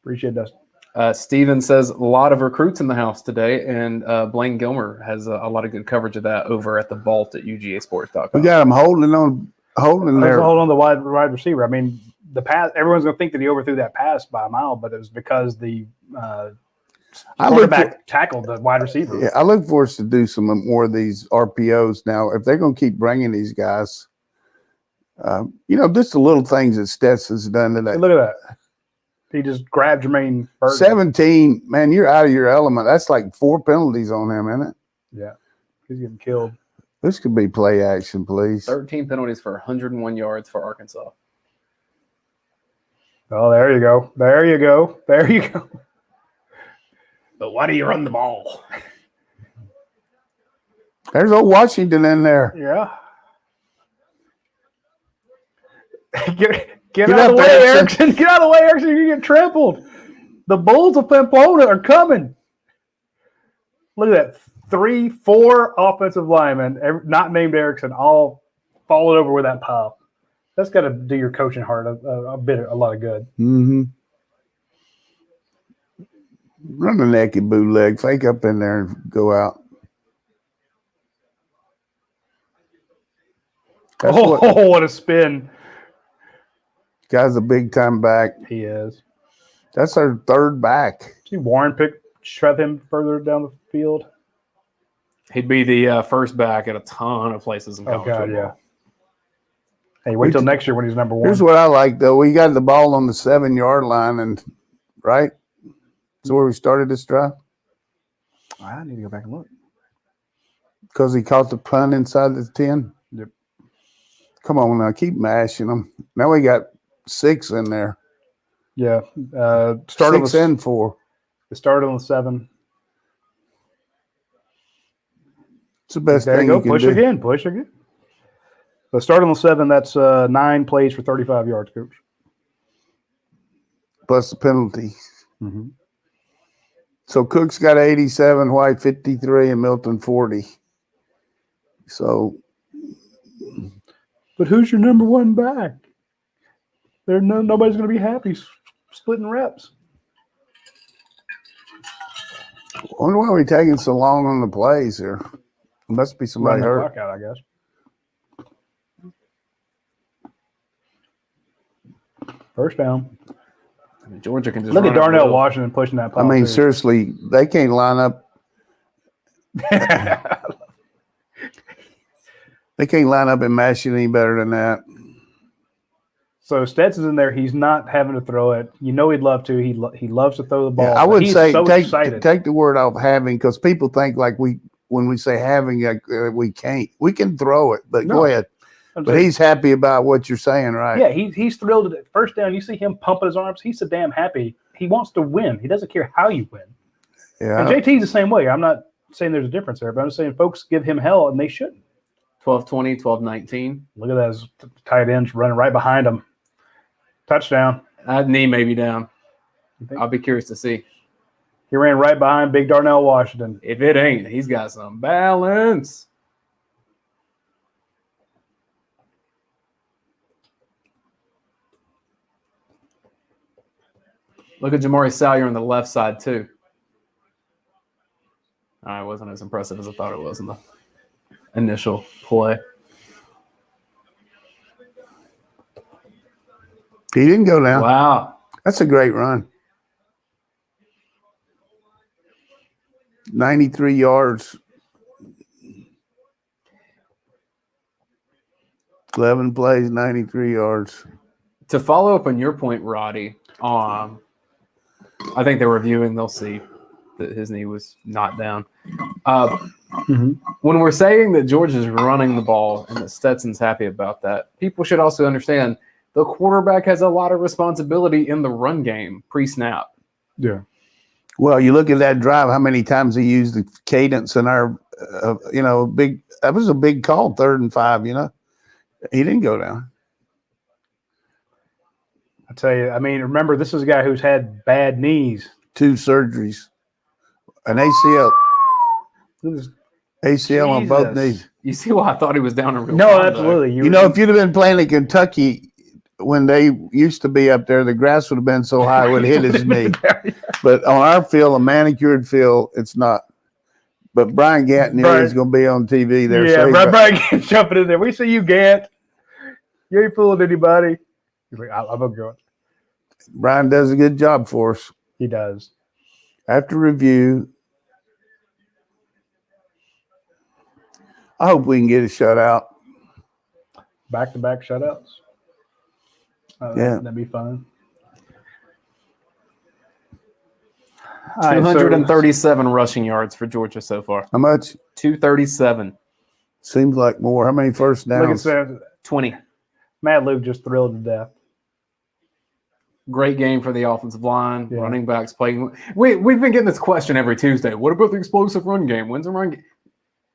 [SPEAKER 3] Appreciate that.
[SPEAKER 1] Steven says, a lot of recruits in the house today, and Blaine Gilmer has a lot of good coverage of that over at the vault at UGAsports.com.
[SPEAKER 2] We got him holding there.
[SPEAKER 3] Hold on the wide receiver. I mean, the pass. Everyone's going to think that he overthrew that pass by a mile, but it was because the quarterback tackled the wide receiver.
[SPEAKER 2] Yeah, I look for us to do some more of these RPOs now. If they're going to keep bringing these guys, just the little things that Stetson's done today.
[SPEAKER 3] Hey, look at that. He just grabbed Jermaine Burton.
[SPEAKER 2] 17, man, you're out of your element. That's like 4 penalties on him, isn't it?
[SPEAKER 3] Yeah, he's getting killed.
[SPEAKER 2] This could be play action, please.
[SPEAKER 1] 13 penalties for 101 yards for Arkansas.
[SPEAKER 3] Oh, there you go. There you go. There you go.
[SPEAKER 1] But why do you run the ball?
[SPEAKER 2] There's old Washington in there.
[SPEAKER 3] Yeah. Get out of the way, Erickson. Get out of the way, Erickson. You're getting trampled. The Bulls of Pamplona are coming. Look at that. 3, 4 offensive linemen, not named Erickson, all falling over with that pile. That's got to do your coaching heart a lot of good.
[SPEAKER 2] Mm-hmm. Run the naked bootleg, fake up in there and go out.
[SPEAKER 3] What a spin.
[SPEAKER 2] Guy's a big time back.
[SPEAKER 3] He is.
[SPEAKER 2] That's our third back.
[SPEAKER 3] See Warren shove him further down the field.
[SPEAKER 1] He'd be the first back at a ton of places in college football.
[SPEAKER 3] Yeah. Hey, wait till next year when he's number 1.
[SPEAKER 2] Here's what I like, though. We got the ball on the 7-yard line, and right? Is where we started this drive?
[SPEAKER 1] I need to go back and look.
[SPEAKER 2] Because he caught the punt inside the 10?
[SPEAKER 3] Yep.
[SPEAKER 2] Come on now, keep mashing them. Now we got 6 in there.
[SPEAKER 3] Yeah.
[SPEAKER 2] 6 and 4.
[SPEAKER 3] It started on the 7.
[SPEAKER 2] It's the best
[SPEAKER 3] there
[SPEAKER 2] thing
[SPEAKER 3] you go.
[SPEAKER 2] you can
[SPEAKER 3] Push
[SPEAKER 2] do.
[SPEAKER 3] again. Push again. So start on the 7. That's 9 plays for 35 yards, Coach.
[SPEAKER 2] Plus the penalty.
[SPEAKER 3] Mm-hmm.
[SPEAKER 2] So Cook's got 87, White 53, and Milton 40. So,
[SPEAKER 3] but who's your number 1 back? Nobody's going to be happy splitting reps.
[SPEAKER 2] I wonder why we're taking so long on the plays here. Must be somebody hurt.
[SPEAKER 3] Clock out, I guess. First down.
[SPEAKER 1] I mean, Georgia can just
[SPEAKER 3] look at
[SPEAKER 1] run it
[SPEAKER 3] Darnell
[SPEAKER 1] well.
[SPEAKER 3] Washington pushing that.
[SPEAKER 2] I mean, seriously, they can't line up. They can't line up and mash it any better than that.
[SPEAKER 3] So Stetson's in there. He's not having to throw it. You know he'd love to. He loves to throw the ball.
[SPEAKER 2] Yeah, I would
[SPEAKER 3] he's
[SPEAKER 2] say
[SPEAKER 3] so
[SPEAKER 2] take the word off having, because people think like when we say having, we can't. We can throw it, but go ahead. But he's happy about what you're saying, right?
[SPEAKER 3] Yeah, he's thrilled at it. First down. You see him pumping his arms. He's so damn happy. He wants to win. He doesn't care how you win.
[SPEAKER 2] Yeah.
[SPEAKER 3] And JT's the same way. I'm not saying there's a difference there, but I'm saying folks give him hell, and they shouldn't.
[SPEAKER 1] 12-20, 12-19.
[SPEAKER 3] Look at those tight ends running right behind him. Touchdown.
[SPEAKER 1] That knee may be down. I'll be curious to see.
[SPEAKER 3] He ran right behind Big Darnell Washington.
[SPEAKER 1] If it ain't, he's got some balance. Look at Jamari Salyer on the left side, too. It wasn't as impressive as I thought it was in the initial play.
[SPEAKER 2] He didn't go down.
[SPEAKER 1] Wow.
[SPEAKER 2] That's a great run. 93 yards. 11 plays, 93 yards.
[SPEAKER 1] To follow up on your point, Roddy, I think they're reviewing. They'll see that his knee was not down. When we're saying that George is running the ball and that Stetson's happy about that, people should also understand the quarterback has a lot of responsibility in the run game pre-snap.
[SPEAKER 3] Yeah.
[SPEAKER 2] Well, you look at that drive, how many times he used the cadence in our, that was a big call, 3rd and 5, He didn't go down.
[SPEAKER 3] I tell you, I mean, remember, this is a guy who's had bad knees.
[SPEAKER 2] 2 surgeries. An ACL. ACL on both knees.
[SPEAKER 1] You see why I thought he was down in real
[SPEAKER 3] No,
[SPEAKER 1] time,
[SPEAKER 3] absolutely.
[SPEAKER 2] If you'd have been playing in Kentucky when they used to be up there, the grass would have been so high it would hit his knee. But on our field, a manicured field, it's not. But Brian Gant knew he was going to be on TV there.
[SPEAKER 3] Yeah, so Brian Gant jumping in there. We see you, Gant. You ain't fooling anybody. He's like, I'm going to go.
[SPEAKER 2] Brian does a good job for us.
[SPEAKER 3] He does.
[SPEAKER 2] After review, I hope we can get a shutout.
[SPEAKER 3] Back-to-back shutouts.
[SPEAKER 2] Yeah.
[SPEAKER 3] That'd be fun.
[SPEAKER 1] 237 rushing yards for Georgia so far.
[SPEAKER 2] How much?
[SPEAKER 1] 237.
[SPEAKER 2] Seems like more. How many first
[SPEAKER 3] Look
[SPEAKER 2] downs?
[SPEAKER 3] at
[SPEAKER 1] 20.
[SPEAKER 3] Matt Luke just thrilled to death.
[SPEAKER 1] Great game for the offensive line.
[SPEAKER 3] Yeah.
[SPEAKER 1] Running backs playing. We've been getting this question every Tuesday. What about the explosive run game? When's the run game?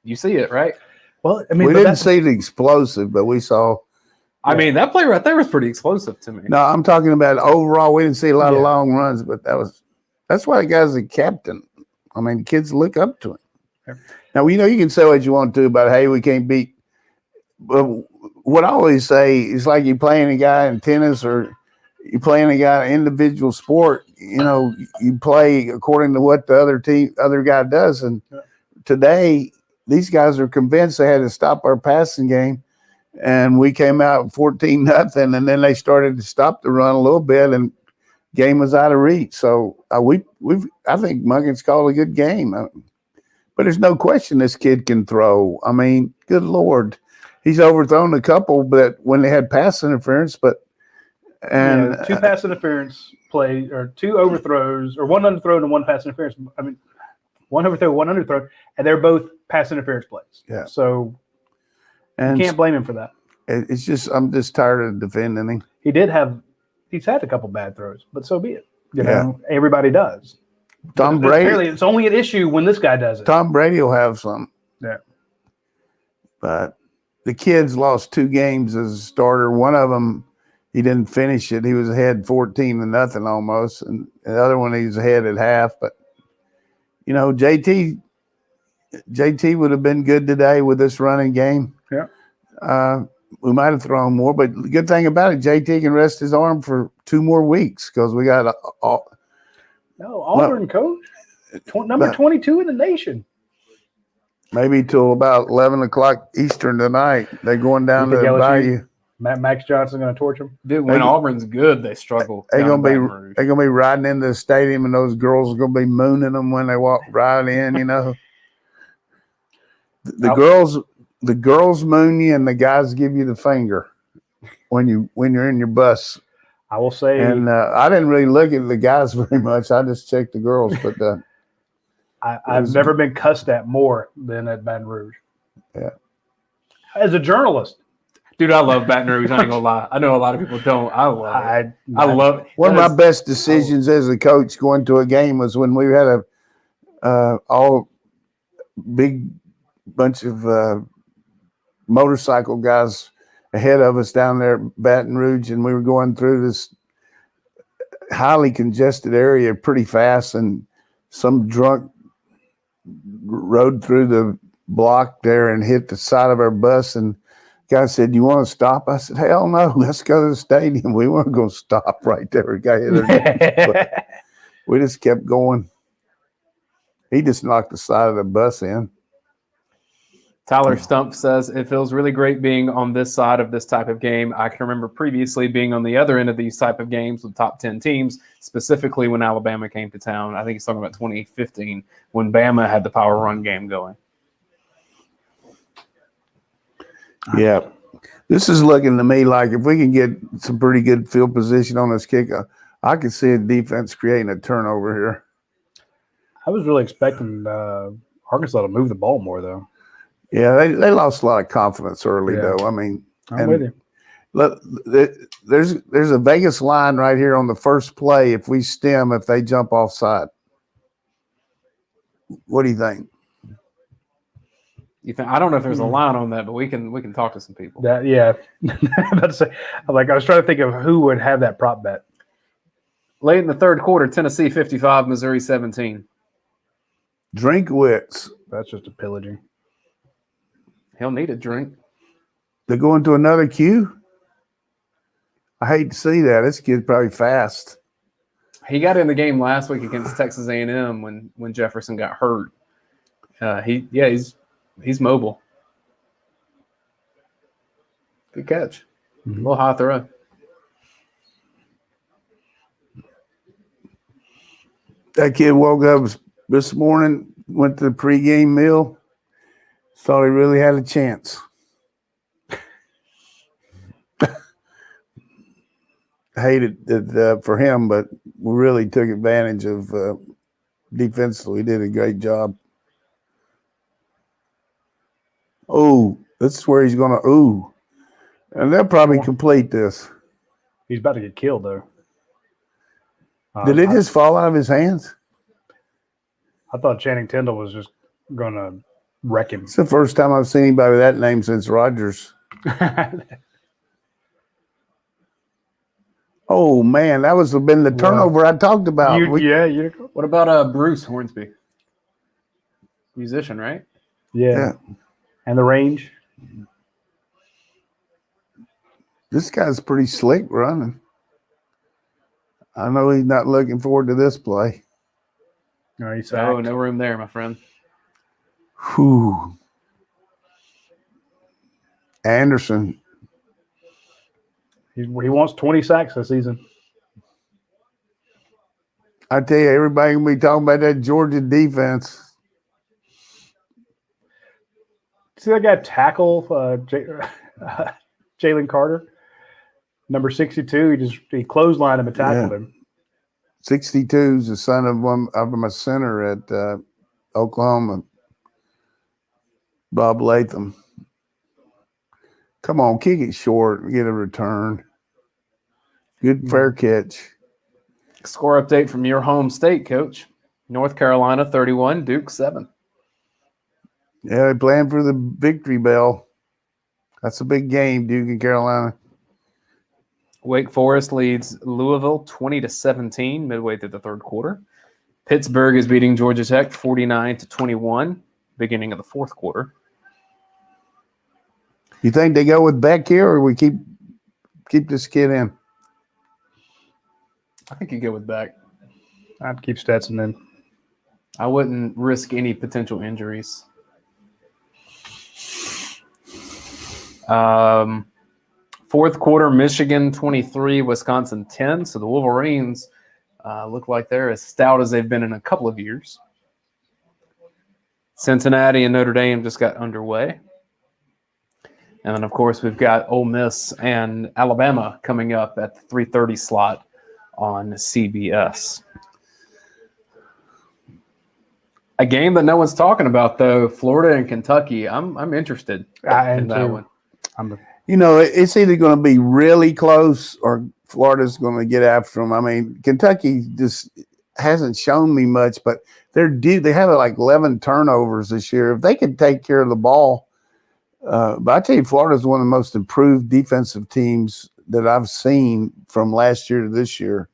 [SPEAKER 1] You see it, right?
[SPEAKER 3] Well, I mean,
[SPEAKER 2] We didn't see the explosive, but we saw.
[SPEAKER 1] I mean, that play right there was pretty explosive to me.
[SPEAKER 2] No, I'm talking about overall. We didn't see a lot of
[SPEAKER 3] Yeah.
[SPEAKER 2] long runs, but that's why the guy's a captain. I mean, kids look up to him.
[SPEAKER 3] Yeah.
[SPEAKER 2] Now, you can say what you want to about, hey, we can't beat. But what I always say is like you playing a guy in tennis or you playing a guy in an individual sport. You play according to what the other guy does. And today, these guys are convinced they had to stop our passing game. And we came out 14-0, and then they started to stop the run a little bit, and game was out of reach. So I think Muggins called a good game, but there's no question this kid can throw. I mean, good Lord, he's overthrown a couple, but when they had pass interference,
[SPEAKER 3] two pass interference play or two overthrows or one underthrow and one pass interference. I mean, one overthrow, one underthrow, and they're both pass interference plays.
[SPEAKER 2] Yeah.
[SPEAKER 3] So you can't blame him for that.
[SPEAKER 2] It's just I'm just tired of defending him.
[SPEAKER 3] He's had a couple bad throws, but so be it. Everybody does.
[SPEAKER 2] Tom Brady.
[SPEAKER 3] Apparently, it's only an issue when this guy does it.
[SPEAKER 2] Tom Brady will have some.
[SPEAKER 3] Yeah.
[SPEAKER 2] But the kids lost 2 games as a starter. One of them, he didn't finish it. He was ahead 14-0 almost, and the other one he was ahead at half. But JT would have been good today with this running game.
[SPEAKER 3] Yeah.
[SPEAKER 2] We might have thrown more, but the good thing about it, JT can rest his arm for 2 more weeks because we got
[SPEAKER 3] Auburn coach, number 22 in the nation.
[SPEAKER 2] Maybe till about 11 o'clock Eastern tonight. They're going down to the Bayou.
[SPEAKER 3] Max Johnson going to torch them.
[SPEAKER 1] Dude, when Auburn's good, they struggle.
[SPEAKER 2] They're gonna be riding into the stadium, and those girls are gonna be mooning them when they walk right in. The girls moon you, and the guys give you the finger when you're in your bus.
[SPEAKER 3] I will say,
[SPEAKER 2] and I didn't really look at the guys very much. I just checked the girls, but
[SPEAKER 3] I've never been cussed at more than at Baton Rouge.
[SPEAKER 2] Yeah.
[SPEAKER 3] As a journalist.
[SPEAKER 1] Dude, I love Baton Rouge. I ain't gonna lie. I know a lot of people don't. I love it. I love it.
[SPEAKER 2] One of my best decisions as a coach going to a game was when we had a all big bunch of motorcycle guys ahead of us down there at Baton Rouge, and we were going through this highly congested area pretty fast, and some drunk rode through the block there and hit the side of our bus, and guy said, "You want to stop?" I said, "Hell no, let's go to the stadium." We weren't going to stop right there. Guy hit we just kept going. He just knocked the side of the bus in.
[SPEAKER 1] Tyler Stump says, it feels really great being on this side of this type of game. I can remember previously being on the other end of these type of games with top 10 teams, specifically when Alabama came to town. I think he's talking about 2015 when Bama had the power run game going.
[SPEAKER 2] Yeah. This is looking to me like if we can get some pretty good field position on this kick, I could see a defense creating a turnover here.
[SPEAKER 3] I was really expecting Arkansas to move the ball more, though.
[SPEAKER 2] Yeah, they lost a lot of confidence early, though. I mean,
[SPEAKER 3] I'm with you.
[SPEAKER 2] Look, there's a Vegas line right here on the first play. If we stem, if they jump offside, what do you think?
[SPEAKER 1] You think? I don't know if there's a line on that, but we can talk to some people.
[SPEAKER 3] Yeah, I'm about to say, I was trying to think of who would have that prop bet.
[SPEAKER 1] Late in the third quarter, Tennessee 55, Missouri 17.
[SPEAKER 2] Drinkwitz.
[SPEAKER 3] That's just a pillaging.
[SPEAKER 1] He'll need a drink.
[SPEAKER 2] They're going to another Q? I hate to see that. This kid's probably fast.
[SPEAKER 1] He got in the game last week against Texas A&M when Jefferson got hurt. He's mobile. Good catch. A little high throw.
[SPEAKER 2] That kid woke up this morning, went to the pregame meal, thought he really had a chance. Hated it for him, but we really took advantage of defensively. We did a great job. Oh, this is where he's going to, and they'll probably complete this.
[SPEAKER 3] He's about to get killed, though.
[SPEAKER 2] Did it just fall out of his hands?
[SPEAKER 3] I thought Channing Tindall was just going to wreck him.
[SPEAKER 2] It's the first time I've seen anybody with that name since Rogers. Oh, man, that was been the turnover I talked about.
[SPEAKER 3] What
[SPEAKER 1] about Bruce Hornsby? Musician, right?
[SPEAKER 3] Yeah. And the range.
[SPEAKER 2] This guy's pretty slick running. I know he's not looking forward to this play.
[SPEAKER 3] No,
[SPEAKER 1] no room there, my friend.
[SPEAKER 2] Whew. Anderson.
[SPEAKER 3] He wants 20 sacks this season.
[SPEAKER 2] I tell you, everybody gonna be talking about that Georgia defense.
[SPEAKER 3] See that guy tackle Jalen Carter, number 62. He clotheslined him and tackled him.
[SPEAKER 2] 62 is the son of one of my center at Oklahoma, Bob Latham. Come on, kick it short, get a return. Good fair catch.
[SPEAKER 1] Score update from your home state, Coach. North Carolina 31, Duke 7.
[SPEAKER 2] Yeah, they're playing for the victory bell. That's a big game, Duke and Carolina.
[SPEAKER 1] Wake Forest leads Louisville 20-17 midway through the third quarter. Pittsburgh is beating Georgia Tech 49-21 beginning of the fourth quarter.
[SPEAKER 2] You think they go with Beck here, or we keep this kid in?
[SPEAKER 1] I think you go with Beck.
[SPEAKER 3] I'd keep Stetson in.
[SPEAKER 1] I wouldn't risk any potential injuries. Fourth quarter, Michigan 23, Wisconsin 10. So the Wolverines look like they're as stout as they've been in a couple of years. Cincinnati and Notre Dame just got underway. And then, of course, we've got Ole Miss and Alabama coming up at the 3:30 slot on CBS. A game that no one's talking about, though, Florida and Kentucky. I'm interested in that one.
[SPEAKER 2] It's either going to be really close or Florida's going to get after them. I mean, Kentucky just hasn't shown me much, but they have like 11 turnovers this year. If they could take care of the ball, but I tell you, Florida's one of the most improved defensive teams that I've seen from last year to this year.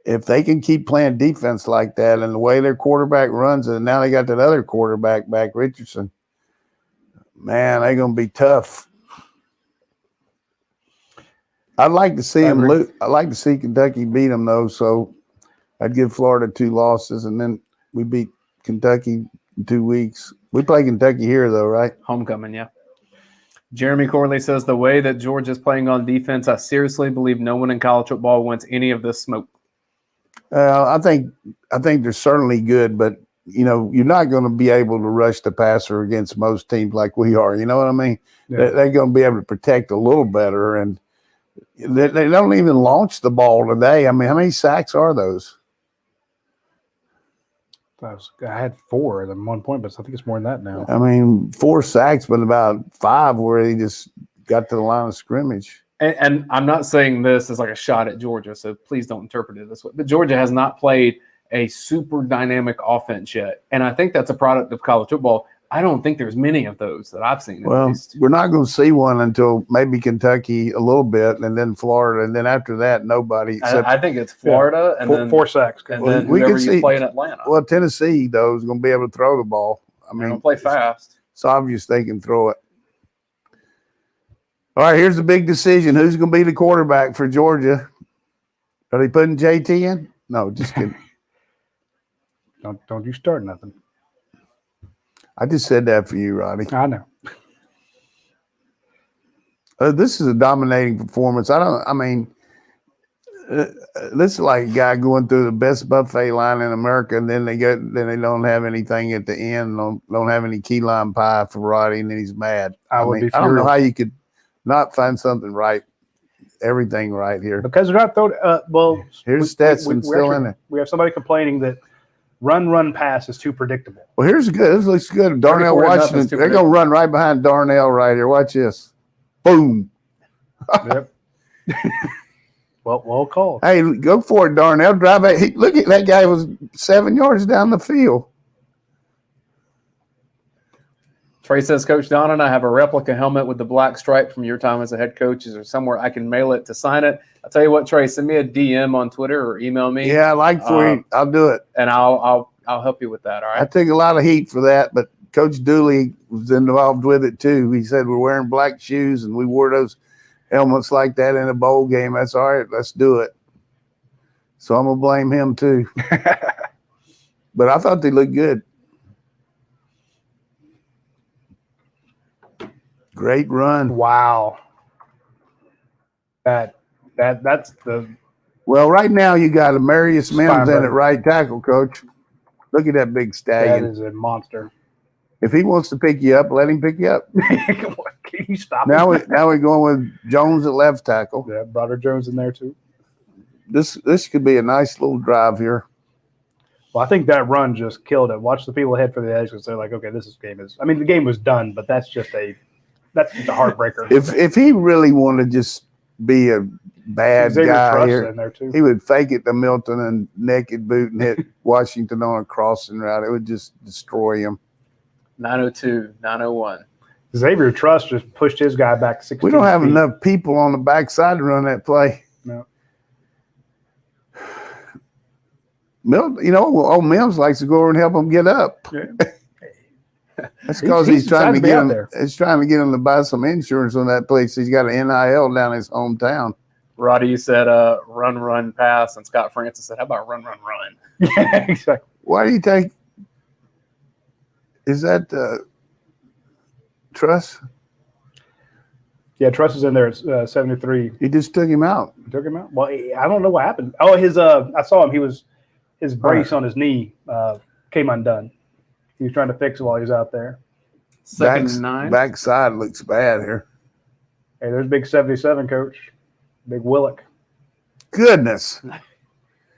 [SPEAKER 2] If they can keep playing defense like that and the way their quarterback runs it, and now they got that other quarterback back, Richardson, man, they're going to be tough. I'd like to see them lose. I'd like to see Kentucky beat them, though, so I'd give Florida 2 losses, and then we beat Kentucky in 2 weeks. We play Kentucky here, though, right?
[SPEAKER 1] Homecoming, yeah. Jeremy Corley says, the way that Georgia's playing on defense, I seriously believe no one in college football wants any of this smoke.
[SPEAKER 2] I think they're certainly good, but, you're not going to be able to rush the passer against most teams like we are. You know what I mean? Yeah. They're going to be able to protect a little better, and they don't even launch the ball today. I mean, how many sacks are those?
[SPEAKER 3] I had 4 at one point, but I think it's more than that now.
[SPEAKER 2] I mean, 4 sacks, but about 5 where he just got to the line of scrimmage.
[SPEAKER 1] And I'm not saying this as like a shot at Georgia, so please don't interpret it this way. But Georgia has not played a super dynamic offense yet. And I think that's a product of college football. I don't think there's many of those that I've seen.
[SPEAKER 2] Well, we're not going to see one until maybe Kentucky a little bit, and then Florida, and then after that, nobody.
[SPEAKER 1] I think it's Florida, and then
[SPEAKER 3] 4 sacks,
[SPEAKER 1] and then whoever you play in Atlanta.
[SPEAKER 2] Well, Tennessee though is going to be able to throw the ball. I mean,
[SPEAKER 1] they're going to play fast.
[SPEAKER 2] It's obvious they can throw it. All right, here's the big decision: who's going to be the quarterback for Georgia? Are they putting JT in? No, just kidding.
[SPEAKER 3] Don't you start nothing.
[SPEAKER 2] I just said that for you, Roddy.
[SPEAKER 3] I know.
[SPEAKER 2] This is a dominating performance. This is like a guy going through the best buffet line in America, and then they don't have anything at the end, don't have any key lime pie for Roddy, and then he's mad. I don't know how you could not find something right, everything right here.
[SPEAKER 3] Because they're not throwing. Well,
[SPEAKER 2] here's Stetson still in there.
[SPEAKER 3] We have somebody complaining that Run, pass is too predictable.
[SPEAKER 2] Well, here's good. This looks good. Darnell
[SPEAKER 1] 34 to nothing
[SPEAKER 2] Washington.
[SPEAKER 1] is too
[SPEAKER 2] They're going to run right behind Darnell right here. Watch this. Boom.
[SPEAKER 3] Yep. Well called.
[SPEAKER 2] Hey, go for it, Darnell. Drive it. Look at that guy was 7 yards down the field.
[SPEAKER 1] Trey says, Coach Donnan, I have a replica helmet with the black stripe from your time as a head coach. Is there somewhere I can mail it to sign it? I'll tell you what, Trey, send me a DM on Twitter or email me.
[SPEAKER 2] Yeah, I like for you. I'll do it.
[SPEAKER 1] And I'll help you with that. All
[SPEAKER 2] I
[SPEAKER 1] right.
[SPEAKER 2] took a lot of heat for that, but Coach Dooley was involved with it too. He said we're wearing black shoes and we wore those helmets like that in a bowl game. That's all right. Let's do it. So I'm gonna blame him too. But I thought they looked good. Great run.
[SPEAKER 3] Wow. That's the
[SPEAKER 2] Well, right now you got Amarius Mims in
[SPEAKER 3] Steinberg.
[SPEAKER 2] at right tackle, Coach. Look at that big
[SPEAKER 3] that
[SPEAKER 2] stallion.
[SPEAKER 3] is a monster.
[SPEAKER 2] If he wants to pick you up, let him pick you up.
[SPEAKER 3] Can you stop
[SPEAKER 2] Now
[SPEAKER 3] it?
[SPEAKER 2] we're going with Jones at left tackle.
[SPEAKER 3] Yeah, Broderick Jones in there too.
[SPEAKER 2] This could be a nice little drive here.
[SPEAKER 3] Well, I think that run just killed it. Watch the people ahead for the edge because they're like, okay, game is. I mean, the game was done, but that's just a heartbreaker.
[SPEAKER 2] If he really wanted to just be a bad
[SPEAKER 3] Xavier
[SPEAKER 2] guy
[SPEAKER 3] Truss
[SPEAKER 2] here,
[SPEAKER 3] in there too.
[SPEAKER 2] he would fake it to Milton and naked boot and hit Washington on a crossing route. It would just destroy him.
[SPEAKER 1] 902, 901.
[SPEAKER 3] Xavier Truss just pushed his guy back 16
[SPEAKER 2] We don't have
[SPEAKER 3] feet.
[SPEAKER 2] enough people on the backside to run that play.
[SPEAKER 3] No.
[SPEAKER 2] Milton, old Mims likes to go over and help him get up.
[SPEAKER 3] Yeah.
[SPEAKER 2] That's because he's
[SPEAKER 3] decided
[SPEAKER 2] trying to
[SPEAKER 3] to be
[SPEAKER 2] get
[SPEAKER 3] out
[SPEAKER 2] him.
[SPEAKER 3] there.
[SPEAKER 2] He's trying to get him to buy some insurance on that place. He's got an NIL down in his hometown.
[SPEAKER 1] Roddy, you said run, pass. And Scott Francis said, how about run?
[SPEAKER 3] Yeah, exactly.
[SPEAKER 2] Why do you think? Is that Truss?
[SPEAKER 3] Yeah, Truss is in there at 73.
[SPEAKER 2] He just took him out.
[SPEAKER 3] Took him out. Well, I don't know what happened. Oh, I saw him. His brace on his knee came undone. He was trying to fix it while he was out there.
[SPEAKER 1] Second and 9.
[SPEAKER 2] Backside looks bad here.
[SPEAKER 3] Hey, there's big 77, Coach. Big Willick.
[SPEAKER 2] Goodness.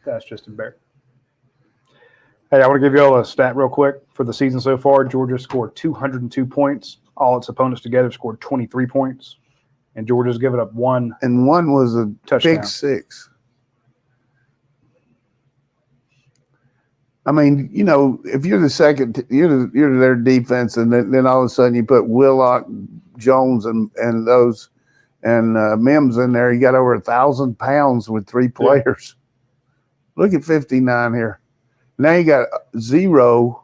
[SPEAKER 3] That's just embarrassing. Hey, I want to give you all a stat real quick. For the season so far, Georgia scored 202 points. All its opponents together scored 23 points. And Georgia's given up one
[SPEAKER 2] And one was a
[SPEAKER 3] touchdown.
[SPEAKER 2] pick six. I mean, if you're the second, you're their defense, and then all of a sudden you put Willock, Jones, and those and Mims in there. You got over 1,000 pounds with 3 players. Yeah. Look at 59 here. Now you got 0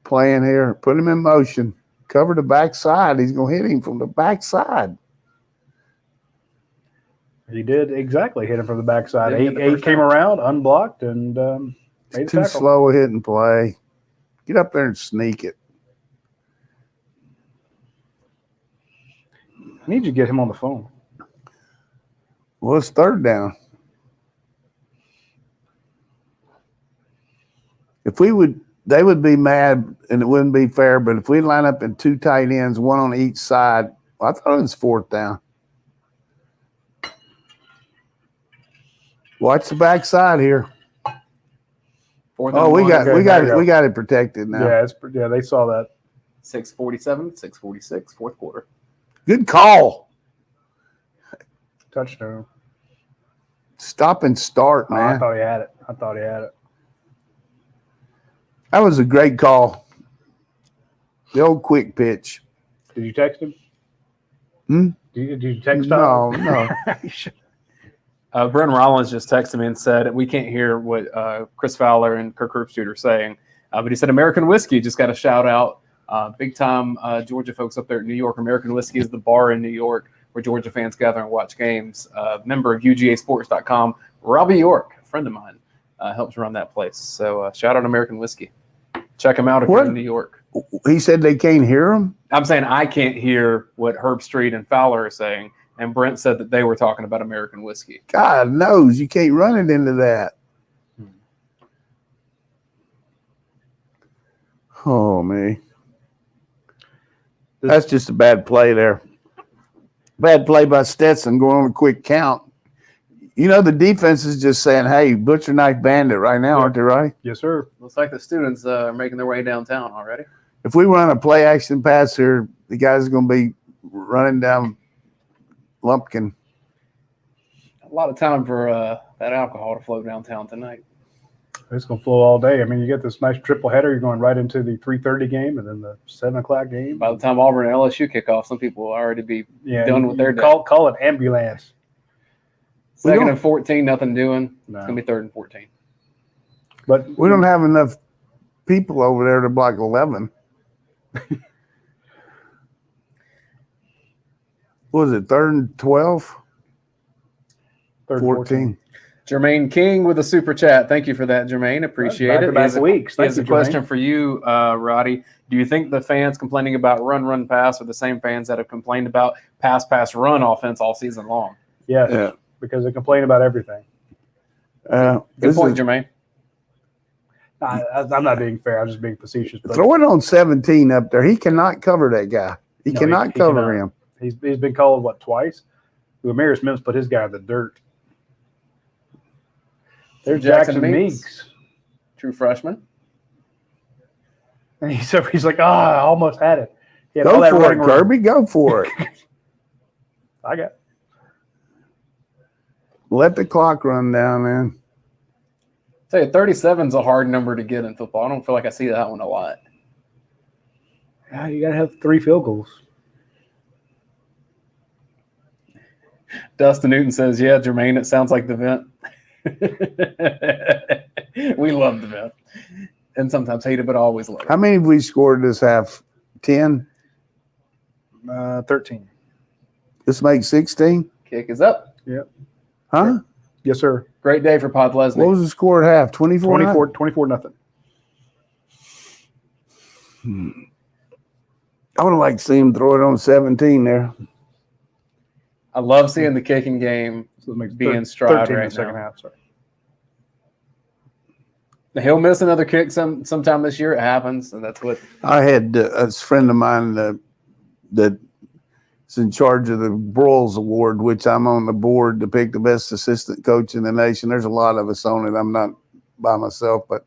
[SPEAKER 2] playing here. Put him in motion. Cover the backside. He's going to hit him from the backside.
[SPEAKER 3] He did exactly hit him from the backside.
[SPEAKER 1] Didn't
[SPEAKER 3] Eight came around, unblocked, and made a
[SPEAKER 2] Too
[SPEAKER 3] tackle.
[SPEAKER 2] slow a hit and play. Get up there and sneak it.
[SPEAKER 3] I need you to get him on the phone.
[SPEAKER 2] Well, it's third down. They would be mad and it wouldn't be fair, but if we line up in 2 tight ends, one on each side, I thought it was 4th down. Watch the backside here. Oh, we got it protected now.
[SPEAKER 3] Yeah, they saw that.
[SPEAKER 1] 6:47, 6:46, fourth quarter.
[SPEAKER 2] Good call.
[SPEAKER 3] Touchdown.
[SPEAKER 2] Stop and start, man.
[SPEAKER 3] I thought he had it.
[SPEAKER 2] That was a great call. The old quick pitch.
[SPEAKER 3] Did you text him? Did you text him?
[SPEAKER 2] No.
[SPEAKER 1] Brent Rollins just texted me and said, we can't hear what Chris Fowler and Kirk Herbstreit are saying, but he said American Whiskey just got a shout out. Big time Georgia folks up there in New York. American Whiskey is the bar in New York where Georgia fans gather and watch games. Member of UGAsports.com. Robbie York, a friend of mine, helps run that place. So shout out American Whiskey. Check them out if you're in New York.
[SPEAKER 2] He said they can't hear him?
[SPEAKER 1] I'm saying I can't hear what Herbstreit and Fowler are saying. And Brent said that they were talking about American Whiskey.
[SPEAKER 2] God knows you can't run it into that. Oh, man. That's just a bad play there. Bad play by Stetson going on a quick count. the defense is just saying, hey, butcher knife bandit right now, aren't they right?
[SPEAKER 3] Yes, sir.
[SPEAKER 1] Looks like the students are making their way downtown already.
[SPEAKER 2] If we run a play action pass here, the guys are going to be running down Lumpkin.
[SPEAKER 1] A lot of time for that alcohol to flow downtown tonight.
[SPEAKER 3] It's going to flow all day. I mean, you get this nice triple header. You're going right into the 3:30 game and then the 7 o'clock game.
[SPEAKER 1] By the time Auburn and LSU kick off, some people will already be done with their day.
[SPEAKER 3] Call it ambulance.
[SPEAKER 1] Second and 14, nothing doing.
[SPEAKER 3] No.
[SPEAKER 1] It's going to be 3rd and 14.
[SPEAKER 3] But
[SPEAKER 2] We don't have enough people over there to block 11. What was it, 3rd and 12?
[SPEAKER 3] 3rd
[SPEAKER 2] 14.
[SPEAKER 1] Jermaine King with a super chat. Thank you for that, Jermaine. Appreciate it.
[SPEAKER 3] Back weeks.
[SPEAKER 1] Here's a question for you, Roddy. Do you think the fans complaining about run, pass are the same fans that have complained about pass, run offense all season long?
[SPEAKER 3] Yes,
[SPEAKER 2] Yeah.
[SPEAKER 3] because they complain about everything.
[SPEAKER 1] Good point, Jermaine.
[SPEAKER 3] I'm not being fair. I'm just being facetious. But
[SPEAKER 2] Throw it on 17 up there. He cannot cover that guy. He cannot cover him.
[SPEAKER 3] He's been called, what, twice? Ramirez Mims put his guy in the dirt. There's Jackson Meeks.
[SPEAKER 1] True freshman.
[SPEAKER 3] And he's like, I almost had it. He had
[SPEAKER 2] Go
[SPEAKER 3] all that
[SPEAKER 2] for it,
[SPEAKER 3] running room.
[SPEAKER 2] Kirby. Go for it.
[SPEAKER 3] I got it.
[SPEAKER 2] Let the clock run down, man.
[SPEAKER 1] Tell you, 37 is a hard number to get in football. I don't feel like I see that one a lot.
[SPEAKER 3] Yeah, you got to have 3 field goals.
[SPEAKER 1] Dustin Newton says, yeah, Jermaine, it sounds like the vent. We love the vent. And sometimes hate it, but always love it.
[SPEAKER 2] How many have we scored this half? 10?
[SPEAKER 3] 13.
[SPEAKER 2] This makes 16?
[SPEAKER 1] Kick is up.
[SPEAKER 3] Yep.
[SPEAKER 2] Huh?
[SPEAKER 3] Yes, sir.
[SPEAKER 1] Great day for Pod Leslie.
[SPEAKER 2] What was the score at half? 24?
[SPEAKER 3] 24 nothing.
[SPEAKER 2] I would have liked to see him throw it on 17 there.
[SPEAKER 1] I love seeing the kicking game be in stride
[SPEAKER 3] 13
[SPEAKER 1] right
[SPEAKER 3] in the second
[SPEAKER 1] now.
[SPEAKER 3] half. Sorry.
[SPEAKER 1] He'll miss another kick sometime this year. It happens, and that's what.
[SPEAKER 2] I had a friend of mine that's in charge of the Broyles Award, which I'm on the board to pick the best assistant coach in the nation. There's a lot of us on it. I'm not by myself, but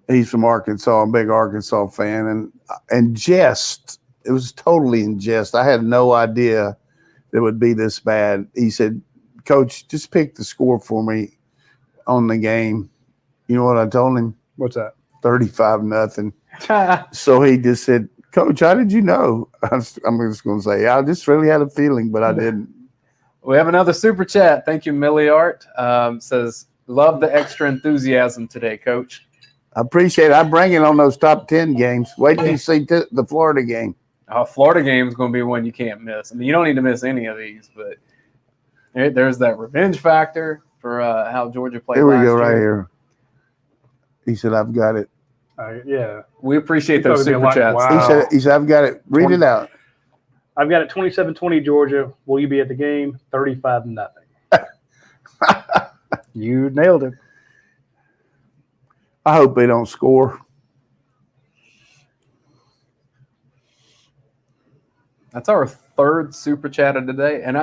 [SPEAKER 2] he's from Arkansas, a big Arkansas fan, and jest. It was totally in jest. I had no idea it would be this bad. He said, Coach, just pick the score for me on the game. You know what I told him?
[SPEAKER 3] What's that?
[SPEAKER 2] 35-0. So he just said, Coach, how did you know? I'm just going to say, I just really had a feeling, but I didn't.
[SPEAKER 1] We have another super chat. Thank you, Milliart. Says, love the extra enthusiasm today, Coach.
[SPEAKER 2] I appreciate it. I bring it on those top 10 games. Wait till you see the Florida game.
[SPEAKER 1] Florida game is going to be one you can't miss. I mean, you don't need to miss any of these, but there's that revenge factor for how Georgia played
[SPEAKER 2] Here we
[SPEAKER 1] last
[SPEAKER 2] go right
[SPEAKER 1] year.
[SPEAKER 2] here. He said, I've got it.
[SPEAKER 3] Yeah.
[SPEAKER 1] We appreciate those super chats.
[SPEAKER 3] Wow.
[SPEAKER 2] He said, I've got it. Read it out.
[SPEAKER 3] I've got it 27-20 Georgia. Will you be at the game? 35-0. You nailed it.
[SPEAKER 2] I hope they don't score.
[SPEAKER 1] That's our 3rd super chat of today. And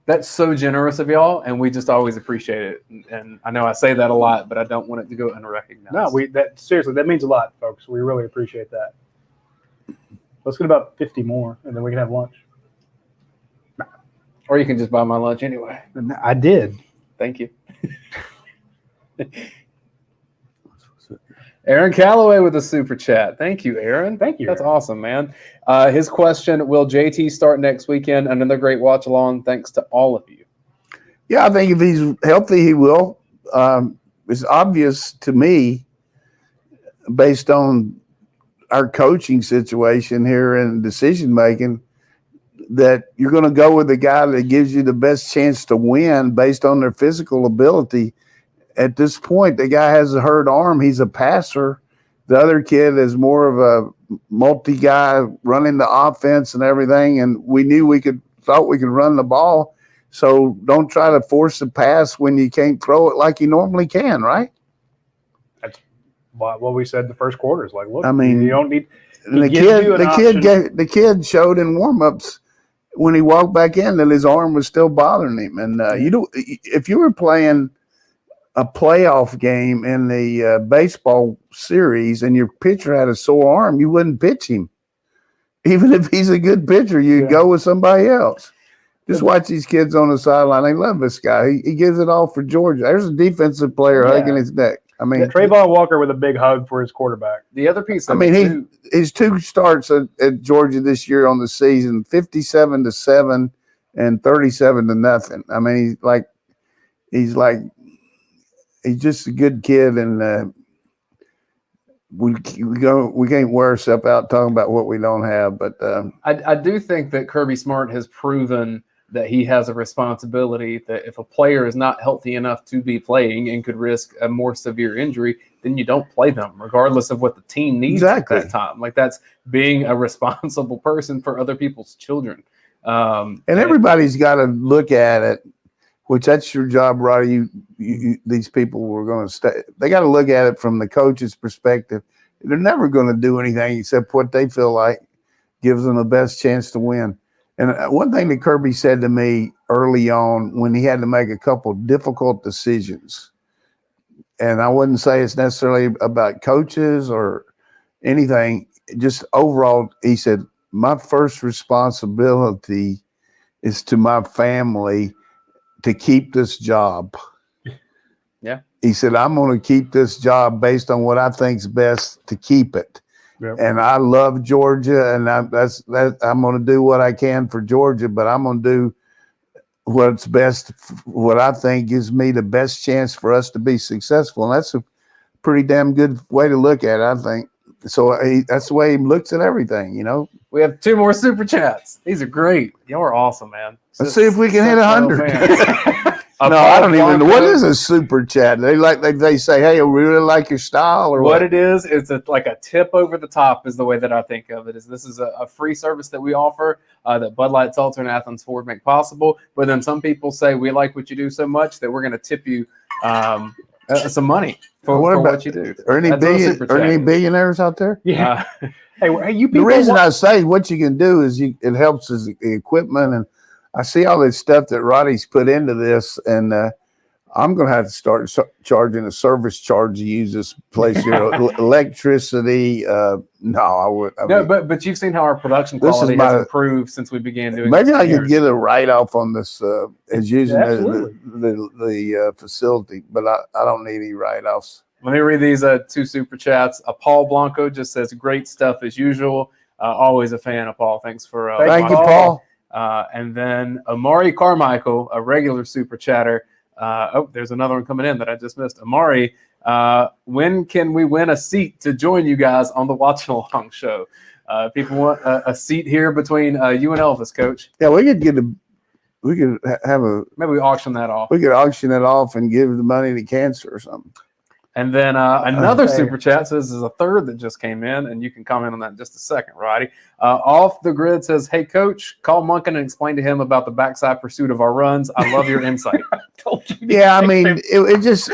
[SPEAKER 1] that's so generous of y'all, and we just always appreciate it. And I know I say that a lot, but I don't want it to go unrecognized.
[SPEAKER 3] No, seriously, that means a lot, folks. We really appreciate that. Let's get about 50 more, and then we can have lunch.
[SPEAKER 1] Or you can just buy my lunch anyway.
[SPEAKER 3] I did.
[SPEAKER 1] Thank you. Aaron Calloway with a super chat. Thank you, Aaron.
[SPEAKER 3] Thank you.
[SPEAKER 1] That's awesome, man. His question, will JT start next weekend? Another great watch along. Thanks to all of you.
[SPEAKER 2] Yeah, I think if he's healthy, he will. It's obvious to me, based on our coaching situation here and decision making, that you're going to go with the guy that gives you the best chance to win based on their physical ability. At this point, the guy has a hurt arm. He's a passer. The other kid is more of a multi-guy running the offense and everything, and we knew thought we could run the ball. So don't try to force a pass when you can't throw it like you normally can, right?
[SPEAKER 3] That's what we said in the first quarter. Is like, look,
[SPEAKER 2] I mean,
[SPEAKER 3] you don't need.
[SPEAKER 2] The kid showed in warm-ups when he walked back in, that his arm was still bothering him. And if you were playing a playoff game in the baseball series and your pitcher had a sore arm, you wouldn't pitch him. Even if he's a good pitcher, you'd go with somebody else. Just watch these kids on the sideline. They love this guy. He gives it all for Georgia. There's a defensive player hugging his neck. I mean,
[SPEAKER 3] Trayvon Walker with a big hug for his quarterback.
[SPEAKER 1] The other piece,
[SPEAKER 2] his 2 starts at Georgia this year on the season, 57-7 and 37-0. I mean, he's just a good kid, and we can't wear ourselves out talking about what we don't have. But
[SPEAKER 1] I do think that Kirby Smart has proven that he has a responsibility that if a player is not healthy enough to be playing and could risk a more severe injury, then you don't play them, regardless of what the team needs at that time. Like, that's being a responsible person for other people's children.
[SPEAKER 2] And everybody's got to look at it, which that's your job, Radi. These people were going to stay. They got to look at it from the coach's perspective. They're never going to do anything except what they feel like gives them the best chance to win. And one thing that Kirby said to me early on when he had to make a couple difficult decisions, and I wouldn't say it's necessarily about coaches or anything, just overall, he said, my first responsibility is to my family to keep this job.
[SPEAKER 1] Yeah.
[SPEAKER 2] He said, I'm going to keep this job based on what I think's best to keep it. Yep. And I love Georgia, and I'm going to do what I can for Georgia, but I'm going to do what's best, what I think gives me the best chance for us to be successful. And that's a pretty damn good way to look at it, I think. So that's the way he looks at everything, you know.
[SPEAKER 1] We have 2 more super chats. These are great. Y'all are awesome, man.
[SPEAKER 2] Let's see if we can hit 100. No, I don't even know. What is a super chat? They say, hey, we really like your style, or what?
[SPEAKER 1] It is, it's like a tip over the top is the way that I think of it. This is a free service that we offer that Bud Light Seltzer and Athens Ford make possible. But then some people say, we like what you do so much that we're going to tip you some money for what you do.
[SPEAKER 2] Are any billionaires out there?
[SPEAKER 3] Yeah. Hey, you people.
[SPEAKER 2] The reason I say what you can do is it helps as the equipment, and I see all this stuff that Radi's put into this, and I'm going to have to start charging a service charge to use this place here. Electricity. No, I would.
[SPEAKER 1] But you've seen how our production quality has improved since we began doing.
[SPEAKER 2] Maybe I could get a write-off on this as using the facility, but I don't need any write-offs.
[SPEAKER 1] Let me read these 2 super chats. Paul Blanco just says, great stuff as usual. Always a fan of Paul. Thanks for
[SPEAKER 2] thank you, Paul.
[SPEAKER 1] And then Amari Carmichael, a regular super chatter. There's another one coming in that I just missed. Amari, when can we win a seat to join you guys on the Watch Along show? People want a seat here between you and Elvis, Coach.
[SPEAKER 2] Yeah, we could
[SPEAKER 1] maybe we auction that off.
[SPEAKER 2] We could auction it off and give the money to cancer or something.
[SPEAKER 1] And then another super chat says, this is a third that just came in, and you can comment on that in just a second, Roddy. Off the Grid says, hey, Coach, call Monken and explain to him about the backside pursuit of our runs. I love your insight.
[SPEAKER 3] I told you.
[SPEAKER 2] Yeah, I mean, it just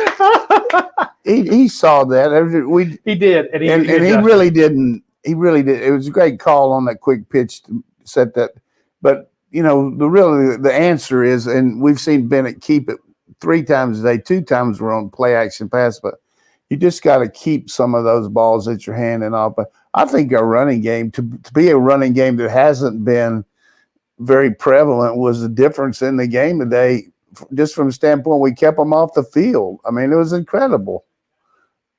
[SPEAKER 2] he saw that.
[SPEAKER 3] He did. And
[SPEAKER 2] he really didn't. He really did. It was a great call on that quick pitch to set that. But, you know, the answer is, and we've seen Bennett keep it 3 times a day, 2 times we're on play action pass, but you just got to keep some of those balls that you're handing off. But I think our running game, to be a running game that hasn't been very prevalent, was the difference in the game today, just from the standpoint we kept them off the field. I mean, it was incredible,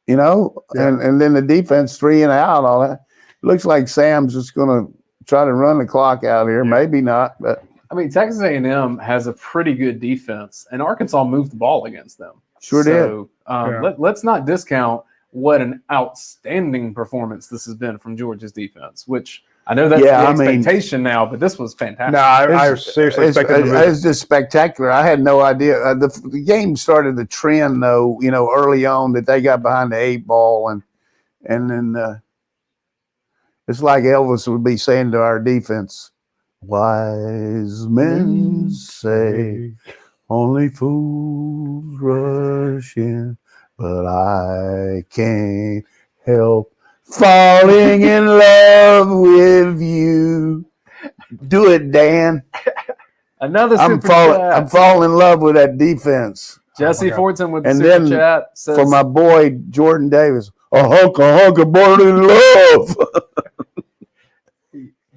[SPEAKER 2] you know, and then the defense 3 and out, all that. Looks like Sam's just going to try to run the clock out here. Maybe not, but.
[SPEAKER 1] I mean, Texas A&M has a pretty good defense, and Arkansas moved the ball against them.
[SPEAKER 2] Sure did.
[SPEAKER 1] Let's not discount what an outstanding performance this has been from Georgia's defense, which I know that's the expectation now, but this was fantastic.
[SPEAKER 3] No, I seriously expected it.
[SPEAKER 2] It was just spectacular. I had no idea. The game started to trend, though, you know, early on that they got behind the 8 ball, and then it's like Elvis would be saying to our defense, wise men say only fools rush in, but I can't help falling in love with you. Do it, Dan.
[SPEAKER 1] Another
[SPEAKER 2] I'm
[SPEAKER 1] super chat.
[SPEAKER 2] I'm falling in love with that defense.
[SPEAKER 1] Jesse Fortson with the
[SPEAKER 2] And
[SPEAKER 1] super
[SPEAKER 2] then
[SPEAKER 1] chat says,
[SPEAKER 2] for my boy Jordan Davis, a hunk of burning love.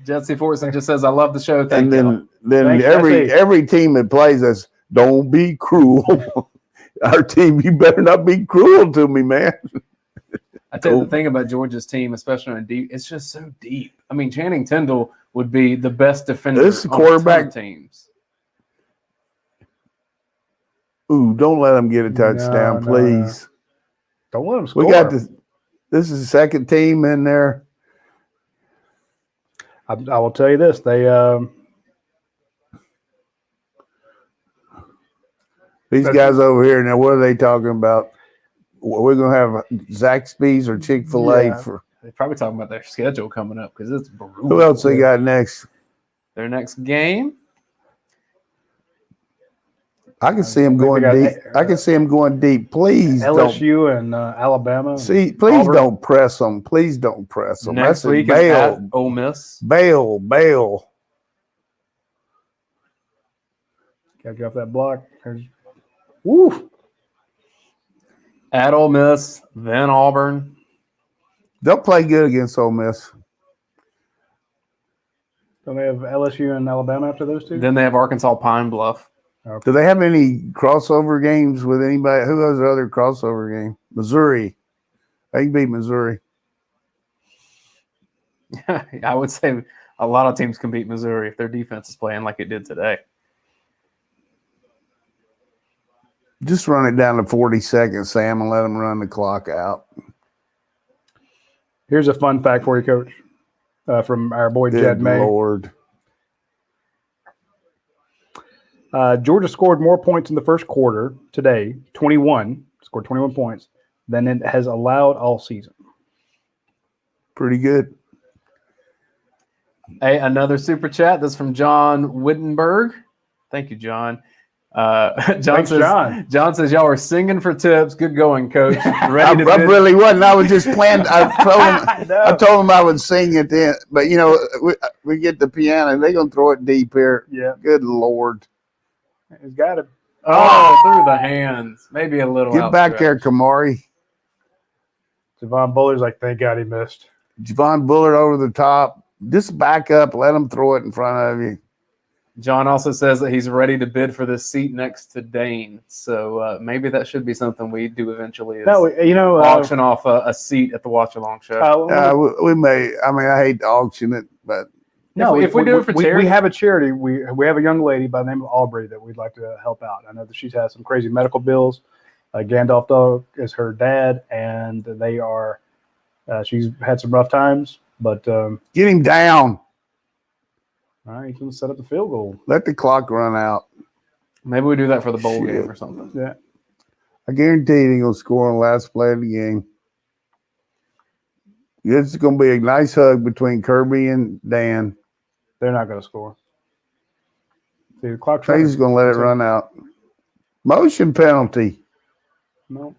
[SPEAKER 1] Jesse Fortson just says, I love the show. Thank
[SPEAKER 2] And
[SPEAKER 1] you.
[SPEAKER 2] then
[SPEAKER 3] Thanks,
[SPEAKER 2] every
[SPEAKER 3] Jesse.
[SPEAKER 2] team that plays us, don't be cruel. Our team, you better not be cruel to me, man.
[SPEAKER 1] I tell you the thing about Georgia's team, especially on deep, it's just so deep. I mean, Channing Tindall would be the best defender
[SPEAKER 2] This
[SPEAKER 1] on
[SPEAKER 2] quarterback-
[SPEAKER 1] a ton of teams.
[SPEAKER 2] Ooh, don't let them get a touchdown,
[SPEAKER 3] No.
[SPEAKER 2] please.
[SPEAKER 3] Don't let them score.
[SPEAKER 2] We got this. This is the second team in there.
[SPEAKER 3] I will tell you this.
[SPEAKER 2] These guys over here now. What are they talking about? We're gonna have Zaxby's or Chick-fil-A
[SPEAKER 3] Yeah.
[SPEAKER 2] for.
[SPEAKER 1] They're probably talking about their schedule coming up because it's brutal.
[SPEAKER 2] Who else they got next?
[SPEAKER 1] Their next game.
[SPEAKER 2] I can see them going deep. I can see them going deep. Please
[SPEAKER 3] LSU and Alabama.
[SPEAKER 2] see. Please
[SPEAKER 3] Auburn.
[SPEAKER 2] don't press them. Please don't press them.
[SPEAKER 1] Next
[SPEAKER 2] That's
[SPEAKER 1] week
[SPEAKER 2] it.
[SPEAKER 1] is
[SPEAKER 2] Bail.
[SPEAKER 1] at Ole Miss.
[SPEAKER 2] Bail.
[SPEAKER 3] Gotta get off that block. Woo!
[SPEAKER 1] At Ole Miss, then Auburn.
[SPEAKER 2] They'll play good against Ole Miss.
[SPEAKER 3] Don't they have LSU and Alabama after those two?
[SPEAKER 1] Then they have Arkansas Pine Bluff.
[SPEAKER 2] Do they have any crossover games with anybody? Who has the other crossover game? Missouri. They can beat Missouri.
[SPEAKER 1] I would say a lot of teams can beat Missouri if their defense is playing like it did today.
[SPEAKER 2] Just run it down to 40 seconds, Sam, and let them run the clock out.
[SPEAKER 3] Here's a fun fact for you, Coach, from our boy
[SPEAKER 2] Good
[SPEAKER 3] Jed May.
[SPEAKER 2] Lord.
[SPEAKER 3] Georgia scored more points in the first quarter today, 21, scored 21 points, than it has allowed all season.
[SPEAKER 2] Pretty good.
[SPEAKER 1] Hey, another super chat. This is from John Wittenberg. Thank you, John. John says, y'all are singing for tips. Good going, Coach. Ready to
[SPEAKER 2] I
[SPEAKER 1] bid.
[SPEAKER 2] really wasn't. I was just planned. I told him I would sing it then. But, you know, we get the piano. They're going to throw it deep here.
[SPEAKER 3] Yeah.
[SPEAKER 2] Good Lord.
[SPEAKER 3] He's got it.
[SPEAKER 1] Oh, through the hands. Maybe a little
[SPEAKER 2] Get back there,
[SPEAKER 1] outstretched.
[SPEAKER 2] Kamari.
[SPEAKER 3] Javon Buller's like, thank God he missed.
[SPEAKER 2] Javon Bullard over the top. Just back up. Let him throw it in front of you.
[SPEAKER 1] John also says that he's ready to bid for this seat next to Dayne. So maybe that should be something we do eventually is auction off a seat at the Watch Along show.
[SPEAKER 2] We may. I mean, I hate to auction it, but
[SPEAKER 3] No,
[SPEAKER 1] if we do it for charity.
[SPEAKER 3] we have a charity. We have a young lady by the name of Aubrey that we'd like to help out. I know that she's had some crazy medical bills. Gandalf Dog is her dad, and they are. She's had some rough times, but
[SPEAKER 2] get him down.
[SPEAKER 3] all right, he's going to set up the field goal.
[SPEAKER 2] Let the clock run out.
[SPEAKER 1] Maybe we do that for the bowl
[SPEAKER 2] Shit.
[SPEAKER 1] game or something.
[SPEAKER 3] Yeah.
[SPEAKER 2] I guarantee he's going to score on the last play of the game. This is going to be a nice hug between Kirby and Dan.
[SPEAKER 3] They're not going to score. See, the clock's
[SPEAKER 2] He's just going to let it run out. Motion penalty.
[SPEAKER 3] No.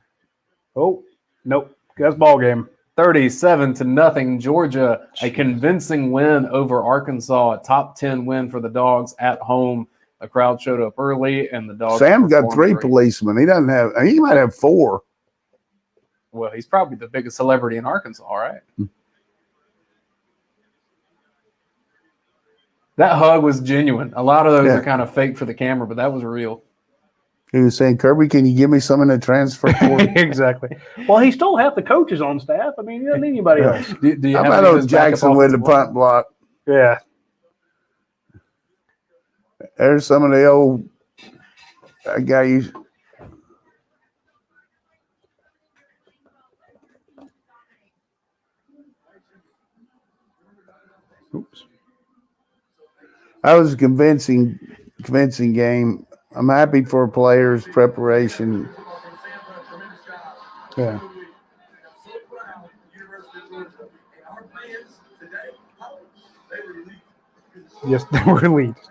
[SPEAKER 3] Oh, nope. That's ball game.
[SPEAKER 1] 37-0, Georgia, a convincing win over Arkansas, a top 10 win for the Dogs at home. The crowd showed up early, and the Dogs.
[SPEAKER 2] Sam's got 3
[SPEAKER 1] great.
[SPEAKER 2] policemen. He doesn't have. He might have 4.
[SPEAKER 1] Well, he's probably the biggest celebrity in Arkansas, right? That hug was genuine. A lot of those are kind of fake for the camera, but that was real.
[SPEAKER 2] He was saying, Kirby, can you give me some in the transfer portal?
[SPEAKER 3] Exactly. Well, he stole half the coaches on staff. I mean, he doesn't need anybody else.
[SPEAKER 1] Do you
[SPEAKER 2] How
[SPEAKER 1] have
[SPEAKER 2] about
[SPEAKER 1] any of
[SPEAKER 2] old
[SPEAKER 1] his backup
[SPEAKER 2] Jackson with the
[SPEAKER 1] offensive
[SPEAKER 2] punt block?
[SPEAKER 3] Yeah.
[SPEAKER 2] There's some of the old guy you.
[SPEAKER 3] Oops.
[SPEAKER 2] That was a convincing game. I'm happy for players' preparation.
[SPEAKER 3] Yeah. Yes, they were elite.
[SPEAKER 4] You're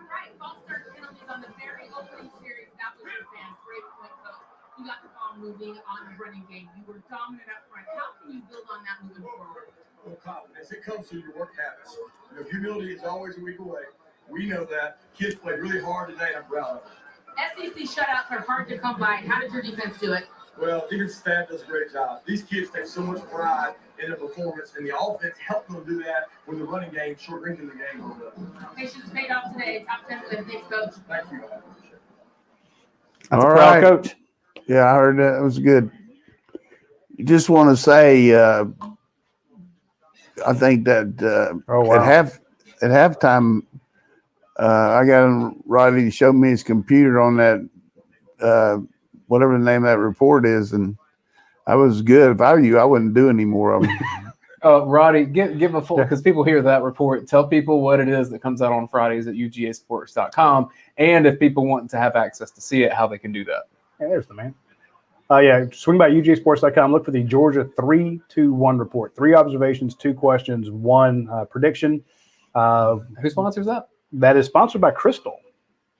[SPEAKER 4] right. False start penalties on the very opening series. That was your fans. Great point, Coach. You got the ball moving on the running game. You were dominant up front. How can you build on that moving forward?
[SPEAKER 5] Well, confidence, it comes through your work habits. You know, humility is always a week away. We know that. Kids played really hard today, and I'm proud of them.
[SPEAKER 4] SEC shutouts are hard to come by. How did your defense do it?
[SPEAKER 5] Well, defense staff does a great job. These kids take so much pride in their performance, and the offense helped them do that with the running game, shortening the game a little bit.
[SPEAKER 4] Patience paid off today. Top 10 win. Thanks, coach.
[SPEAKER 5] Thank you.
[SPEAKER 1] That's
[SPEAKER 2] All
[SPEAKER 1] a proud
[SPEAKER 2] right.
[SPEAKER 1] coach.
[SPEAKER 2] Yeah, I heard that. It was good. Just want to say, I think that at halftime, I got Radi to show me his computer on that, whatever the name of that report is, and I was good. If I were you, I wouldn't do any more of them.
[SPEAKER 1] Radi, give a full, because people hear that report. Tell people what it is that comes out on Fridays at UGAsports.com, and if people want to have access to see it, how they can do that.
[SPEAKER 3] Yeah, there's the man. Swing by UGAsports.com. Look for the Georgia 3-2-1 report. 3 observations, 2 questions, 1 prediction.
[SPEAKER 1] Who sponsors that?
[SPEAKER 3] That is sponsored by Crystal.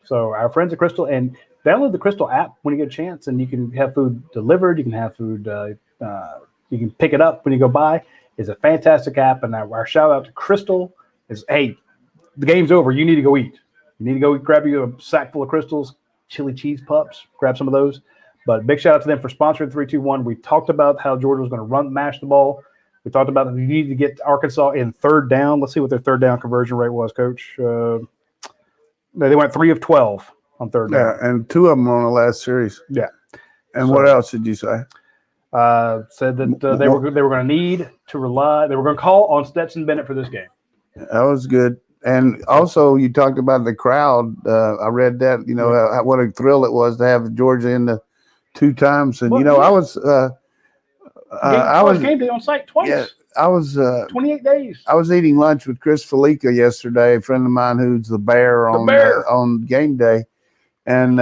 [SPEAKER 3] So our friends at Crystal, and download the Crystal app when you get a chance, and you can have food delivered. You can have food. You can pick it up when you go by. It's a fantastic app, and our shout out to Crystal is: hey, the game's over. You need to go eat. You need to go grab you a sack full of Crystals, chili cheese pups. Grab some of those. But big shout out to them for sponsoring 3-2-1. We talked about how Georgia was going to mash the ball. We talked about that we needed to get Arkansas in 3rd down. Let's see what their 3rd down conversion rate was, Coach. They went 3 of 12 on 3rd down.
[SPEAKER 2] Yeah, and 2 of them on the last series.
[SPEAKER 3] Yeah.
[SPEAKER 2] And what else did you say?
[SPEAKER 3] Said that they were going to need to rely. They were going to call on Stetson Bennett for this game.
[SPEAKER 2] That was good. And also, you talked about the crowd. I read that. You know what a thrill it was to have Georgia in the 2 times. And I was
[SPEAKER 3] game day on site twice.
[SPEAKER 2] Yeah, I was
[SPEAKER 3] 28 days.
[SPEAKER 2] I was eating lunch with Chris Felica yesterday, a friend of mine who's the bear on game day, and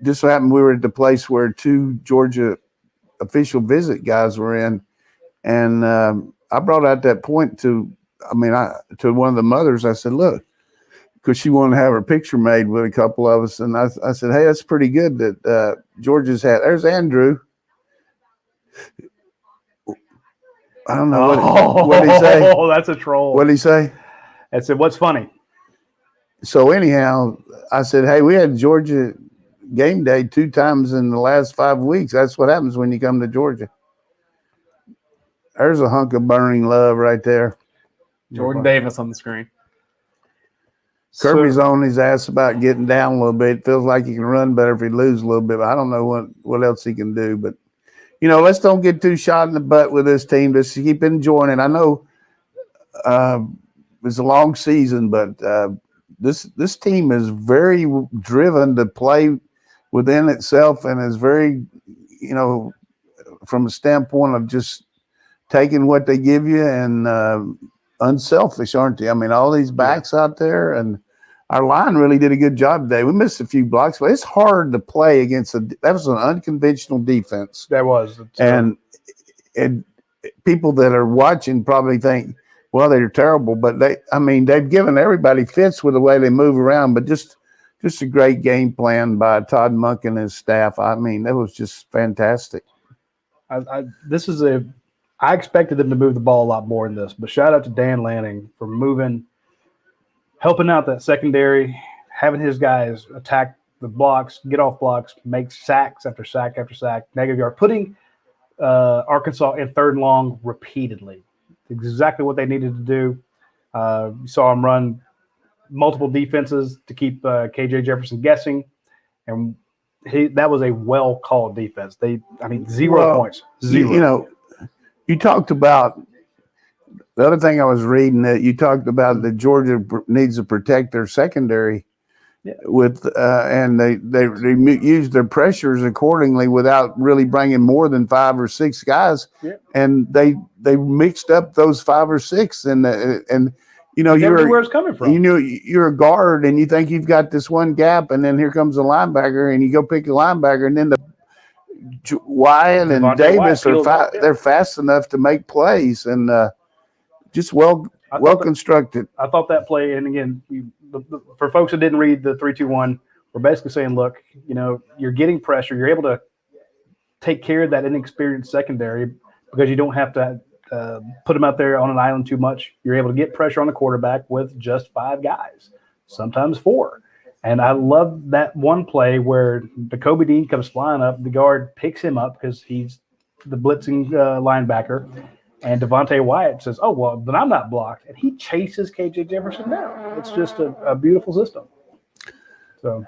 [SPEAKER 2] just so happened we were at the place where 2 Georgia official visit guys were in, and I brought out that point to one of the mothers. I said, look, because she wanted to have her picture made with a couple of us, and I said, hey, that's pretty good that Georgia's had. There's Andrew. I don't know what did he say.
[SPEAKER 3] Oh, that's a troll.
[SPEAKER 2] What did he say?
[SPEAKER 3] I said, what's funny?
[SPEAKER 2] So anyhow, I said, hey, we had Georgia game day 2 times in the last 5 weeks. That's what happens when you come to Georgia. There's a hunk of burning love right there.
[SPEAKER 1] Jordan Davis on the screen.
[SPEAKER 2] Kirby's on his ass about getting down a little bit. Feels like he can run better if he loses a little bit. But I don't know what else he can do. But, let's don't get too shot in the butt with this team. Just keep enjoying it. I know it's a long season, but this team is very driven to play within itself and is very, from a standpoint of just taking what they give you and unselfish, aren't they? I mean, all these backs out there, and our line really did a good job today. We missed a few blocks, but it's hard to play against that was an unconventional defense.
[SPEAKER 3] That was.
[SPEAKER 2] And people that are watching probably think, well, they're terrible, but they've given everybody fits with the way they move around, but just a great game plan by Todd Monk and his staff. I mean, that was just fantastic.
[SPEAKER 3] I expected them to move the ball a lot more in this, but shout out to Dan Lanning for helping out that secondary, having his guys attack the blocks, get off blocks, make sacks after sack after sack, negative yard, putting Arkansas in 3rd and long repeatedly. Exactly what they needed to do. You saw him run multiple defenses to keep KJ Jefferson guessing, and that was a well-called defense. 0 points. 0.
[SPEAKER 2] You talked about the other thing I was reading that you talked about that Georgia needs to protect their secondary with, and they use their pressures accordingly without really bringing more than 5 or 6 guys, and they mixed up those 5 or 6, and you're
[SPEAKER 3] where it's coming from.
[SPEAKER 2] You're a guard and you think you've got this one gap, and then here comes a linebacker, and you go pick a linebacker, and then the Wyatt and Davis they're fast enough to make plays, and just well constructed.
[SPEAKER 3] I thought that play, and again, for folks that didn't read the 3-2-1, we're basically saying, look, you're getting pressure. You're able to take care of that inexperienced secondary because you don't have to put him out there on an island too much. You're able to get pressure on the quarterback with just 5 guys, sometimes 4. And I love that one play where Jacoby Dean comes flying up. The guard picks him up because he's the blitzing linebacker. And Devontae Wyatt says, oh, well, then I'm not blocked. And he chases KJ Jefferson down. It's just a beautiful system. So,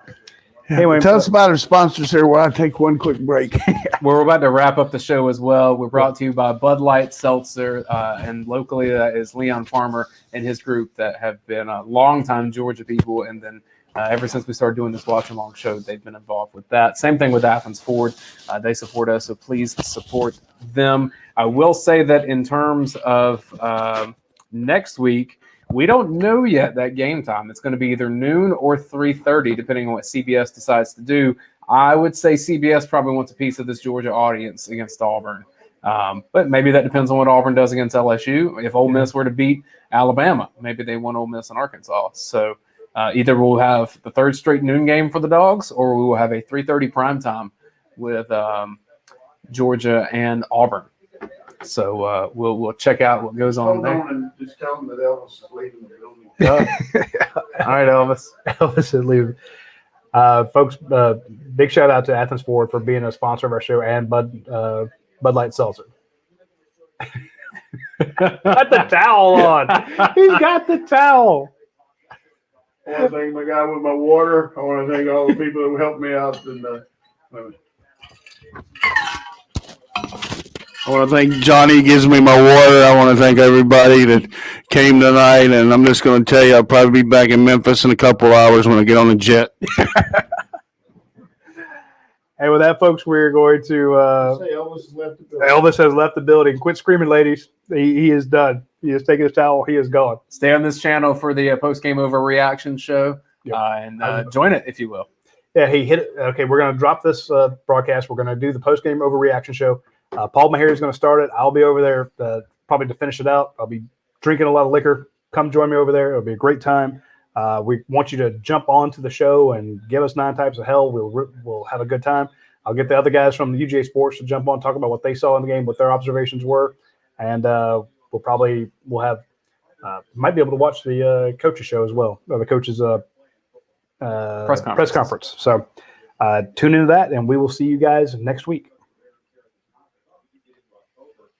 [SPEAKER 3] anyway.
[SPEAKER 2] Tell us about our sponsors here while I take one quick break.
[SPEAKER 1] We're about to wrap up the show as well. We're brought to you by Bud Light Seltzer, and locally that is Leon Farmer and his group that have been longtime Georgia people, and then ever since we started doing this watch along show, they've been involved with that. Same thing with Athens Ford. They support us, so please support them. I will say that in terms of next week, we don't know yet that game time. It's going to be either noon or 3:30, depending on what CBS decides to do. I would say CBS probably wants a piece of this Georgia audience against Auburn. But maybe that depends on what Auburn does against LSU. If Ole Miss were to beat Alabama, maybe they want Ole Miss and Arkansas. So either we'll have the 3rd straight noon game for the Dogs, or we will have a 3:30 primetime with Georgia and Auburn. So we'll check out what goes on there.
[SPEAKER 2] And just tell them that Elvis is leaving the building.
[SPEAKER 1] All right, Elvis.
[SPEAKER 3] Elvis is leaving. Folks, big shout out to Athens Ford for being a sponsor of our show, and Bud Light Seltzer. Got the towel on. He's got the towel.
[SPEAKER 2] I want to thank my guy with my water. I want to thank all the people who helped me out. And I want to thank Johnny, gives me my water. I want to thank everybody that came tonight. And I'm just going to tell you, I'll probably be back in Memphis in a couple hours when I get on the jet.
[SPEAKER 3] And with that, folks, we're going to
[SPEAKER 2] Elvis has left the building.
[SPEAKER 3] Elvis has left the building. Quit screaming, ladies. He is done. He has taken his towel. He is gone.
[SPEAKER 1] Stay on this channel for the post-game overreaction show,
[SPEAKER 3] Yep.
[SPEAKER 1] and join it if you will.
[SPEAKER 3] Yeah, he hit it. Okay, we're going to drop this broadcast. We're going to do the post-game overreaction show. Paul Maher is going to start it. I'll be over there probably to finish it out. I'll be drinking a lot of liquor. Come join me over there. It'll be a great time. We want you to jump onto the show and give us 9 types of hell. We'll have a good time. I'll get the other guys from the UGASports to jump on, talk about what they saw in the game, what their observations were, and we'll have might be able to watch the coaches show as well, or the coaches press conference. So tune into that, and we will see you guys next week.